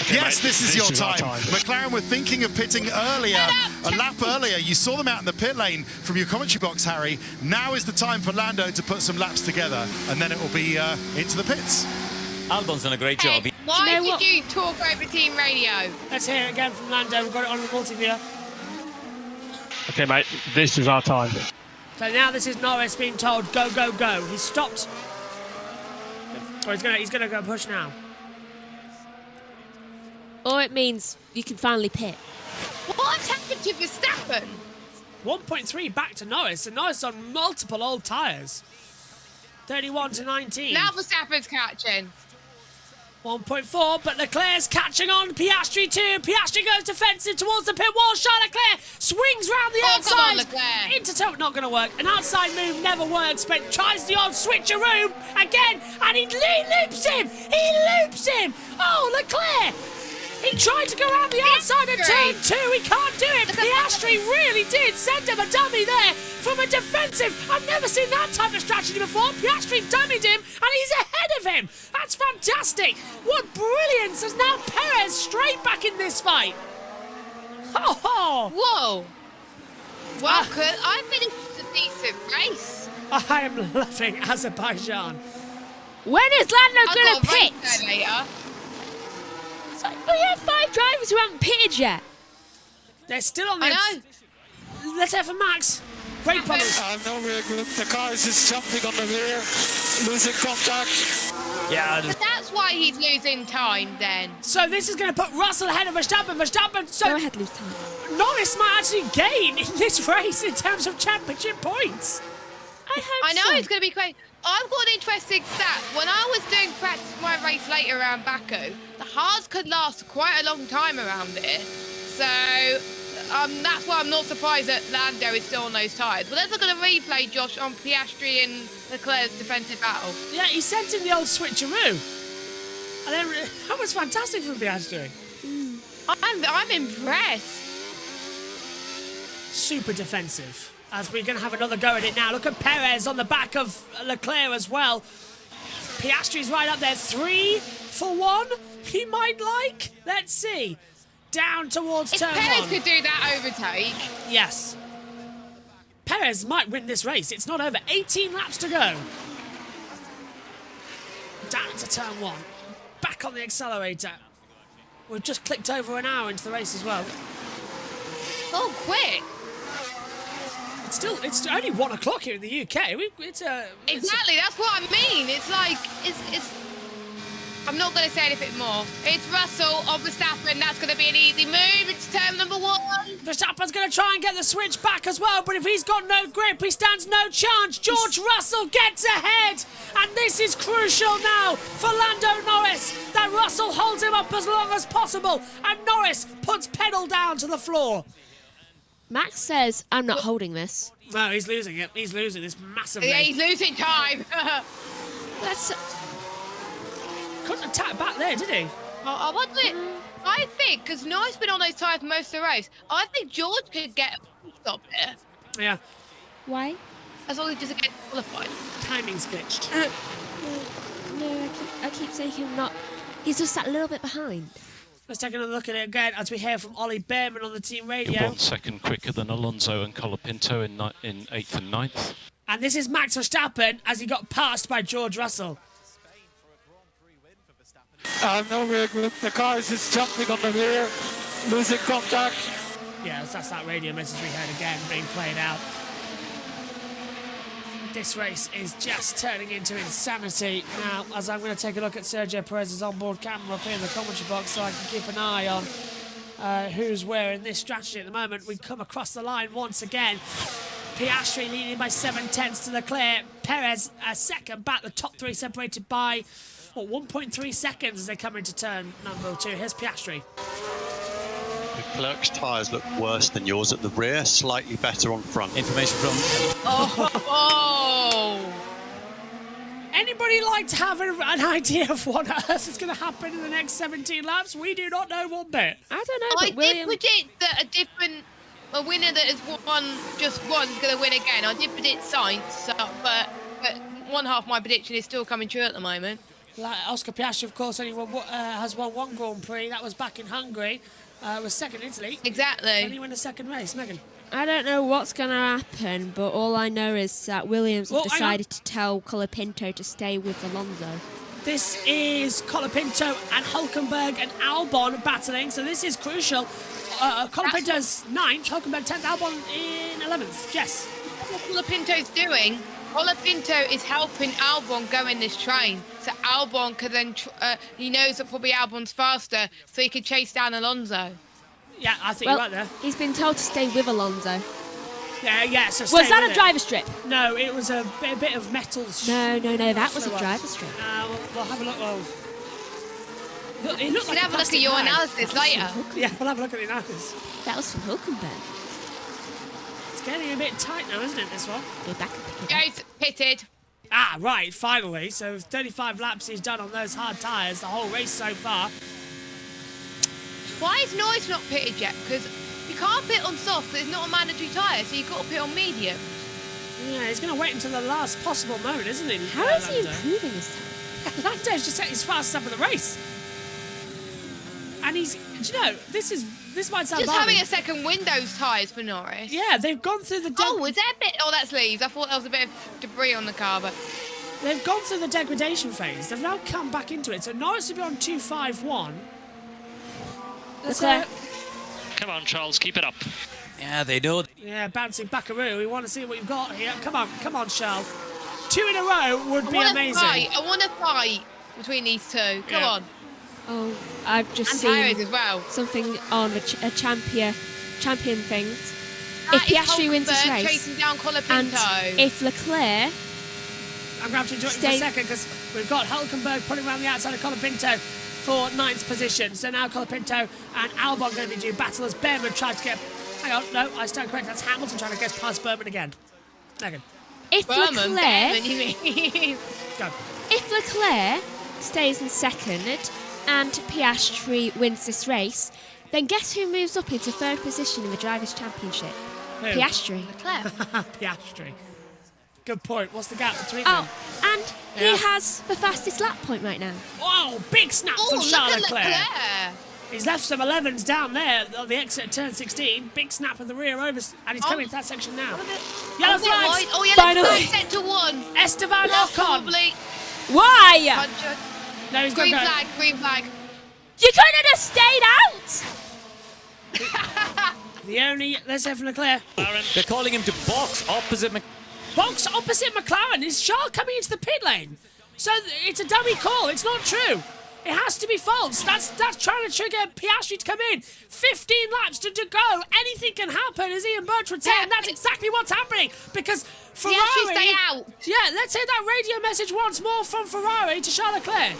Okay, yes, mate, this is your time. McLaren were thinking of pitting earlier, a lap earlier. You saw them out in the pit lane from your commentary box, Harry. Now is the time for Lando to put some laps together, and then it will be into the pits. Albon's done a great job. Why did you talk over team radio? Let's hear it again from Lando. We've got it on the multi-viewer. Okay, mate, this is our time. So now this is Norris being told, go, go, go. He's stopped. Or he's gonna go push now. Or it means you can finally pit. What's happened to Verstappen? 1.3 back to Norris, and Norris on multiple old tyres. 31 to 19. Now Verstappen's catching. 1.4, but Leclerc's catching on. Piastri too. Piastri goes defensive towards the pit wall. Charles Leclerc swings round the outside. Come on, Leclerc. Into toe, not going to work. An outside move never works, but tries the odd switcheroo again, and he loops him. He loops him. Oh, Leclerc. He tried to go around the outside of turn 2. He can't do it. Piastri really did send him a dummy there from a defensive. I've never seen that type of strategy before. Piastri dummied him, and he's ahead of him. That's fantastic. What brilliance. There's now Perez straight back in this fight. Oh. Whoa. Well, I think it's a decent race. I am loving Azerbaijan. When is Lando going to pit? Later. We have 5 drivers who haven't pitted yet. They're still on the... I know. Let's hear from Max. Great problems. No real good. The car is just jumping on the rear, losing contact. Yeah. But that's why he's losing time then. So this is going to put Russell ahead of Verstappen. Go ahead, lose time. Norris might actually gain in this race in terms of championship points. I know, it's going to be great. I've got an interesting stat. When I was doing practice my race later around Baku, the hards could last quite a long time around here. So that's why I'm not surprised that Lando is still on those tyres. But let's look at a replay, Josh, on Piastri and Leclerc's defensive battle. Yeah, he sent in the old switcheroo. And then, that was fantastic from Piastri. I'm impressed. Super defensive. As we're going to have another go at it now. Look at Perez on the back of Leclerc as well. Piastri's right up there. 3 for 1. He might like. Let's see. Down towards turn 1. If Perez could do that overtake. Yes. Perez might win this race. It's not over. 18 laps to go. Down to turn 1. Back on the accelerator. We've just clicked over an hour into the race as well. Oh, quick. It's only 1 o'clock here in the UK. Exactly, that's what I mean. It's like, I'm not going to say anything more. It's Russell of Verstappen. That's going to be an easy move. It's turn number 1. Verstappen's going to try and get the switch back as well, but if he's got no grip, he stands no chance. George Russell gets ahead, and this is crucial now for Lando Norris, that Russell holds him up as long as possible, and Norris puts pedal down to the floor. Max says, I'm not holding this. No, he's losing it. He's losing this massively. Yeah, he's losing time. Couldn't attack back there, did he? I wonder. I think, because Norris been on those tyres most of the race, I think George could get a stop here. Yeah. Why? As long as he doesn't get qualified. Timing's glitched. No, I keep saying him not. He's just that little bit behind. Let's take another look at it again as we hear from Ollie Behrman on the team radio. 1 second quicker than Alonso and Colapinto in 8th and 9th. And this is Max Verstappen as he got passed by George Russell. No rear grip. The car is just jumping on the rear, losing contact. Yeah, that's that radio message we heard again being played out. This race is just turning into insanity now, as I'm going to take a look at Sergio Perez's onboard camera up here in the commentary box so I can keep an eye on who's where in this strategy at the moment. We come across the line once again. Piastri leading by 7/10 to Leclerc. Perez second back, the top 3 separated by 1.3 seconds as they come into turn number 2. Here's Piastri. Leclerc's tyres look worse than yours at the rear, slightly better on front. Information from... Oh! Anybody like to have an idea of what on earth is going to happen in the next 17 laps? We do not know one bit. I don't know, I did predict that a winner that has won just once is going to win again. I did predict Sainz, but one half of my prediction is still coming true at the moment. Like Oscar Piastri, of course, only has won 1 Grand Prix. That was back in Hungary. Was second in Italy. Exactly. Only win a second race. Megan. I don't know what's going to happen, but all I know is that Williams have decided to tell Colapinto to stay with Alonso. This is Colapinto and Hülkenberg and Albon battling, so this is crucial. Colapinto's 9th, Hülkenberg 10th, Albon in 11th. Yes. What Colapinto's doing, Colapinto is helping Albon go in this train. So Albon could then, he knows that probably Albon's faster, so he could chase down Alonso. Yeah, I think you're right there. He's been told to stay with Alonso. Yeah, so was that a driver strip? No, it was a bit of metal. No, that was a driver strip. We'll have a look. We'll have a look at your analysis later. Yeah, we'll have a look at the analysis. That was from Hülkenberg. It's getting a bit tight now, isn't it, this one? Go back and pick it Goes pitted. Ah, right, finally. So 35 laps he's done on those hard tyres the whole race so far. Why is Norris not pitted yet? Because you can't pit on soft, but it's not a mandatory tyre, so you've got to pit on medium. Yeah, he's going to wait until the last possible moment, isn't he? How is he improving his time? Lando's just set his fastest up of the race. And he's, do you know, this might sound just having a second Windows tyres for Norris. Yeah, they've gone through the... Oh, is that a bit... Oh, that's leaves. I thought there was a bit of debris on the car, but... They've gone through the degradation phase. They've now come back into it. So Norris will be on 2.51. Come on, Charles, keep it up. Yeah, they do. Yeah, bouncing Bakaroo. We want to see what you've got here. Come on, Charles. 2 in a row would be amazing. I want to fight between these two. Come on. Oh, I've just seen something on a champion things. If Piastri wins this race, chasing down Colapinto. And if Leclerc... I'm going to have to interrupt you for a second because we've got Hülkenberg putting around the outside of Colapinto for 9th position. So now Colapinto and Albon going to be doing battle as Behrman tries to get... Hang on, no, I stand correct. That's Hamilton trying to get past Behrman again. Megan. If Behrman, you mean? Go. If Leclerc stays in second and Piastri wins this race, then guess who moves up into 3rd position in the Drivers' Championship? Who? Piastri. Piastri. Good point. What's the gap between them? Oh, and he has the fastest lap point right now. Whoa, big snap from Charles Leclerc. He's left some 11s down there on the exit of turn 16. Big snap of the rear over, and he's coming to that section now. Yellow flags. Oh, yellow flags set to 1. Esteban Ocon. Why? No, he's green flag. Green flag. You couldn't have stayed out. Let's hear from Leclerc. They're calling him to box opposite McLaren. Is Charles coming into the pit lane? So it's a dummy call. It's not true. It has to be false. That's trying to trigger Piastri to come in. 15 laps to go. Anything can happen, as Ian Birch would say, and that's exactly what's happening. Because Ferrari... Piastri, stay out. Yeah, let's hear that radio message once more from Ferrari to Charles Leclerc.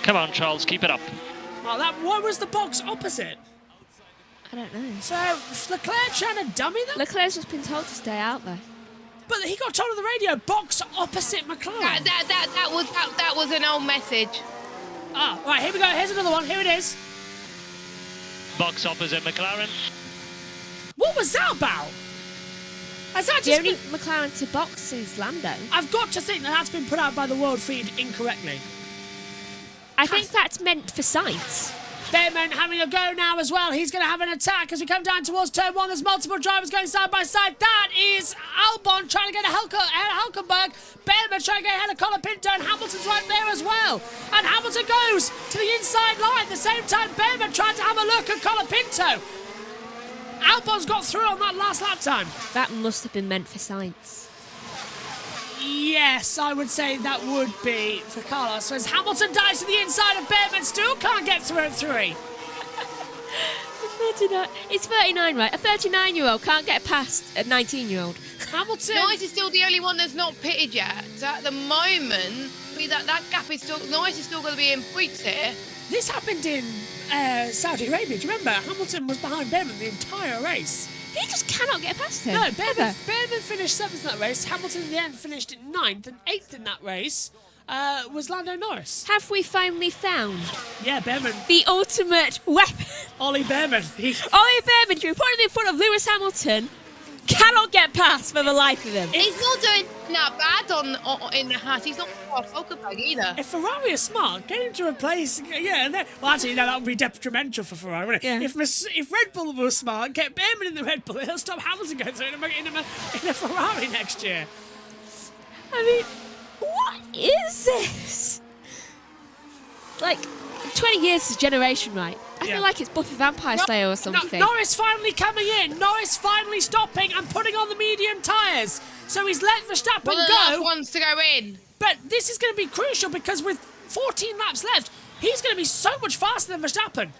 Come on, Charles, keep it up. Well, what was the box opposite? I don't know. So, Leclerc trying to dummy them? Leclerc's just been told to stay out there. But he got told on the radio, box opposite McLaren. That was an old message. Ah, right, here we go. Here's another one. Here it is. Box opposite McLaren. What was that about? Has that The just only McLaren to box is Lando. I've got to think that's been put out by the world feed incorrectly. I think that's meant for science. Behrman having a go now as well. He's going to have an attack as we come down towards turn 1. There's multiple drivers going side by side. That is Albon trying to get ahead of Hülkenberg. Behrman trying to get ahead of Colapinto, and Hamilton's right there as well. And Hamilton goes to the inside line. At the same time, Behrman tried to have a look at Colapinto. Albon's got through on that last lap time. That must have been meant for science. Yes, I would say that would be for Carlos. So as Hamilton dives to the inside of Behrman, still can't get through at 3. 39. It's 39, right? A 39-year-old can't get past a 19-year-old. Hamilton. Norris is still the only one that's not pitted yet. So at the moment, that gap is still... Norris is still going to be in points here. This happened in Saudi Arabia. Do you remember? Hamilton was behind Behrman the entire race. He just cannot get past him. No, Behrman finished 7th in that race. Hamilton in the end finished 9th, and 8th in that race was Lando Norris. Have we finally found? Yeah, Behrman. The ultimate weapon. Ollie Behrman. Ollie Behrman, you put him in front of Lewis Hamilton, cannot get past for the life of him. He's not doing that bad in the Haas. He's not Hülkenberg either. If Ferrari is smart, get him to replace... Yeah, well, actually, no, that would be detrimental for Ferrari, wouldn't it? Yeah. If Red Bull was smart, get Behrman in the Red Bull, he'll stop Hamilton going through in a Ferrari next year. I mean, what is this? Like, 20 years is generation, right? I feel like it's Buffy Vampire Slayer or something. Norris finally coming in. Norris finally stopping and putting on the medium tyres. So he's let Verstappen go. One of the last ones to go in. But this is going to be crucial because with 14 laps left, he's going to be so much faster than Verstappen.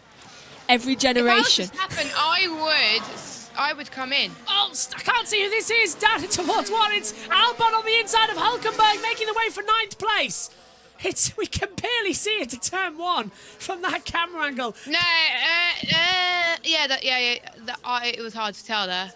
Every generation. If I was Verstappen, I would come in. Oh, I can't see who this is. Down towards one. It's Albon on the inside of Hülkenberg, making the way for 9th place. We can barely see it at turn 1 from that camera angle. No, it was hard to tell there.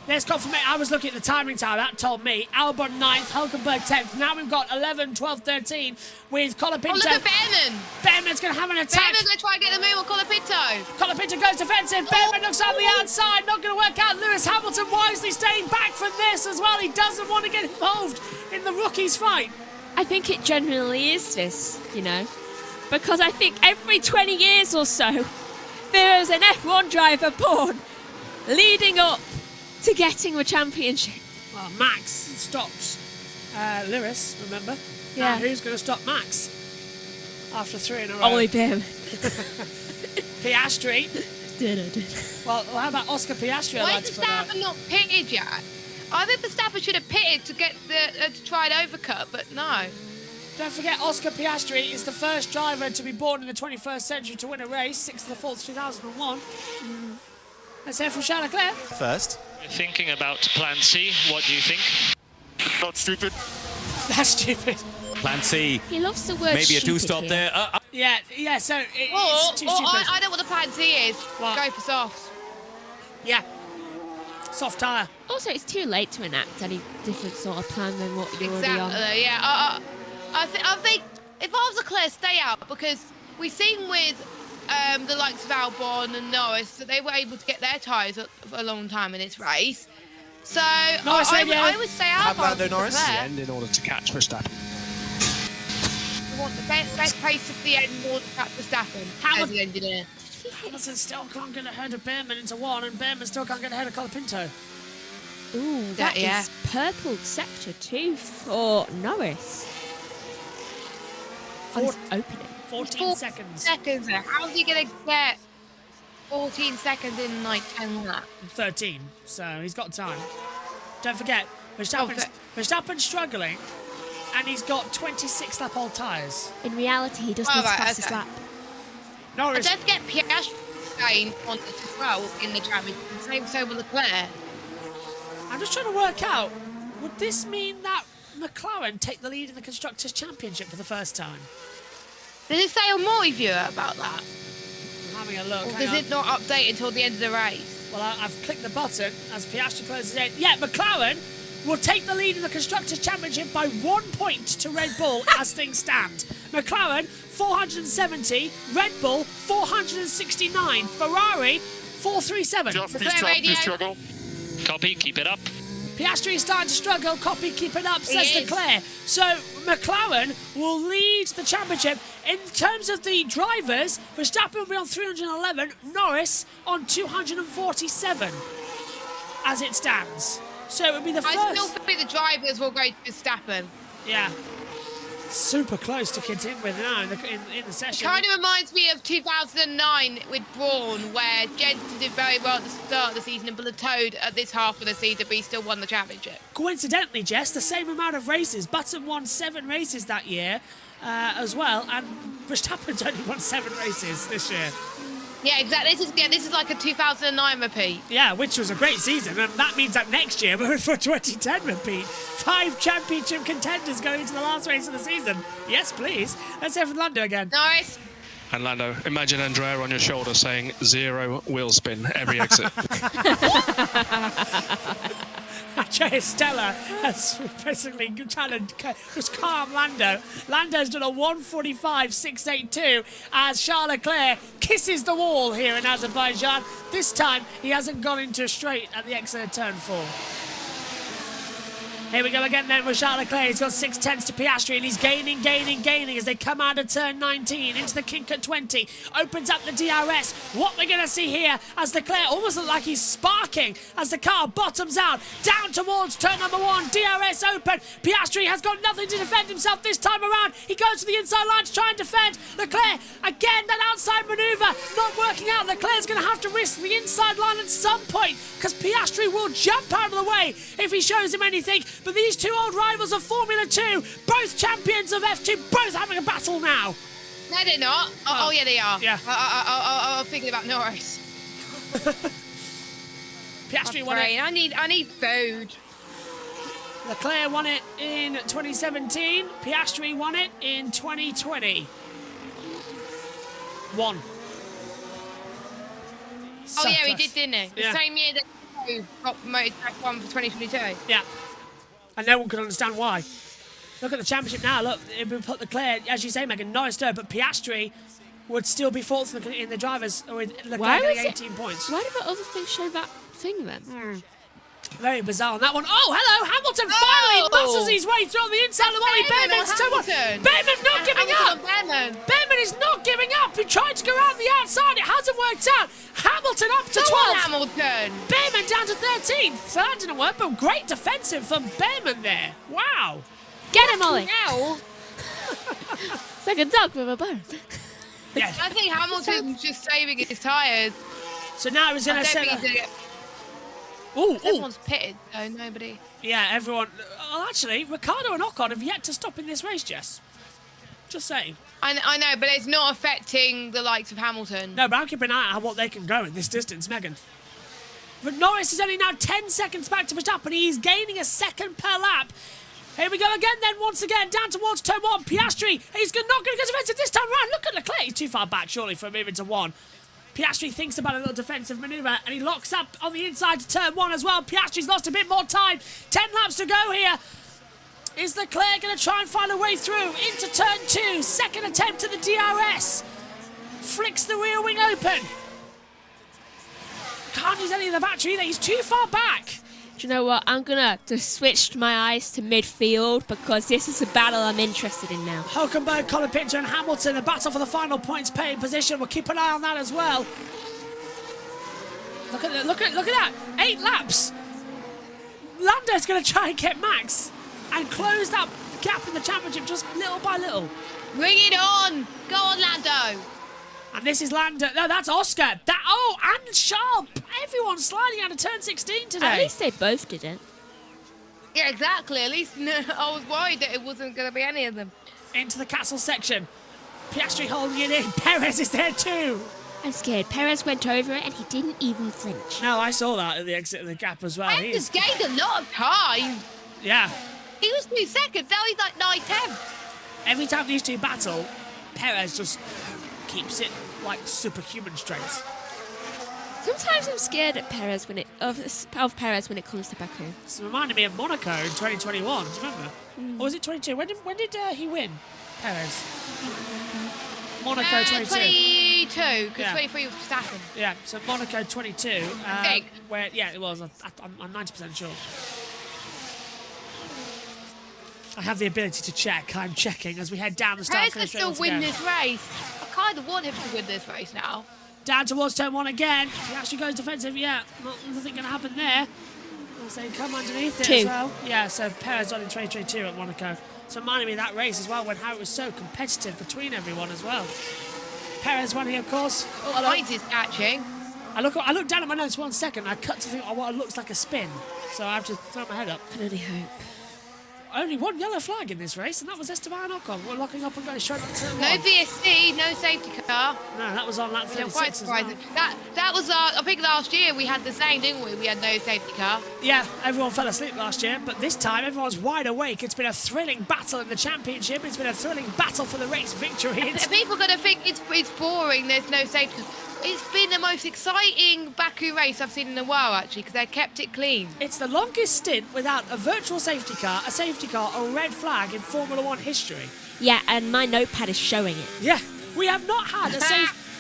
There's confirmation. I was looking at the timing tower. That told me. Albon 9th, Hülkenberg 10th. Now we've got 11, 12, 13 with Colapinto. Oh, look at Behrman. Behrman's going to have an attack. Behrman's going to try and get the move on Colapinto. Colapinto goes defensive. Behrman looks on the outside. Not going to work out. Lewis Hamilton wisely staying back from this as well. He doesn't want to get involved in the rookies fight. I think it generally is this, you know, because I think every 20 years or so, there is an F1 driver born leading up to getting the championship. Well, Max stops Lewis, remember? Yeah. Who's going to stop Max after 3 in a row? Ollie Behrman. Piastri. Did. Well, how about Oscar Piastri? Why is Verstappen not pitted yet? I think Verstappen should have pitted to get to try an overcut, but no. Don't forget, Oscar Piastri is the first driver to be born in the 21st century to win a race, 6th of the 4th, 2001. Let's hear from Charles Leclerc. First. We're thinking about Plan C. What do you think? Not stupid. That's stupid. Plan C. He loves the word Maybe a stupid two-stop here. there. Yeah, so it's too stupid. I know what the Plan C is. What? Go for softs. Yeah. Soft tyre. Also, it's too late to enact any different sort of plan than what you're already on. Exactly, yeah. I think if I was Leclerc, stay out, because we've seen with the likes of Albon and Norris that they were able to get their tyres for a long time in this race. So I would stay out. Have Lando Norris The end in order to catch Verstappen. We want the best pace of the end in order to catch Verstappen as an engineer. Hamilton still can't get ahead of Behrman into 1, and Behrman still can't get ahead of Colapinto. Ooh, that is purple sector 2 for Norris. Opening. 14 seconds. How's he going to get 14 seconds in like 10 laps? 13, so he's got time. Don't forget, Verstappen's struggling. and he's got 26 lap old tyres. In reality, he just needs the fastest lap. Norris. Let's get Piastri staying on it as well in the championship. Same so with Leclerc. I'm just trying to work out, would this mean that McLaren take the lead in the Constructors' Championship for the first time? Does it say on Multiviewer about that? I'm having a look. Or does it not update until the end of the race? Well, I've clicked the button as Piastri closes in. Yeah, McLaren will take the lead in the Constructors' Championship by 1 point to Red Bull as things stand. McLaren, 470. Red Bull, 469. Ferrari, 437. Copy, keep it up. Piastri is starting to struggle. Copy, keep it up, says Leclerc. So McLaren will lead the championship. In terms of the drivers, Verstappen will be on 311, Norris on 247 as it stands. So it would be the first. I still think the drivers will go to Verstappen. Yeah. Super close to contend with now in the session. It kind of reminds me of 2009 with Braun, where Jensen did very well at the start of the season and plateaued at this half of the season, but he still won the championship. Coincidentally, Jess, the same amount of races. Button won 7 races that year as well, and Verstappen's only won 7 races this year. Yeah, exactly. This is like a 2009 repeat. Yeah, which was a great season, and that means that next year we're for a 2010 repeat. 5 championship contenders going into the last race of the season. Yes, please. Let's hear from Lando again. Nice. And Lando, imagine Andrea on your shoulder saying 0 wheel spin every exit. Andrea Stella has basically trying to just calm Lando. Lando's done a 1:45.682 as Charles Leclerc kisses the wall here in Azerbaijan. This time he hasn't gone into a straight at the exit of turn 4. Here we go again then with Charles Leclerc. He's got 6/10 to Piastri and he's gaining as they come out of turn 19 into the kink at 20. Opens up the DRS. What we're going to see here as Leclerc almost looks like he's sparking as the car bottoms out down towards turn number 1. DRS open. Piastri has got nothing to defend himself this time around. He goes to the inside line to try and defend. Leclerc, again, that outside manoeuvre not working out. Leclerc's going to have to risk the inside line at some point because Piastri will jump out of the way if he shows him anything. But these two old rivals of Formula 2, both champions of F2, both having a battle now. No, they're not. Oh yeah, they are. Yeah. I'm thinking about Norris. Piastri won it. I need food. Leclerc won it in 2017. Piastri won it in 2020. One. Oh yeah, he did, didn't he? Yeah. The same year that he got promoted to F1 for 2022. Yeah. And no one could understand why. Look at the championship now. Look, it would put Leclerc, as you say, Megan, Norris third, but Piastri would still be fourth in the drivers with Leclerc getting 18 points. Why did the other thing show that thing then? Very bizarre on that one. Oh, hello! Hamilton finally muscles his way through on the inside of Ollie Behrman's turn 1. Behrman's not giving up! Behrman is not giving up! He tried to go out the outside, it hasn't worked out! Hamilton up to 12th! Hamilton! Behrman down to 13th! So that didn't work, but great defensive from Behrman there. Wow! Get him, Ollie! Now, it's like a dog with a bone. Yeah. I think Hamilton's just saving his tyres. So now he's going to set up... Everyone's pitted, so nobody. Yeah, everyone. Well, actually, Ricciardo and Ocon have yet to stop in this race, Jess. Just saying. I know, but it's not affecting the likes of Hamilton. No, but I'll keep an eye on what they can go in this distance, Megan. But Norris is only now 10 seconds back to Verstappen. He's gaining a second per lap. Here we go again then, once again, down towards turn 1. Piastri, he's not going to go defensive this time around. Look at Leclerc, he's too far back, surely, for moving to 1. Piastri thinks about a little defensive manoeuvre and he locks up on the inside to turn 1 as well. Piastri's lost a bit more time. 10 laps to go here. Is Leclerc going to try and find a way through into turn 2? Second attempt at the DRS. Flicks the rear wing open. Can't use any of the battery either. He's too far back. Do you know what? I'm going to just switch my eyes to midfield because this is a battle I'm interested in now. Hulkenberg, Colin Pitcher and Hamilton, the battle for the final points paying position. We'll keep an eye on that as well. Look at that. 8 laps. Lando's going to try and get Max and close that gap in the championship just little by little. Bring it on. Go on, Lando. And this is Lando. No, that's Oscar. And Charles. Everyone's sliding out of turn 16 today. At least they both didn't. Yeah, exactly. At least I was worried that it wasn't going to be any of them. Into the castle section. Piastri holding it in. Perez is there too. I'm scared. Perez went over it and he didn't even flinch. No, I saw that at the exit of the gap as well. And just gained a lot of time. Yeah. He was 2 seconds. Now he's like 9/10. Every time these two battle, Perez just keeps it like superhuman strength. Sometimes I'm scared of Perez when it comes to Baku. It's reminding me of Monaco in 2021. Do you remember? Or was it 22? When did he win? Perez. Monaco 22. 22, because 23 was Verstappen. Yeah, so Monaco 22. Where, yeah, it was. I'm 90% sure. I have the ability to check. I'm checking as we head down the start. Perez can still win this race. I kind of want him to win this race now. Down towards turn 1 again. He actually goes defensive. Yeah, nothing going to happen there. So he come underneath it as well. Yeah, so Perez on in 2022 at Monaco. So reminding me of that race as well, when how it was so competitive between everyone as well. Perez won here, of course. Oh, Sainz is catching. I look down at my notes 1 second. I cut to think of what looks like a spin. So I have to throw my head up. I can only hope. Only one yellow flag in this race, and that was Esteban Ocon. We're locking up and going straight up to turn 1. No VSC, no safety car. No, that was on lap 36 quite as well. surprising. That was, I think last year we had the same, didn't we? We had no safety car. Yeah, everyone fell asleep last year, but this time everyone's wide awake. It's been a thrilling battle in the championship. It's been a thrilling battle for the race victory. People are going to think it's boring, there's no safety car. It's been the most exciting Baku race I've seen in a while, actually, because they kept it clean. It's the longest stint without a virtual safety car, a safety car, or a red flag in Formula 1 history. Yeah, and my notepad is showing it. Yeah, we have not had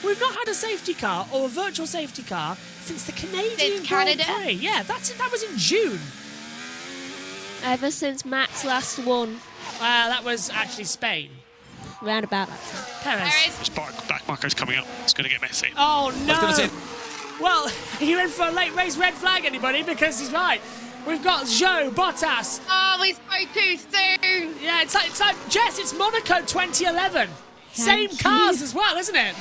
we've not had a safety car or a virtual safety car since the Canadian Grand Prix. Yeah, that was in June. Ever since Max last won. That was actually Spain. Round about that time. Perez. Back Marco's coming up. It's going to get messy. Oh, no. Well, you're in for a late race red flag, anybody, because he's right. We've got Joe Bottas. Oh, we spoke too soon. Yeah, it's like Jess, it's Monaco 2011. Same cars as well, isn't it?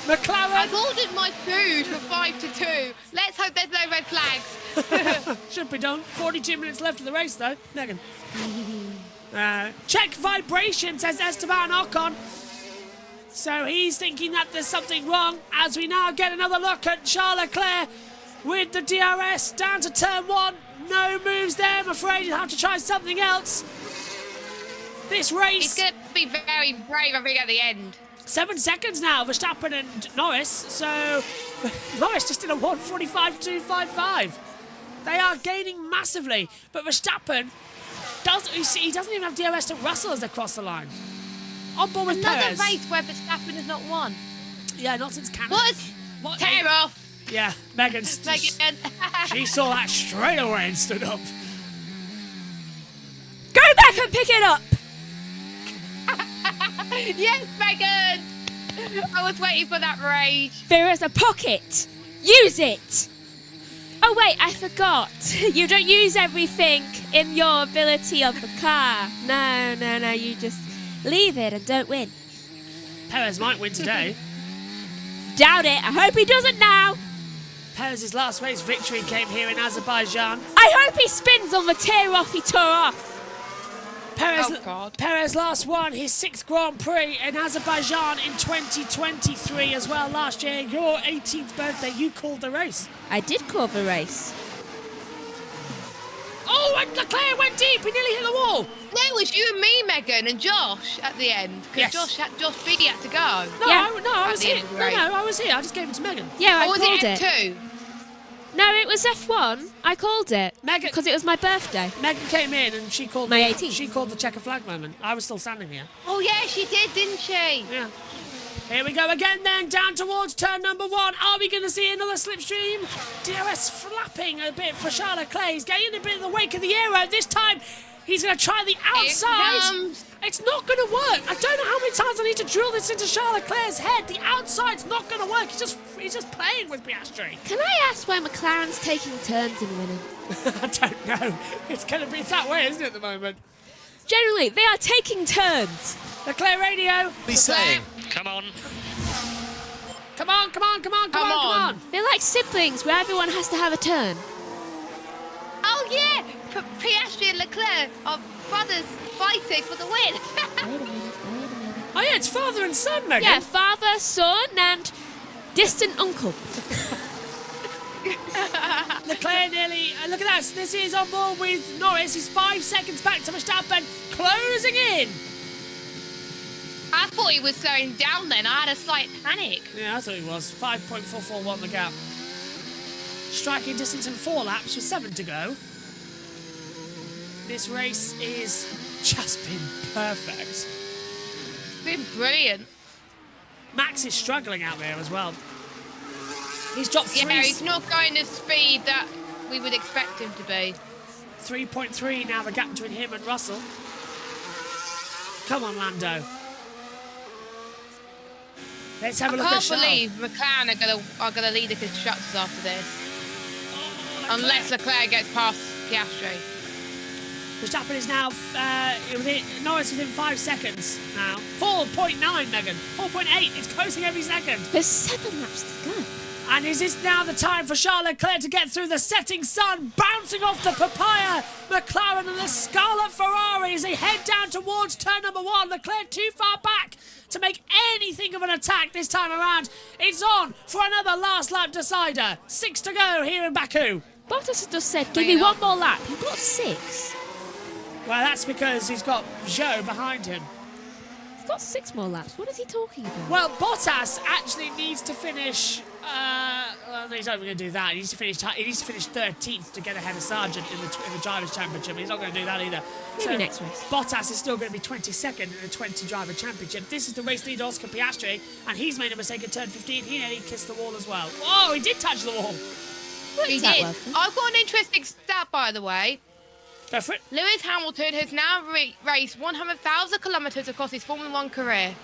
McLaren. I've ordered my food for 5-2. Let's hope there's no red flags. Should be done. 42 minutes left of the race, though. Megan. Check vibration, says Esteban Ocon. So he's thinking that there's something wrong as we now get another look at Charles Leclerc with the DRS down to turn 1. No moves there, I'm afraid he'll have to try something else. This race... It's going to be very brave, I think, at the end. 7 seconds now, Verstappen and Norris. So Norris just did a 1:45.255. They are gaining massively, but Verstappen... he doesn't even have DRS to Russell as they cross the line. On board with Another Perez. race where Verstappen has not won. Yeah, not since Canada. What? Tear off. Yeah, Megan. She saw that straight away and stood up. Go back and pick it up. Yes, Megan. I was waiting for that rage. There is a pocket. Use it. Oh wait, I forgot. You don't use everything in your ability of the car. No, you just leave it and don't win. Perez might win today. Doubt it. I hope he doesn't now. Perez's last race victory came here in Azerbaijan. I hope he spins on the tear-off he tore off. Perez last won his 6th Grand Prix in Azerbaijan in 2023 as well last year. Your 18th birthday, you called the race. I did call the race. Oh, and Leclerc went deep. He nearly hit the wall. No, it was you and me, Megan, and Josh at the end. Because Josh B had to go. I was here. No, I was here. I just gave it to Megan. Yeah, I was called it it. F2? No, it was F1. I called it. Megan, because it was my birthday. Megan came in and she called my 18th. She called the checker flag moment. I was still standing here. Oh yeah, she did, didn't she? Yeah. Here we go again then, down towards turn number 1. Are we going to see another slipstream? DRS flapping a bit for Charles Leclerc. He's getting a bit in the wake of the aero. This time, he's going to try the outside. It's not going to work. I don't know how many times I need to drill this into Charles Leclerc's head. The outside's not going to work. He's just playing with Piastri. Can I ask why McLaren's taking turns in winning? I don't know. It's that way, isn't it, at the moment? Generally, they are taking turns. Leclerc radio. He's saying. Come on. Come on. They're like siblings where everyone has to have a turn. How Oh yeah, Piastri and Leclerc are brothers fighting for the win. Wait a minute. Oh yeah, it's father and son, Megan. Yeah, father, son, and distant uncle. Leclerc nearly, look at that, this is on board with Norris. He's 5 seconds back to Verstappen, closing in. I thought he was slowing down then. I had a slight panic. Yeah, I thought he was. 5.441 the gap. Striking distance in 4 laps with 7 to go. This race is just been perfect. It's been brilliant. Max is struggling out there as well. He's dropped 3. Yeah, he's not going the speed that we would expect him to be. 3.3 now the gap between him and Russell. Come on, Lando. Let's have a look at Charles. I can't believe McLaren are gonna lead the constructors after this. Unless Leclerc gets past Piastri. Verstappen is now Norris within 5 seconds now. 4.9, Megan. 4.8. It's closing every second. There's 7 laps to go. And is this now the time for Charles Leclerc to get through the setting sun, bouncing off the papaya? McLaren and the Scarlet Ferrari as they head down towards turn number 1. Leclerc too far back to make anything of an attack this time around. It's on for another last lap decider. 6 to go here in Baku. Bottas has just said, give me one more lap. You've got 6. Well, that's because he's got Zhou behind him. He's got 6 more laps. What is he talking about? Well, Bottas actually needs to finish. Well, he's not going to do that. He needs to finish 13th to get ahead of Sargent in the Drivers' Championship. He's not going to do that either. Maybe next race. Bottas is still going to be 22nd in the 20 Driver Championship. This is the race leader, Oscar Piastri, and he's made a mistake at turn 15. He nearly kissed the wall as well. Oh, he did touch the wall. He did. I've got an interesting stat, by the way. Go for it. Lewis Hamilton has now raced 100,000 kilometres across his Formula 1 career.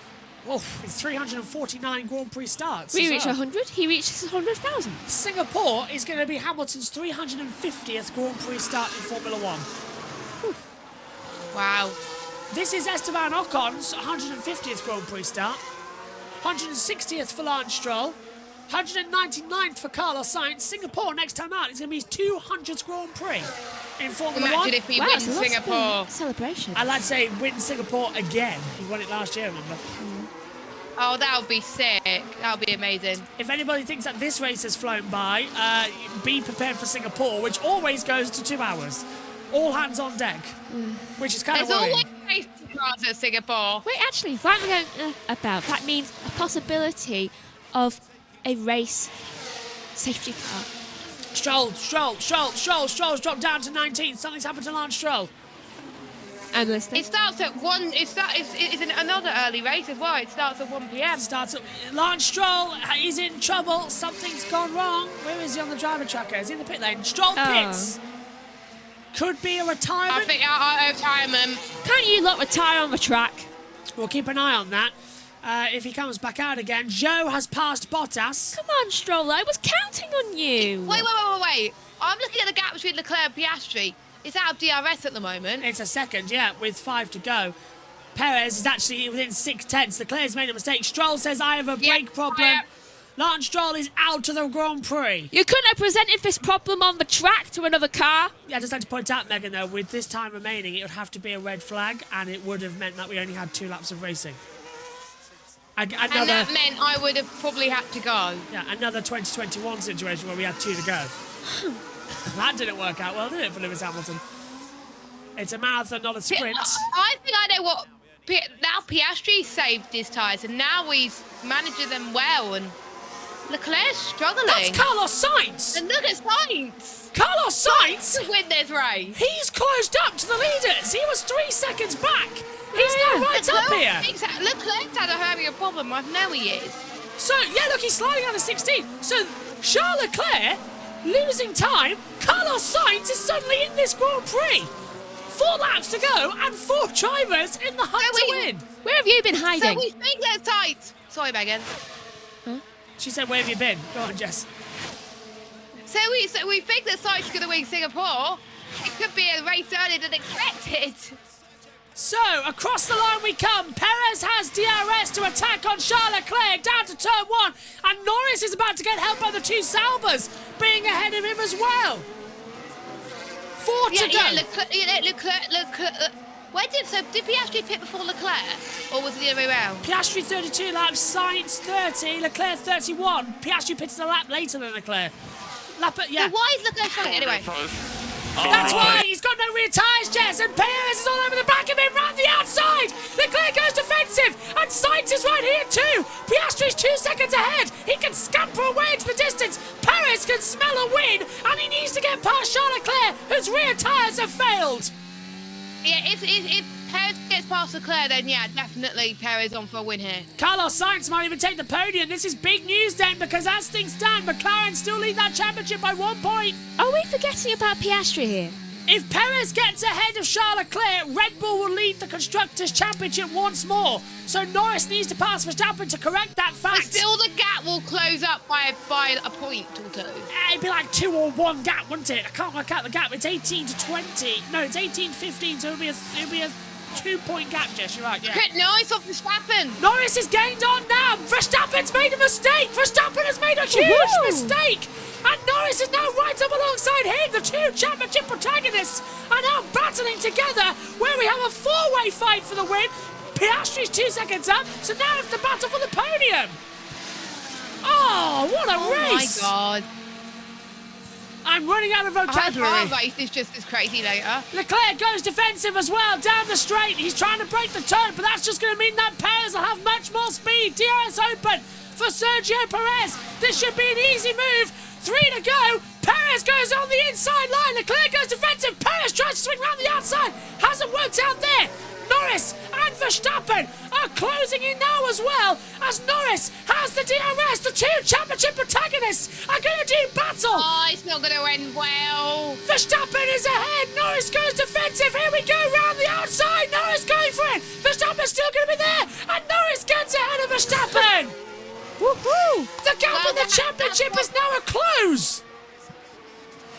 Oh, it's 349 Grand Prix starts. We reached 100. He reached 100,000. Singapore is going to be Hamilton's 350th Grand Prix start in Formula 1. Whew. Wow. This is Esteban Ocon's 150th Grand Prix start. 160th for Lance Stroll. 199th for Carlos Sainz. Singapore next time out is going to be his 200th Grand Prix in Formula 1. Imagine if he wins Singapore. Celebration. I'd like to say win Singapore again. He won it last year, remember? Oh, that would be sick. That would be amazing. If anybody thinks that this race has flown by, be prepared for Singapore, which always goes to 2 hours. All hands on deck, which is kind of worrying. There's always safety cars at Singapore. Wait, actually, why am I going about? That means a possibility of a race safety car. Stroll's dropped down to 19th. Something's happened to Lance Stroll. I'm listening. It starts at 1. It's another early race as well. It starts at 1 p.m. Lance Stroll is in trouble. Something's gone wrong. Where is he on the driver tracker? Is he in the pit lane? Stroll pits. Could be a retirement. I think a retirement. Can't you lot retire on the track? We'll keep an eye on that. If he comes back out again, Zhou has passed Bottas. Come on, Stroll, I was counting on you. Wait. I'm looking at the gap between Leclerc and Piastri. It's out of DRS at the moment. It's a second, yeah, with 5 to go. Perez is actually within 6 tenths. Leclerc's made a mistake. Stroll says, I have a brake problem. Lance Stroll is out of the Grand Prix. You couldn't have presented this problem on the track to another car. Yeah, I'd just like to point out, Megan, though, with this time remaining, it would have to be a red flag, and it would have meant that we only had 2 laps of racing. And that meant I would have probably had to go. Yeah, another 2021 situation where we had 2 to go. That didn't work out well, did it, for Lewis Hamilton? It's a marathon, not a sprint. I think I know what... Now Piastri saved his tyres, and now he's managing them well, and Leclerc's struggling. That's Carlos Sainz! And look at Sainz! Carlos Sainz! To win this race! He's closed up to the leaders! He was 3 seconds back! He's now right up here! Leclerc's had a hernia problem, I know he is. So, yeah, look, he's sliding out of 16. So, Charles Leclerc losing time. Carlos Sainz is suddenly in this Grand Prix. 4 laps to go and 4 drivers in the hunt to win. Where have you been hiding? So we think they're tight. Sorry, Megan. Huh? She said, where have you been? Go on, Jess. So we think that Sainz is going to win Singapore. It could be a race earlier than expected. So, across the line we come. Perez has DRS to attack on Charles Leclerc down to turn 1. And Norris is about to get helped by the 2 Saubers being ahead of him as well. 4 to go. Leclerc. Did Piastri pit before Leclerc, or was it the other way around? Piastri 32 laps, Sainz 30, Leclerc 31. Piastri pitted a lap later than Leclerc. Yeah. So why is Leclerc struggling anyway? That's why he's got no rear tyres, Jess, and Perez is all over the back of him round the outside. Leclerc goes defensive, and Sainz is right here too. Piastri's 2 seconds ahead. He can scamper away into the distance. Perez can smell a win, and he needs to get past Charles Leclerc, whose rear tyres have failed. Yeah, if Perez gets past Leclerc, then yeah, definitely Perez on for a win here. Carlos Sainz might even take the podium. This is big news then, because as things stand, McLaren still lead that championship by 1 point. Are we forgetting about Piastri here? If Perez gets ahead of Charles Leclerc, Red Bull will lead the Constructors' Championship once more. So Norris needs to pass Verstappen to correct that fact. But still, the gap will close up by a point or 2. It'd be like 2 or 1 gap, wouldn't it? I can't work out the gap. It's 18 to 20. No, it's 18 to 15, so it'll be a 2-point gap, Jess. You're right, yeah. Pit Norris off Verstappen. Norris is gained on now. Verstappen's made a mistake. Verstappen has made a huge mistake. And Norris is now right up alongside him. The 2 championship protagonists are now battling together, where we have a 4-way fight for the win. Piastri's 2 seconds up, so now it's the battle for the podium. Oh, what a race! Oh my God. I'm running out of vocabulary. Our race is just as crazy later. Leclerc goes defensive as well, down the straight. He's trying to break the turn, but that's just going to mean that Perez will have much more speed. DRS open for Sergio Perez. This should be an easy move. 3 to go. Perez goes on the inside line. Leclerc goes defensive. Perez tries to swing around the outside. Hasn't worked out there. Norris and Verstappen are closing in now as well, as Norris has the DRS. The 2 championship protagonists are going to do battle. Oh, it's not going to end well. Verstappen is ahead. Norris goes defensive. Here we go round the outside. Norris going for it. Verstappen's still going to be there, and Norris gets ahead of Verstappen. Woohoo! The gap in the championship is now a close.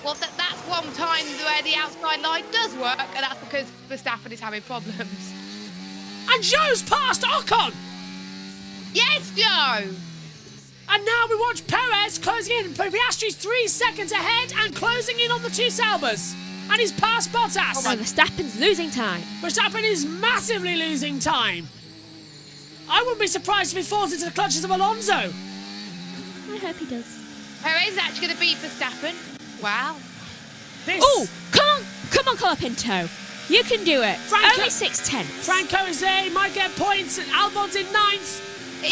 Well, that's one time where the outside line does work, and that's because Verstappen is having problems. And Joe's passed Ocon. Yes, Joe. And now we watch Perez closing in. Piastri's 3 seconds ahead and closing in on the 2 Saubers. And he's past Bottas. Oh, Verstappen's losing time. Verstappen is massively losing time. I wouldn't be surprised if he falls into the clutches of Alonso. I hope he does. Perez is actually going to beat Verstappen. Wow. Oh, come on, Colapinto. You can do it. Only 6/10. Franco is there. He might get points. And Albon's in 9th. Is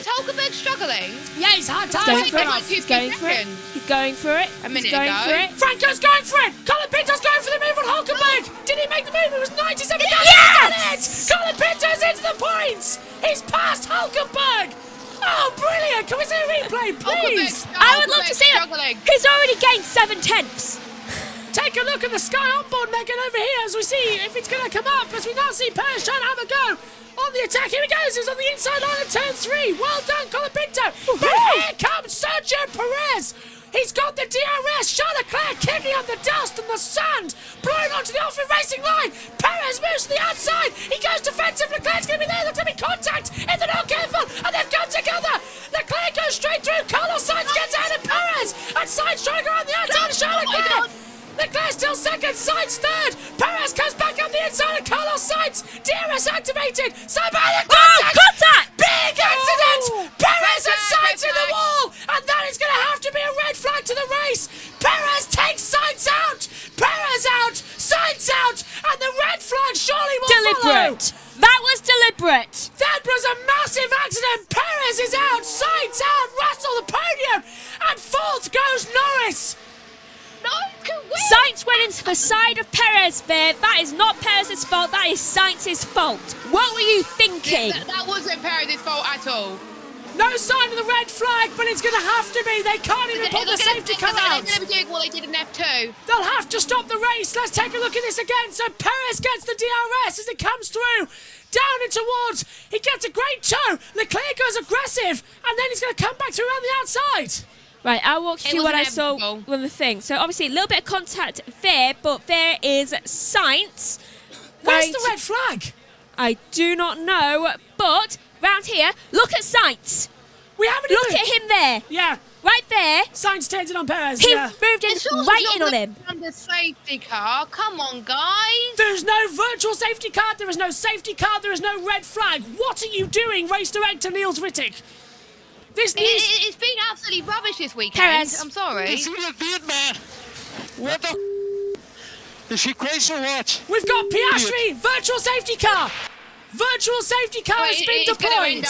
Hulkenberg struggling? Yeah, he's hard time. He's going for it. He's going for it. A minute He's going ago. for it. Franco's going for it. Colapinto's going for the move on Hulkenberg. Did he make the move? It was 97. Yes! Colapinto's into the points. He's past Hulkenberg. Oh, brilliant. Can we see a replay, please? I would love to see it. He's already gained 7/10. Take a look at the Sky onboard, Megan, over here as we see if it's going to come up. As we now see Perez trying to have a go on the attack. Here he goes. He's on the inside line of turn 3. Well done, Colapinto. But here comes Sergio Perez. He's got the DRS. Charles Leclerc kicking up the dust and the sand, blowing onto the off-road racing line. Perez moves to the outside. He goes defensive. Leclerc's going to be there. There's going to be contact if they're not careful, and they've come together. Leclerc goes straight through. Carlos Sainz gets ahead of Perez, and Sainz trying to go on the outside of Charles Leclerc. Leclerc still second, Sainz third. Perez comes back up the inside of Carlos Sainz. DRS activated. Contact! Big accident! Perez and Sainz in the wall, and that is going to have to be a red flag to the race. Perez takes Sainz out. Perez out. Sainz out, and the red flag surely will Deliberate. follow. That was deliberate. That was a massive accident. Perez is out. Sainz out. Russell the podium, and 4th goes Norris. Sainz went into the side of Perez there. That is not Perez's fault. That is Sainz's fault. What were you thinking? That wasn't Perez's fault at all. No sign of the red flag, but it's going to have to be. They can't even put the safety car out. They're going to be doing what they did in F2. They'll have to stop the race. Let's take a look at this again. So Perez gets the DRS as it comes through. Down and towards. He gets a great toe. Leclerc goes aggressive, and then he's going to come back through around the outside. Right, I'll walk you through what I saw with the thing. So obviously a little bit of contact there, but there is Sainz. Where's the red flag? I do not know, but round here, look at Sainz. We haven't Look even... at him there. Yeah. Right there. Sainz turns it on Perez. He Yeah. moved in right in on him. Under safety car. Come on, guys. There's no virtual safety car. There is no safety car. There is no red flag. What are you doing, race director Niels Rittig? It's been absolutely rubbish this weekend. Perez. I'm sorry. You see the beard, man? What the Is she crazy or what? We've got Piastri, virtual safety car. Virtual safety car has been deployed.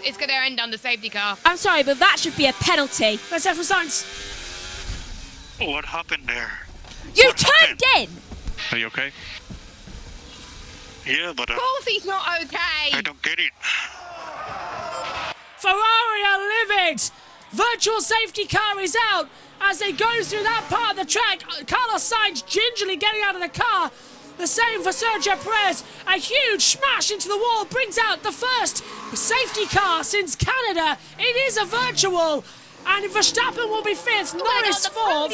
It's going to end on the safety car. I'm sorry, but that should be a penalty. Let's have for Sainz. Oh, what happened there? You turned in. Are you okay? Yeah, but Of course he's not okay. I don't get it. Ferrari are livid. Virtual safety car is out as they go through that part of the track. Carlos Sainz gingerly getting out of the car. The same for Sergio Perez. A huge smash into the wall brings out the first safety car since Canada. It is a virtual. And Verstappen will be fifth, Norris fourth.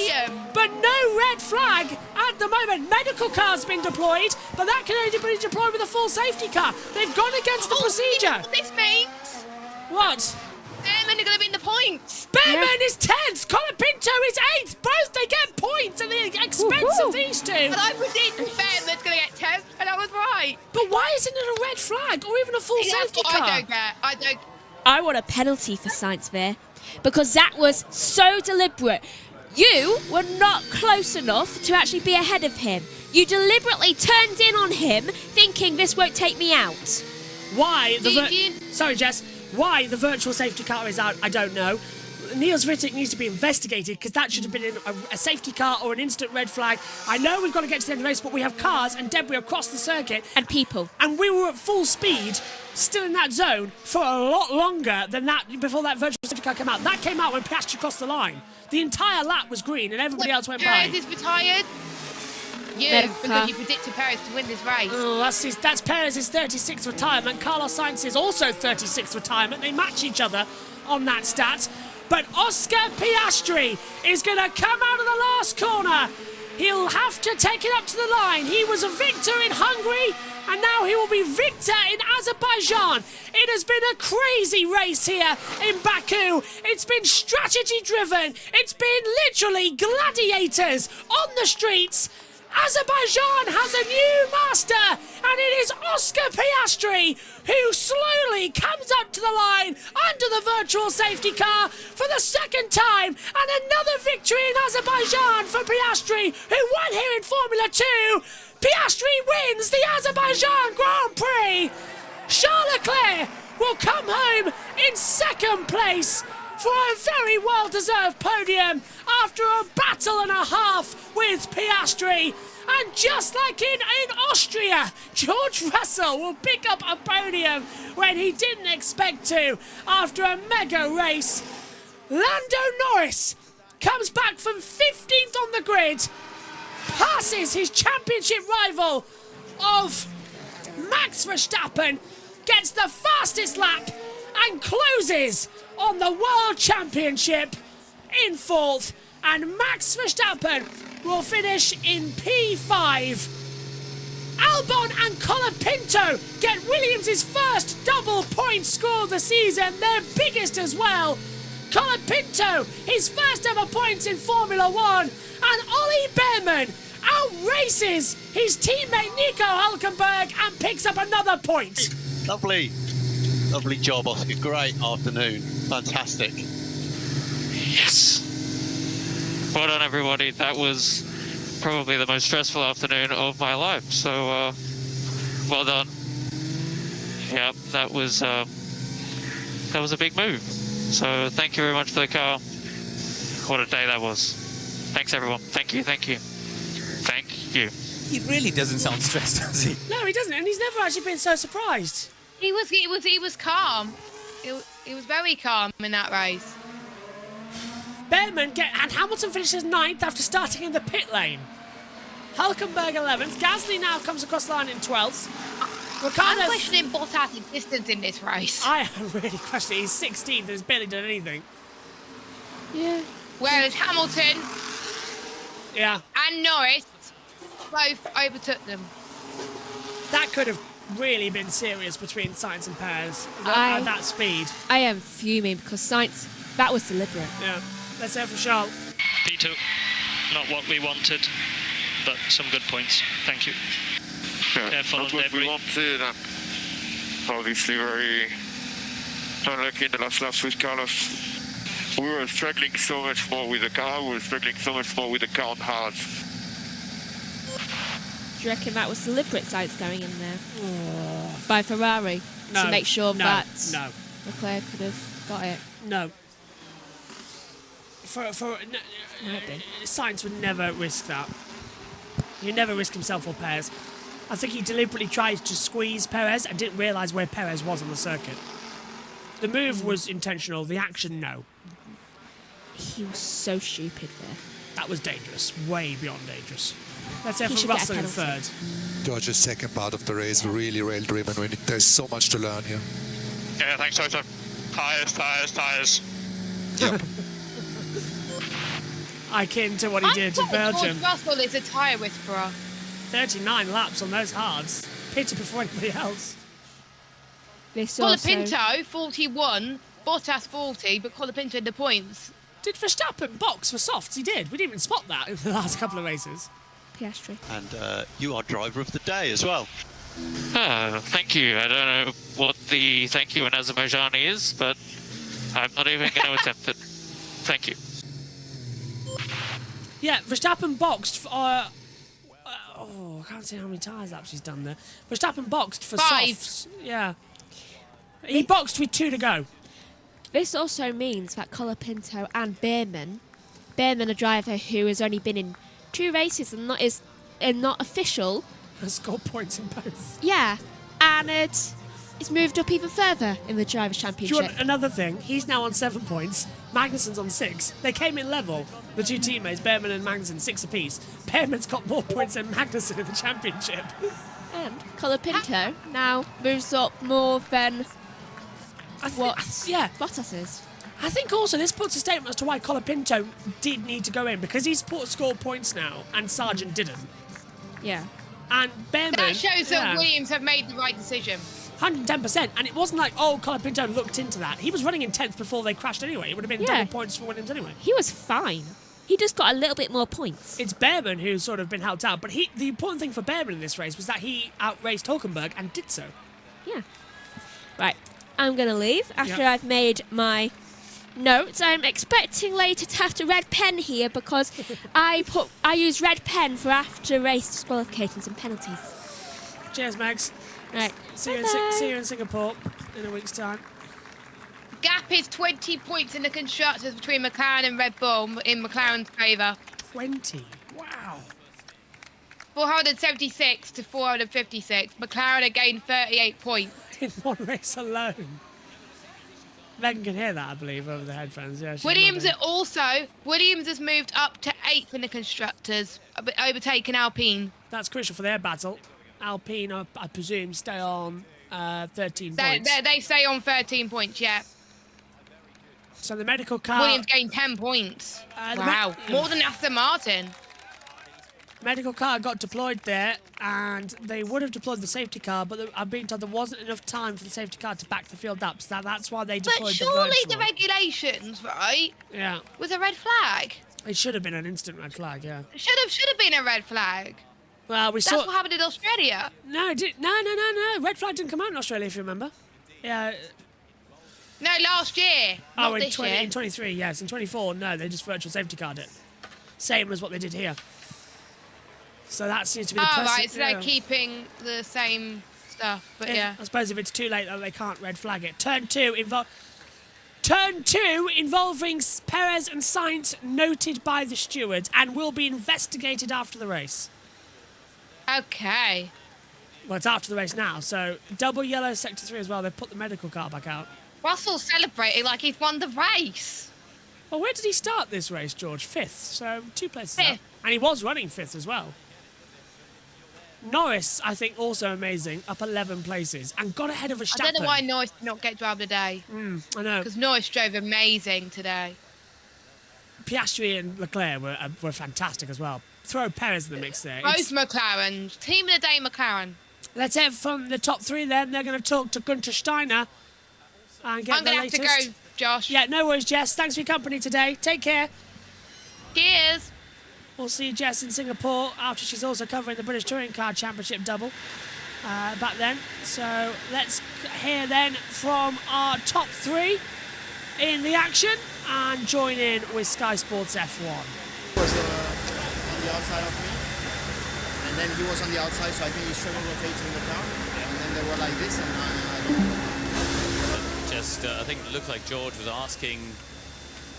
But no red flag at the moment. Medical car's been deployed, but that can only be deployed with a full safety car. They've gone against the procedure. What this means? What? Behrman are going to be in the points. Behrman is 10th. Colin Pinto is 8th. Both they get points at the expense of these two. But I predicted Behrman's going to get 10th, and I was right. But why isn't it a red flag or even a full safety car? I don't get. I want a penalty for Sainz there because that was so deliberate. You were not close enough to actually be ahead of him. You deliberately turned in on him thinking this won't take me out. Why Sorry, Jess. Why the virtual safety car is out, I don't know. Niels Rittig needs to be investigated because that should have been a safety car or an instant red flag. I know we've got to get to the end of the race, but we have cars and debris across the circuit. And people. And we were at full speed, still in that zone, for a lot longer than that before that virtual safety car came out. That came out when Piastri crossed the line. The entire lap was green and everybody else went by. Perez is retired. Because you predicted Perez to win this race. Oh, that's Perez's 36th retirement. Carlos Sainz is also 36th retirement. They match each other on that stat. But Oscar Piastri is going to come out of the last corner. He'll have to take it up to the line. He was a victor in Hungary, and now he will be victor in Azerbaijan. It has been a crazy race here in Baku. It's been strategy driven. It's been literally gladiators on the streets. Azerbaijan has a new master, and it is Oscar Piastri who slowly comes up to the line under the virtual safety car for the second time, and another victory in Azerbaijan for Piastri, who won here in Formula 2. Piastri wins the Azerbaijan Grand Prix. Charles Leclerc will come home in second place for a very well-deserved podium after a battle and a half with Piastri. And just like in Austria, George Russell will pick up a podium when he didn't expect to after a mega race. Lando Norris comes back from 15th on the grid, passes his championship rival of Max Verstappen, gets the fastest lap and closes on the World Championship in 4th, and Max Verstappen will finish in P5. Albon and Colapinto get Williams' first double point score of the season, their biggest as well. Colapinto, his first ever points in Formula 1, and Ollie Behrman outraces his teammate Nico Hülkenberg and picks up another point. Lovely job, Oscar. Great afternoon. Fantastic. Yes. Well done, everybody. That was probably the most stressful afternoon of my life. So, well done. Yeah, that was a big move. So, thank you very much for the car. What a day that was. Thanks, everyone. Thank you. Thank you. Thank you. He really doesn't sound stressed, does he? No, he doesn't, and he's never actually been so surprised. He was calm. He was very calm in that race. Behrman and Hamilton finishes 9th after starting in the pit lane. Hülkenberg 11th. Gasly now comes across the line in 12th. I'm questioning Bottas' existence in this race. I am really questioning. He's 16th and has barely done anything. Yeah. Whereas Hamilton and Norris both overtook them. That could have really been serious between Sainz and Perez at that speed. I am fuming because Sainz, that was deliberate. Yeah. Let's hear from Charles. P2, not what we wanted, but some good points. Thank you. Yeah, Careful not on what we debris. wanted. Obviously very unlucky in the last laps with Carlos. We were struggling so much more with the car. We were struggling so much more with the car on hards. Do you reckon that was deliberate Sainz going in there? By Ferrari? No, to make sure that no. Leclerc could have got it? No. Sainz would never risk that. He'd never risk himself or Perez. I think he deliberately tried to squeeze Perez and didn't realise where Perez was on the circuit. The move was intentional, the action, no. He was so stupid there. That was dangerous, way beyond dangerous. Let's hear He from should get a Russell in penalty. third. George's second part of the race, really rail-driven. There's so much to learn here. Yeah, thanks, Toto. Tyres. Yep. Akin to what he did to Belgium. George Russell is a tyre whisperer. 39 laps on those hards. Pity before anybody else. Colapinto, 41. Bottas, 40. But Colapinto in the points. Did Verstappen box for softs? He did. We didn't even spot that in the last couple of races. Piastri. And you are driver of the day as well. Thank you. I don't know what the thank you in Azerbaijan is, but I'm not even going to attempt it. Thank you. Yeah, Verstappen boxed for... I can't see how many tyres laps he's done there. Verstappen boxed for 5. softs. Yeah. He boxed with 2 to go. This also means that Colapinto and Behrman, a driver who has only been in 2 races and not official, has scored points in both. Yeah, and it's moved up even further in the Drivers' Do you Championship. want another thing? He's now on 7 points. Magnussen's on 6. They came in level, the 2 teammates, Behrman and Magnussen, 6 apiece. Behrman's got more points than Magnussen in the championship. And Colapinto now moves up more than Bottas is. I think also this puts a statement as to why Colapinto did need to go in, because he's scored points now and Sargent didn't. Yeah. And Behrman... That shows that Williams have made the right decision. 110%. And it wasn't like, Colapinto looked into that. He was running in 10th before they crashed anyway. It would have been double points for Williams anyway. He was fine. He just got a little bit more points. It's Behrman who's sort of been helped out. But the important thing for Behrman in this race was that he outraced Hülkenberg and did so. Yeah. Right. I'm going to leave after I've made my notes. I'm expecting later to have to red pen here because I use red pen for after race disqualifications and penalties. Cheers, Mags. Right. See you in Singapore in a week's time. Gap is 20 points in the constructors between McLaren and Red Bull in McLaren's favour. 20? Wow. 476 to 456. McLaren have gained 38 points. In one race alone. Megan can hear that, I believe, over the headphones. Yeah, Williams has moved up to 8th in the constructors, overtaking Alpine. That's crucial for their battle. Alpine, I presume, stay on 13 points. They stay on 13 points, yeah. So the medical car... Williams gained 10 points. Wow, more than Aston Martin. Medical car got deployed there, and they would have deployed the safety car, but I'm being told there wasn't enough time for the safety car to back the field up, so that's why they deployed the virtual. But surely the regulations, right? Yeah. Was a red flag. It should have been an instant red flag, yeah. It should have been a red flag. Well, That's what happened in Australia. No. Red flag didn't come out in Australia, if you remember. Yeah. No, last year. Not in this year. In 23, yes. In 24, no, they just virtual safety card it. Same as what they did here. So that seems to be the precedent. Right, so they're keeping the same stuff, but yeah. I suppose if it's too late, though, they can't red flag it. Turn two involving Perez and Sainz, noted by the stewards, and will be investigated after the race. Okay. Well, it's after the race now, so double yellow sector 3 as well. They've put the medical car back out. Russell's celebrating like he's won the race. Well, where did he start this race, George? 5th, so 2 places 5th. up. And he was running 5th as well. Norris, I think, also amazing, up 11 places, and got ahead of Verstappen. I don't know why Norris did not get driver of the day. I know. Because Norris drove amazing today. Piastri and Leclerc were fantastic as well. Throw Perez in the mix there. Both McLaren. Team of the day, McLaren. Let's hear from the top three then. They're going to talk to Günther Steiner and get I'm the going to latest. have to go, Josh. Yeah, no worries, Jess. Thanks for your company today. Take care. Cheers. We'll see Jess in Singapore after she's also covering the British Touring Car Championship double back then. So let's hear then from our top three in the action and join in with Sky Sports F1. Was on the outside of me, and then he was on the outside, so I think he struggled rotating the car, and then they were like this, and I don't know. Just, I think it looked like George was asking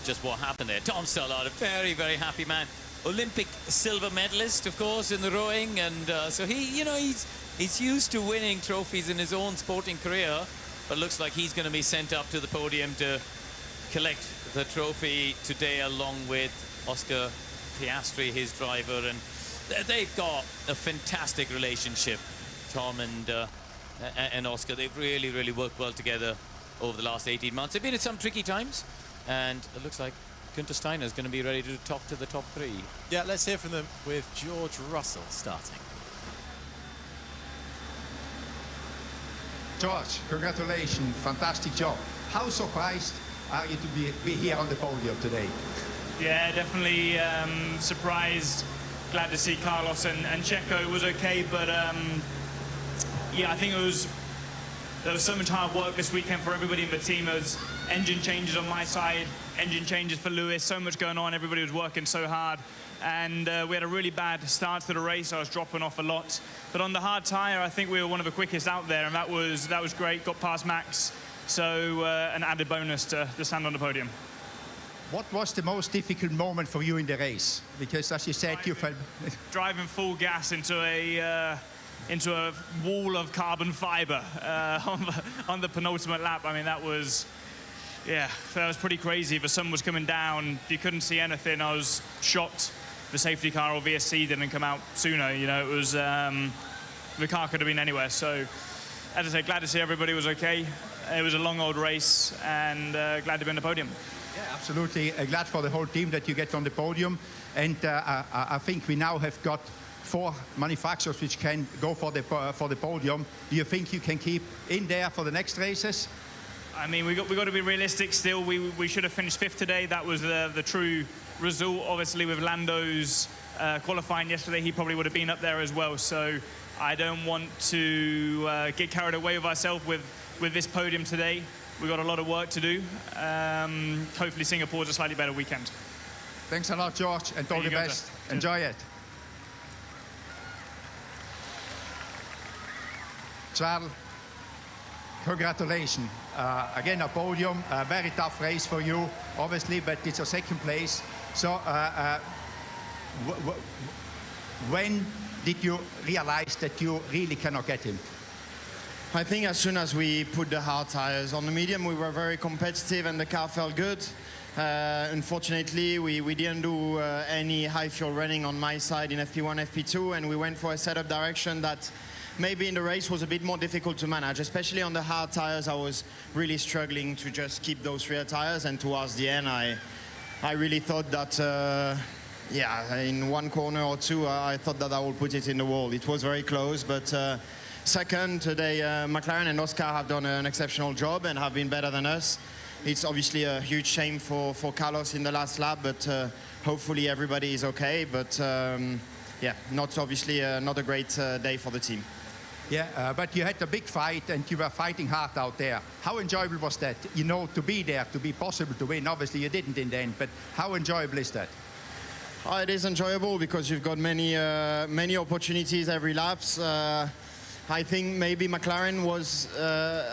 just what happened there. Tom Stallard, a very, very happy man. Olympic silver medalist, of course, in the rowing, and so he, you know, he's used to winning trophies in his own sporting career, but looks like he's going to be sent up to the podium to collect the trophy today, along with Oscar Piastri, his driver, and they've got a fantastic relationship, Tom and Oscar. They've really, really worked well together over the last 18 months. They've been at some tricky times, and it looks like Günther Steiner is going to be ready to talk to the top three. Yeah, let's hear from them with George Russell starting. George, congratulations, fantastic job. How surprised are you to be here on the podium today? Yeah, definitely surprised. Glad to see Carlos and Checo was okay, but yeah, I think there was so much hard work this weekend for everybody in the team. There was engine changes on my side, engine changes for Lewis, so much going on. Everybody was working so hard, and we had a really bad start to the race. I was dropping off a lot, but on the hard tire, I think we were one of the quickest out there, and that was great. Got past Max, so an added bonus to stand on the podium. What was the most difficult moment for you in the race? Because as you said, you felt... Driving full gas into a wall of carbon fiber on the penultimate lap. I mean, that was pretty crazy. The sun was coming down. You couldn't see anything. I was shocked the safety car or VSC didn't come out sooner. You know, it was the car could have been anywhere. So, as I say, glad to see everybody was okay. It was a long old race, and glad to be on the podium. Yeah, absolutely. Glad for the whole team that you get on the podium. And I think we now have got 4 manufacturers which can go for the podium. Do you think you can keep in there for the next races? I mean, we got to be realistic still. We should have finished 5th today. That was the true result. Obviously, with Lando's qualifying yesterday, he probably would have been up there as well. So I don't want to get carried away with ourselves with this podium today. We've got a lot of work to do. Hopefully Singapore's a slightly better weekend. Thanks a lot, George, and all the best. Enjoy it. Charles, congratulations. Again, a podium, a very tough race for you, obviously, but it's a 2nd place. So when did you realize that you really cannot get him? I think as soon as we put the hard tires on the medium, we were very competitive and the car felt good. Unfortunately, we didn't do any high fuel running on my side in FP1, FP2, and we went for a setup direction that maybe in the race was a bit more difficult to manage, especially on the hard tires. I was really struggling to just keep those rear tires, and towards the end, I really thought that, in 1 corner or 2, I thought that I would put it in the wall. It was very close, but second today, McLaren and Oscar have done an exceptional job and have been better than us. It's obviously a huge shame for Carlos in the last lap, but hopefully everybody is okay. But not obviously not a great day for the team. Yeah, but you had a big fight and you were fighting hard out there. How enjoyable was that? You know, to be there, to be possible to win. Obviously you didn't in the end, but how enjoyable is that? It is enjoyable because you've got many opportunities every lap. I think maybe McLaren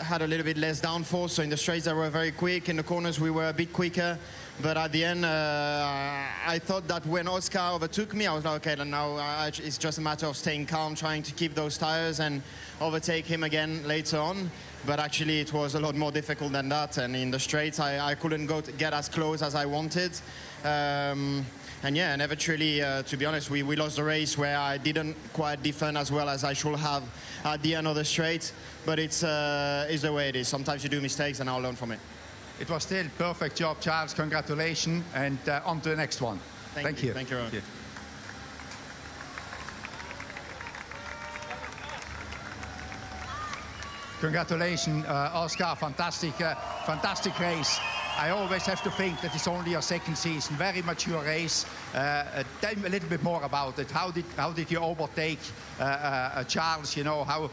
had a little bit less downforce, so in the straights they were very quick, in the corners we were a bit quicker, but at the end I thought that when Oscar overtook me, I was like, okay, now it's just a matter of staying calm, trying to keep those tires and overtake him again later on, but actually it was a lot more difficult than that, and in the straights I couldn't get as close as I wanted. And eventually, to be honest, we lost the race where I didn't quite defend as well as I should have at the end of the straight. But it's the way it is. Sometimes you do mistakes, and I'll learn from it. It was still perfect job, Charles. Congratulations, and on to the next one. Thank you. Thank you, Ron. Thank you. Congratulations, Oscar. Fantastic race. I always have to think that it's only your second season. Very mature race. Tell me a little bit more about it. How did you overtake Charles? You know, how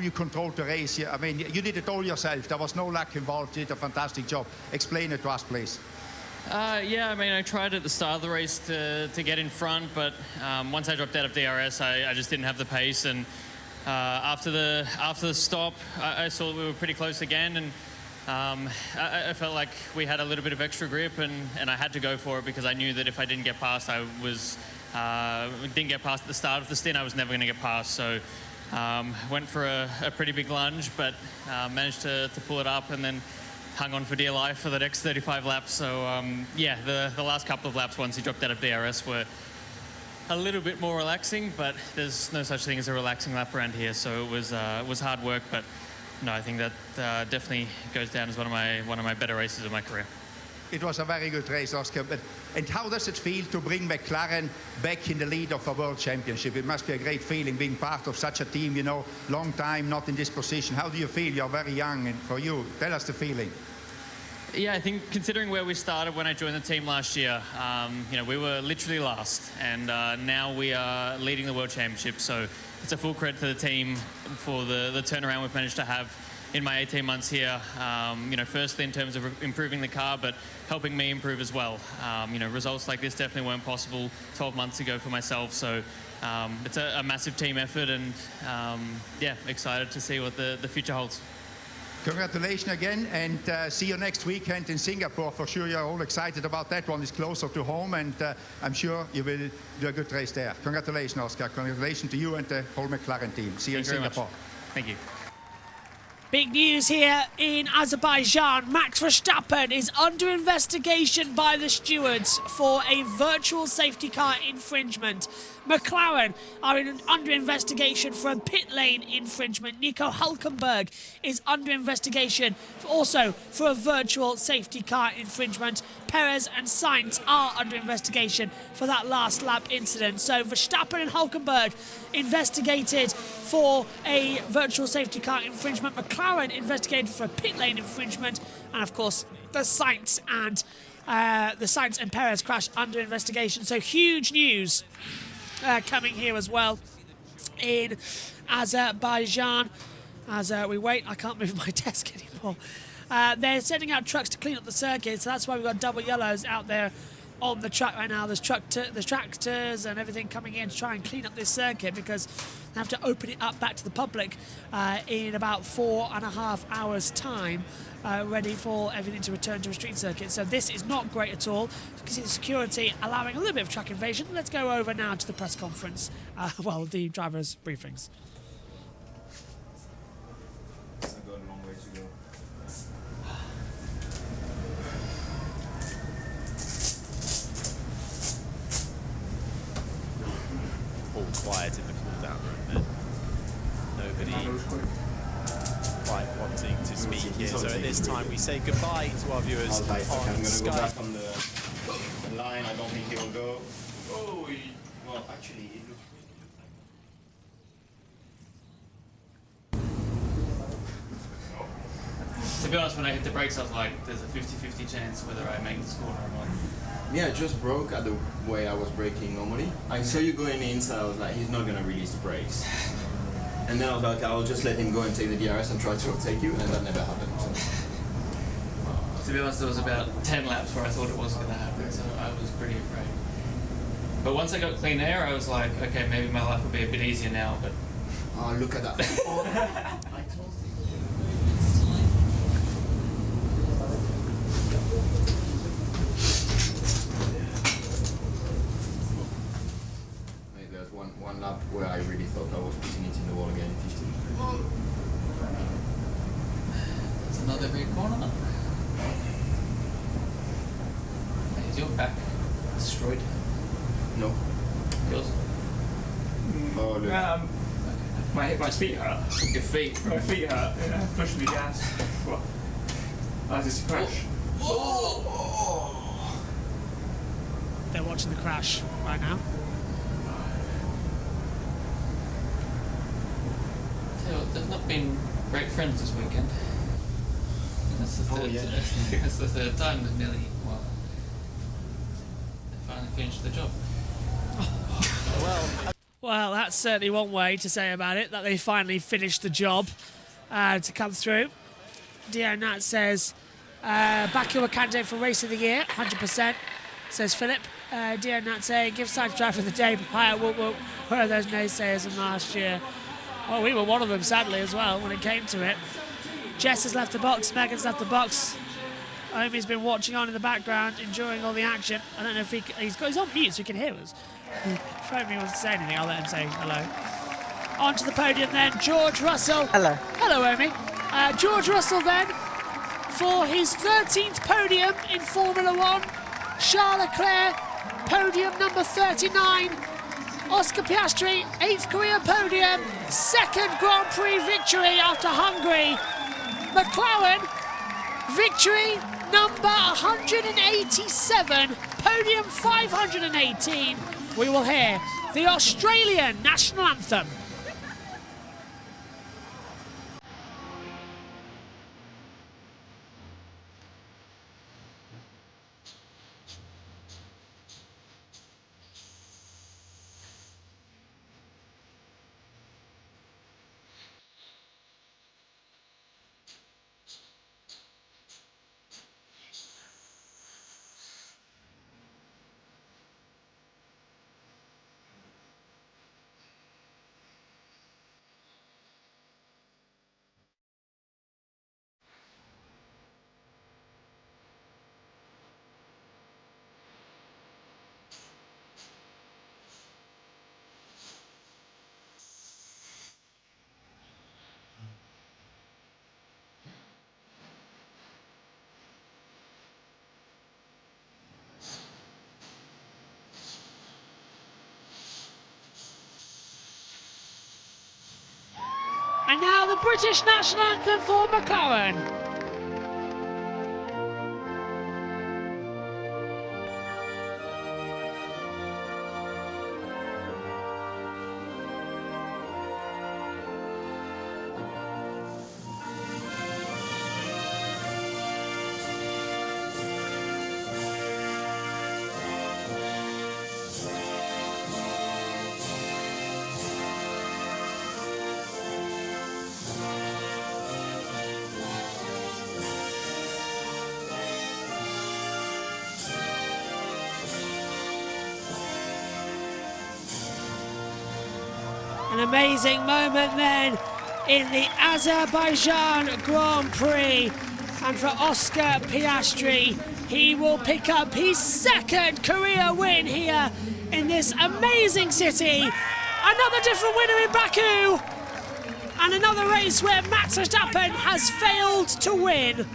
you controlled the race. I mean, you did it all yourself. There was no luck involved. You did a fantastic job. Explain it to us, please. Yeah, I mean, I tried at the start of the race to get in front, but once I dropped out of DRS, I just didn't have the pace. And after the stop, I saw we were pretty close again, and I felt like we had a little bit of extra grip, and I had to go for it because I knew that if I didn't get past, didn't get past at the start of the stint, I was never going to get past. So went for a pretty big lunge, but managed to pull it up, and then hung on for dear life for the next 35 laps. So yeah, the last couple of laps once he dropped out of DRS were a little bit more relaxing, but there's no such thing as a relaxing lap around here. So it was hard work, but no, I think that definitely goes down as one of my better races of my career. It was a very good race, Oscar. And how does it feel to bring McLaren back in the lead of a World Championship? It must be a great feeling being part of such a team, you know, long time not in this position. How do you feel? You're very young, and for you, tell us the feeling. Yeah, I think considering where we started when I joined the team last year, you know, we were literally last, and now we are leading the World Championship. So it's a full credit to the team for the turnaround we've managed to have in my 18 months here. You know, firstly in terms of improving the car, but helping me improve as well. You know, results like this definitely weren't possible 12 months ago for myself. So it's a massive team effort, and yeah, excited to see what the future holds. Congratulations again, and see you next weekend in Singapore. For sure, you're all excited about that one. It's closer to home, and I'm sure you will do a good race there. Congratulations, Oscar. Congratulations to you and the whole McLaren team. See you in Singapore. Thank you. Big news here in Azerbaijan. Max Verstappen is under investigation by the stewards for a virtual safety car infringement. McLaren are under investigation for a pit lane infringement. Nico Hülkenberg is under investigation also for a virtual safety car infringement. Perez and Sainz are under investigation for that last lap incident. So Verstappen and Hülkenberg investigated for a virtual safety car infringement. McLaren investigated for a pit lane infringement. And of course, the Sainz and Perez crash under investigation. So huge news coming here as well in Azerbaijan. As we wait, I can't move my desk anymore. They're sending out trucks to clean up the circuit, so that's why we've got double yellows out there on the track right now. There's tractors and everything coming in to try and clean up this circuit, because they have to open it up back to the public in about 4.5 hours' time, ready for everything to return to a street circuit. So this is not great at all. You can see the security allowing a little bit of track invasion. Let's go over now to the press conference, well, the drivers' briefings. Quiet in the cool-down room then. Nobody quite wanting to speak here. So at this time we say goodbye to our viewers on Skype. Go back on the line. I don't think he will go. Oh, well, actually, it looks To be honest, when I hit the brakes, I was like, there's a 50-50 chance whether I make this corner or not. Yeah, it just broke at the way I was braking normally. I saw you going in, so I was like, he's not going to release the brakes. And then I was like, I'll just let him go and take the DRS and try to overtake you, and that never happened. To be honest, there was about 10 laps where I thought it wasn't going to happen, so I was pretty afraid. But once I got clean air, I was like, okay, maybe my life will be a bit easier now, but... Oh, look at that. One lap where I really thought I was putting it in the wall again. 15. That's another big corner. Is your back destroyed? No. Yours? Oh, look. My feet hurt. Your feet? My feet hurt. Yeah, pushed me down. Well, I just crashed. They're watching the crash right now. There's not been great friends this weekend. And that's the third, that's the third time that nearly, well, they finally finished the job. Well, that's certainly one way to say about it, that they finally finished the job to come through. Dio Nat says, Baku a candidate for Race of the Year, 100%, says Philip. Dio Nat saying, give side driver of the day, papaya, whoop whoop. Where are those naysayers from last year? Well, we were one of them, sadly, as well, when it came to it. Jess has left the box, Megan's left the box. Omi's been watching on in the background, enjoying all the action. I don't know if he's on mute so he can hear us. If Omi wants to say anything, I'll let him say hello. On to the podium then, George Russell. Hello. Hello, Omi. George Russell then, for his 13th podium in Formula One. Charles Leclerc, podium number 39. Oscar Piastri, 8th career podium, 2nd Grand Prix victory after Hungary. McLaren, victory number 187, podium 518. We will hear the Australian national anthem. And now the British national anthem for McLaren. An amazing moment then in the Azerbaijan Grand Prix, and for Oscar Piastri, he will pick up his 2nd career win here in this amazing city. Another different winner in Baku, and another race where Max Verstappen has failed to win.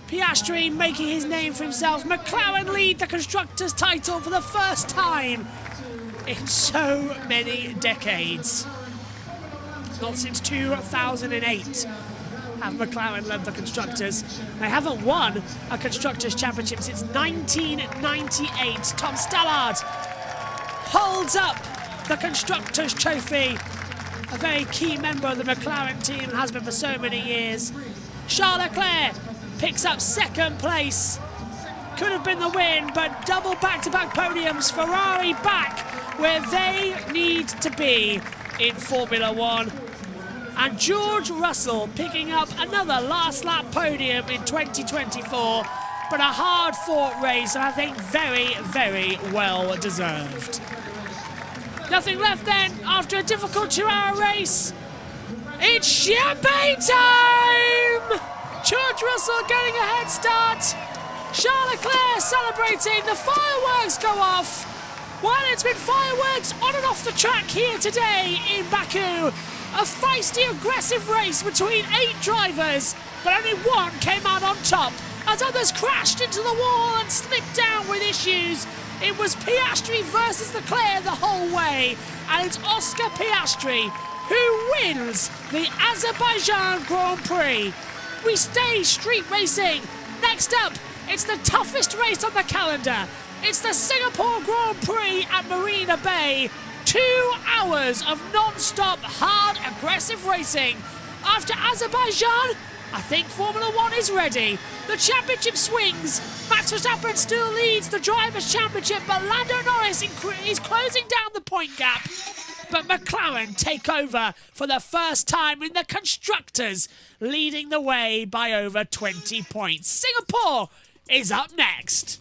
Piastri making his name for himself. McLaren lead the Constructors' title for the first time in so many decades. Not since 2008 have McLaren led the Constructors. They haven't won a Constructors' Championship since 1998. Tom Stallard holds up the Constructors' Trophy. A very key member of the McLaren team and has been for so many years. Charles Leclerc picks up 2nd place. Could have been the win, but double back-to-back podiums. Ferrari back where they need to be in Formula One. And George Russell picking up another last lap podium in 2024, but a hard-fought race, and I think very, very well deserved. Nothing left then after a difficult 2-hour race. It's champagne time! George Russell getting a head start. Charles Leclerc celebrating. The fireworks go off. Well, it's been fireworks on and off the track here today in Baku. A feisty, aggressive race between 8 drivers, but only one came out on top as others crashed into the wall and slipped down with issues. It was Piastri versus Leclerc the whole way, and it's Oscar Piastri who wins the Azerbaijan Grand Prix. We stay street racing. Next up, it's the toughest race on the calendar. It's the Singapore Grand Prix at Marina Bay. 2 hours of non-stop, hard, aggressive racing. after Azerbaijan, I think Formula One is ready. The championship swings. Max Verstappen still leads the Drivers' Championship, but Lando Norris is closing down the point gap. But McLaren take over for the first time in the Constructors, leading the way by over 20 points. Singapore is up next.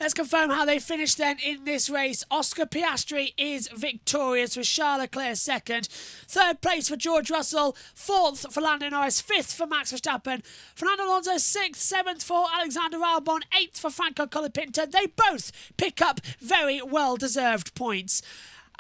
Let's confirm how they finished then in this race. Oscar Piastri is victorious with Charles Leclerc second. Third place for George Russell. Fourth for Lando Norris. Fifth for Max Verstappen. Fernando Alonso sixth. Seventh for Alexander Albon. Eighth for Franco Colapinto. They both pick up very well-deserved points.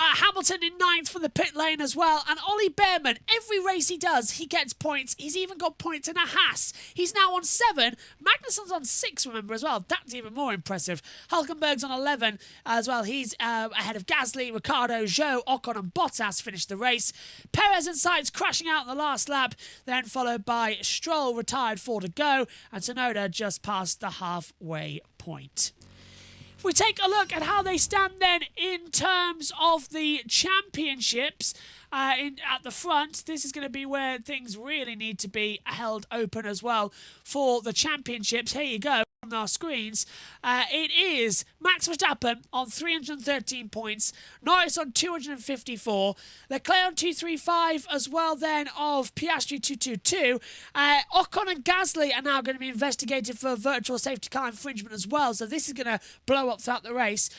Hamilton in ninth from the pit lane as well. And Ollie Behrman, every race he does, he gets points. He's even got points in a Haas. He's now on 7. Magnussen's on 6, remember, as well. That's even more impressive. Hulkenberg's on 11 as well. He's ahead of Gasly, Ricciardo, Zhou, Ocon and Bottas finished the race. Perez and Sainz crashing out in the last lap, then followed by Stroll, retired 4 to go, and Tsunoda just past the halfway point. If we take a look at how they stand then in terms of the championships at the front, this is going to be where things really need to be held open as well for the championships. Here you go on our screens. It is Max Verstappen on 313 points, Norris on 254, Leclerc on 235 as well then of Piastri 222. Ocon and Gasly are now going to be investigated for virtual safety car infringement as well, so this is going to blow up throughout the race.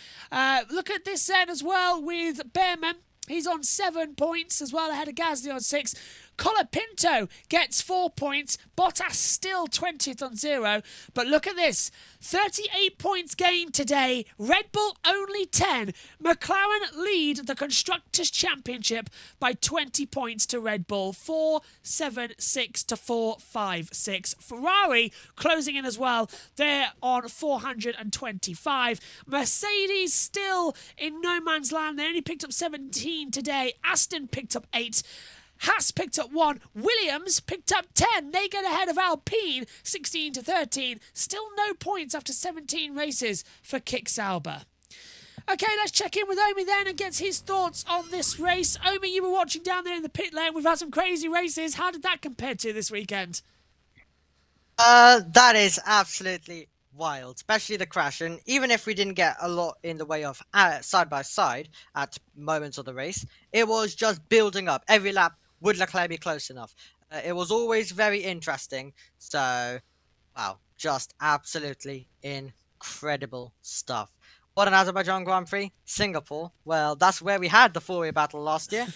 Look at this then as well with Behrman. He's on 7 points as well, ahead of Gasly on 6. Colapinto gets 4 points. Bottas still 20th on 0. But look at this. 38 points gained today. Red Bull only 10. McLaren lead the Constructors' Championship by 20 points to Red Bull. 476 to 456. Ferrari closing in as well. They're on 425. Mercedes still in no man's land. They only picked up 17 today. Aston picked up 8. Haas picked up 1. Williams picked up 10. They get ahead of Alpine, 16 to 13. Still no points after 17 races for Kick Sauber. Okay, let's check in with Omi then and get his thoughts on this race. Omi, you were watching down there in the pit lane. We've had some crazy races. How did that compare to this weekend? That is absolutely wild, especially the crash. And even if we didn't get a lot in the way of side by side at moments of the race, it was just building up. Every lap, would Leclerc be close enough? It was always very interesting. So, wow, just absolutely incredible stuff. What an Azerbaijan Grand Prix. Singapore, well, that's where we had the four-way battle last year.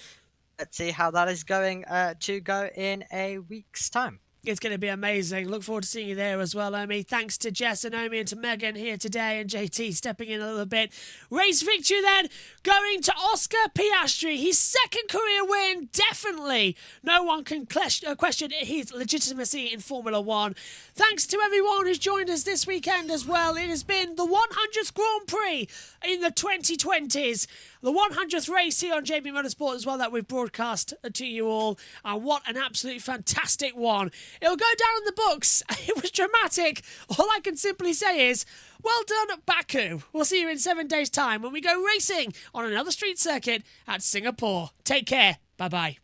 Let's see how that is going to go in a week's time. It's going to be amazing. Look forward to seeing you there as well, Omi. Thanks to Jess and Omi and to Megan here today and JT stepping in a little bit. Race victory then going to Oscar Piastri. His second career win, definitely. No one can question his legitimacy in Formula One. Thanks to everyone who's joined us this weekend as well. It has been the 100th Grand Prix in the 2020s. The 100th race here on JB Motorsports as well that we've broadcast to you all. And what an absolutely fantastic one. It'll go down in the books. It was dramatic. All I can simply say is, well done, Baku. We'll see you in 7 days' time when we go racing on another street circuit at Singapore. Take care. Bye-bye.